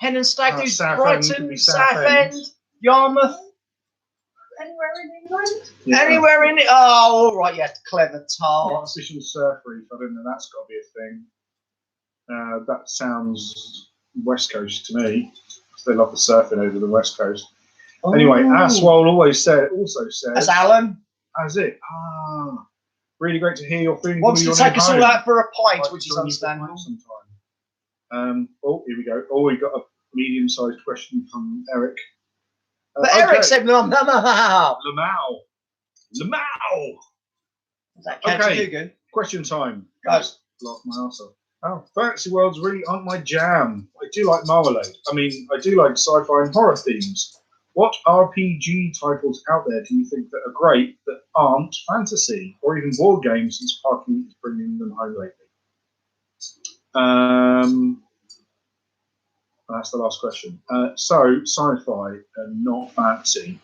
[SPEAKER 1] Hen and stag do's, Brighton, Southend, Yarmouth.
[SPEAKER 4] Anywhere in England?
[SPEAKER 2] Yeah.
[SPEAKER 1] Anywhere in it? Oh, all right, yeah, clever tart.
[SPEAKER 2] Artificial surf reef, I don't know, that's got to be a thing. That sounds West Coast to me. They love the surfing over the West Coast.
[SPEAKER 1] Oh.
[SPEAKER 2] Anyway, Aswell also says...
[SPEAKER 1] That's Alan.
[SPEAKER 2] As it. Really great to hear your feeling.
[SPEAKER 1] Wants to take us all out for a pint, which is understandable.
[SPEAKER 2] Oh, here we go. Oh, we got a medium-sized question from Eric.
[SPEAKER 1] But Eric said, no.
[SPEAKER 2] Lamau.
[SPEAKER 1] Is that okay. Good?
[SPEAKER 2] Question time.
[SPEAKER 1] Guys.
[SPEAKER 2] Lock my arse off. Oh, fantasy worlds really aren't my jam. I do like Marmalade. I mean, I do like sci-fi and horror themes. What RPG titles out there do you think that are great that aren't fantasy or even board games, since Parky is bringing them home lately? That's the last question. So sci-fi and not fantasy.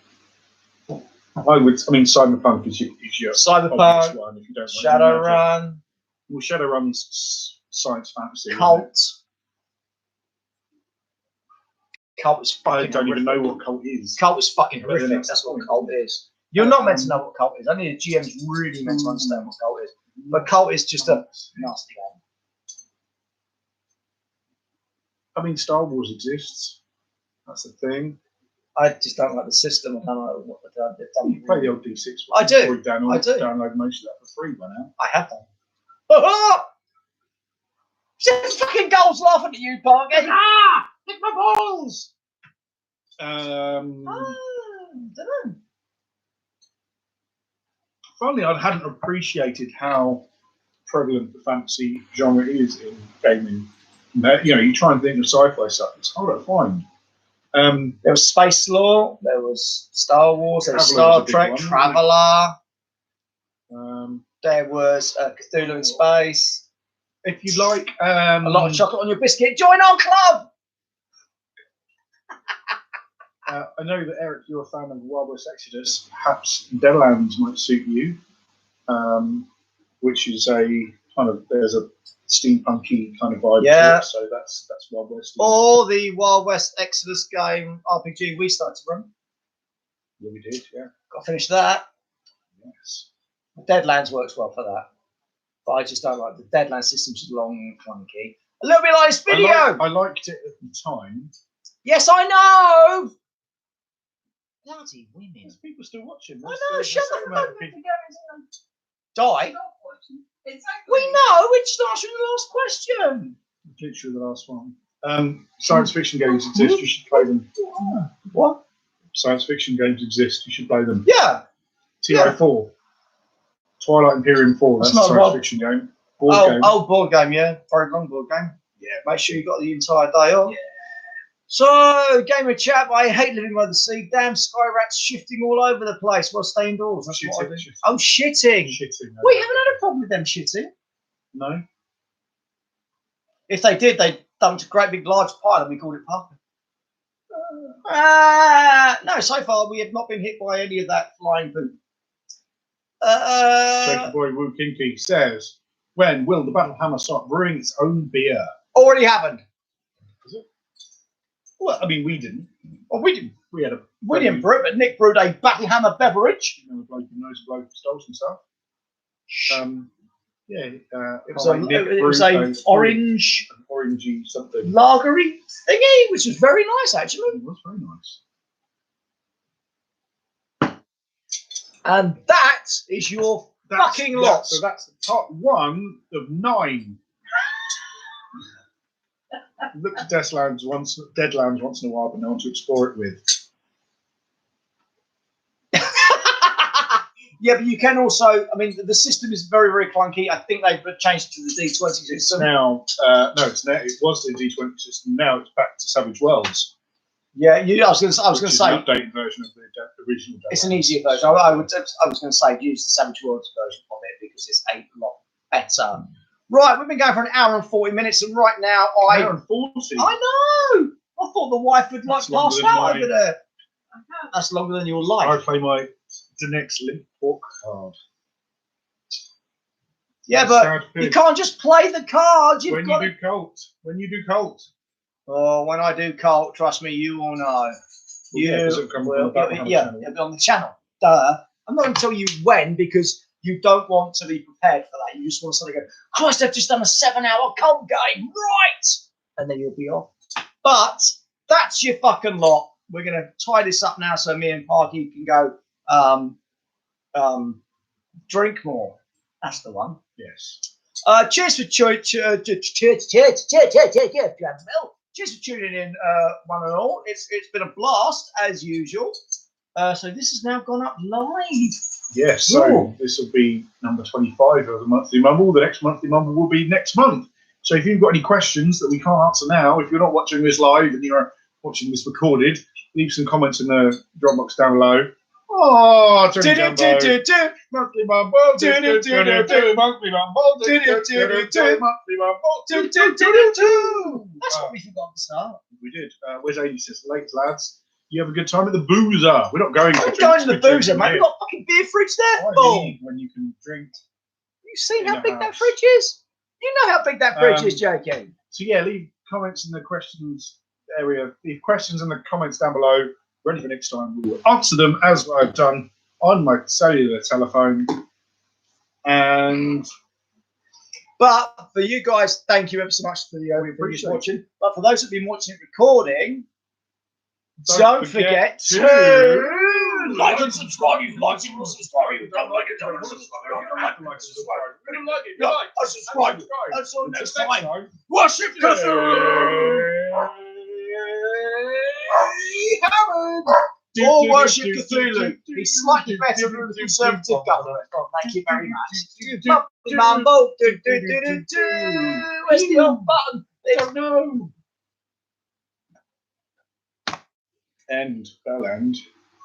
[SPEAKER 2] Cyberpunk is your
[SPEAKER 1] Cyberpunk
[SPEAKER 2] one if you don't want
[SPEAKER 1] Shadowrun.
[SPEAKER 2] Well, Shadowrun's science fantasy.
[SPEAKER 1] Cult. Cult is fucking.
[SPEAKER 2] I don't even know what Cult is.
[SPEAKER 1] Cult is fucking horrific. That's what Cult is. You're not meant to know what Cult is. Only the GM's really meant to understand what Cult is. But Cult is just a nasty game.
[SPEAKER 2] I mean, Star Wars exists. That's the thing.
[SPEAKER 1] I just don't like the system. I don't know what they've done.
[SPEAKER 2] You play the old D6.
[SPEAKER 1] I do.
[SPEAKER 2] I do. Download most of that for free by now.
[SPEAKER 1] I have done. Just fucking goals laughing at you, Parker. Lick my balls.
[SPEAKER 2] Don't
[SPEAKER 1] know.
[SPEAKER 2] Finally, I hadn't appreciated how prevalent the fantasy genre is in gaming. You try and think of sci-fi stuff. It's hard to find.
[SPEAKER 1] There was Space Law. There was Star Wars. There was Star Trek. Traveller. There was Cthulhu in Space.
[SPEAKER 2] If you like
[SPEAKER 1] a lot of chocolate on your biscuit, join our club.
[SPEAKER 2] I know that Eric, you're a fan of Wild West Exodus. Perhaps Deadlands might suit you, which is there's a steampunky kind of vibe to it, so that's Wild West.
[SPEAKER 1] Or the Wild West Exodus game RPG we started to run.
[SPEAKER 2] Yeah, we did. Yeah,
[SPEAKER 1] got to finish that.
[SPEAKER 2] Yes.
[SPEAKER 1] Deadlands works well for that, but I just don't like the Deadlands system. Just long and clunky. A little bit like this video.
[SPEAKER 2] I liked it at the time.
[SPEAKER 1] Yes, I know. Bloody women.
[SPEAKER 2] There's people still watching.
[SPEAKER 1] I know. Shut up. Die.
[SPEAKER 4] Exactly.
[SPEAKER 1] We know. It starts with the last question.
[SPEAKER 2] Literally the last one. Science fiction games exist. You should play them.
[SPEAKER 1] What?
[SPEAKER 2] science fiction games exist. You should play them.
[SPEAKER 1] Yeah.
[SPEAKER 2] TI4. Twilight Imperium 4. That's
[SPEAKER 1] That's
[SPEAKER 2] a
[SPEAKER 1] not
[SPEAKER 2] science
[SPEAKER 1] a
[SPEAKER 2] fiction game. Board game.
[SPEAKER 1] Old board game, yeah. Very long board game.
[SPEAKER 2] Yeah.
[SPEAKER 1] Make sure you got the entire day off.
[SPEAKER 4] Yeah.
[SPEAKER 1] So, game of chat. I hate living by the sea. Damn sky rats shifting all over the place while staying indoors. That's what I do.
[SPEAKER 2] Shitting.
[SPEAKER 1] Oh, shitting.
[SPEAKER 2] Shitting.
[SPEAKER 1] We haven't had a problem with them shitting.
[SPEAKER 2] No.
[SPEAKER 1] If they did, they dumped a great big large pile and we called it Parker. No, so far we have not been hit by any of that flying poop.
[SPEAKER 2] Shaky Boy Woo Kinky says, when will the Battle Hammer start brewing its own beer?
[SPEAKER 1] Already happened.
[SPEAKER 2] Is it? Well, I mean, we didn't.
[SPEAKER 1] Well, we didn't.
[SPEAKER 2] We had a
[SPEAKER 1] Brew it, but Nick brewed a Battle Hammer beverage.
[SPEAKER 2] You know, a bloke who knows a bloke who stole some stuff. Yeah, it
[SPEAKER 1] was a orange,
[SPEAKER 2] an orangey something.
[SPEAKER 1] lagery thingy, which was very nice actually.
[SPEAKER 2] It was very nice.
[SPEAKER 1] And that is your fucking lot.
[SPEAKER 2] So that's part 1 of 9. Look at Deadlands once in a while, but no one to explore it with.
[SPEAKER 1] Yeah, but you can also. I mean, the system is very, very clunky. I think they've changed it to the D20 system.
[SPEAKER 2] It's now. It was the D20 system. Now it's back to Savage Worlds.
[SPEAKER 1] Yeah, I was going to say
[SPEAKER 2] an updated version of the original.
[SPEAKER 1] It's an easier version. I was going to say use the Savage Worlds version of it because it's a lot better. Right, we've been going for an hour and 40 minutes, and right now
[SPEAKER 2] An hour and 40.
[SPEAKER 1] I know. I thought the wife would like
[SPEAKER 2] That's
[SPEAKER 1] pass
[SPEAKER 2] longer
[SPEAKER 1] out
[SPEAKER 2] than
[SPEAKER 1] over there. That's longer than your life.
[SPEAKER 2] I play the next Limp Pork card.
[SPEAKER 1] Yeah,
[SPEAKER 2] That's
[SPEAKER 1] but
[SPEAKER 2] sad
[SPEAKER 1] you
[SPEAKER 2] pig.
[SPEAKER 1] can't just play the cards.
[SPEAKER 2] When you do cult.
[SPEAKER 1] Oh, when I do cult, trust me, you will know.
[SPEAKER 2] It'll come
[SPEAKER 1] Will.
[SPEAKER 2] from the Battle Hammer
[SPEAKER 1] Yeah,
[SPEAKER 2] channel.
[SPEAKER 1] it'll be on the channel. Duh. I'm not going to tell you when because you don't want to be prepared for that. You just want to suddenly go, Christ, I've just done a 7-hour cult game. Right. And then you'll be off. But that's your fucking lot. We're going to tie this up now so me and Parky can go drink more. That's the one.
[SPEAKER 2] Yes.
[SPEAKER 1] Cheers for tuning in, one and all. It's been a blast as usual. So this has now gone up live.
[SPEAKER 2] Yes. So this will be number 25 of the monthly mumble. The next monthly mumble will be next month. So if you've got any questions that we can't answer now, if you're not watching this live and you're watching this recorded, leave some comments in the Dropbox down below. Oh, monthly mumble, monthly mumble, monthly mumble.
[SPEAKER 1] That's what we forgot to start.
[SPEAKER 2] We did. Where's 86 late, lads? You have a good time at the Boozer. We're not going.
[SPEAKER 1] I'm going to the Boozer, mate. We've got a fucking beer fridge there.
[SPEAKER 2] Why when you can drink?
[SPEAKER 1] You've seen
[SPEAKER 2] in
[SPEAKER 1] how
[SPEAKER 2] the
[SPEAKER 1] big that
[SPEAKER 2] house.
[SPEAKER 1] fridge is? You know how big that fridge is, JK.
[SPEAKER 2] So yeah, leave comments in the questions area. Leave questions in the comments down below. Ready for next time. We will answer them as I've done on my cellular telephone.
[SPEAKER 1] But for you guys, thank you ever so much for watching. But for those who've been watching it recording, don't forget to like and subscribe. You like it, subscribe. You don't like it, don't subscribe. Subscribe. That's all next time. Worship Cthulhu. Or worship Cthulhu. He's slightly better than the Conservative government. Oh, thank you very much. Mumble. Where's the off button? I don't know.
[SPEAKER 2] End. Bell end.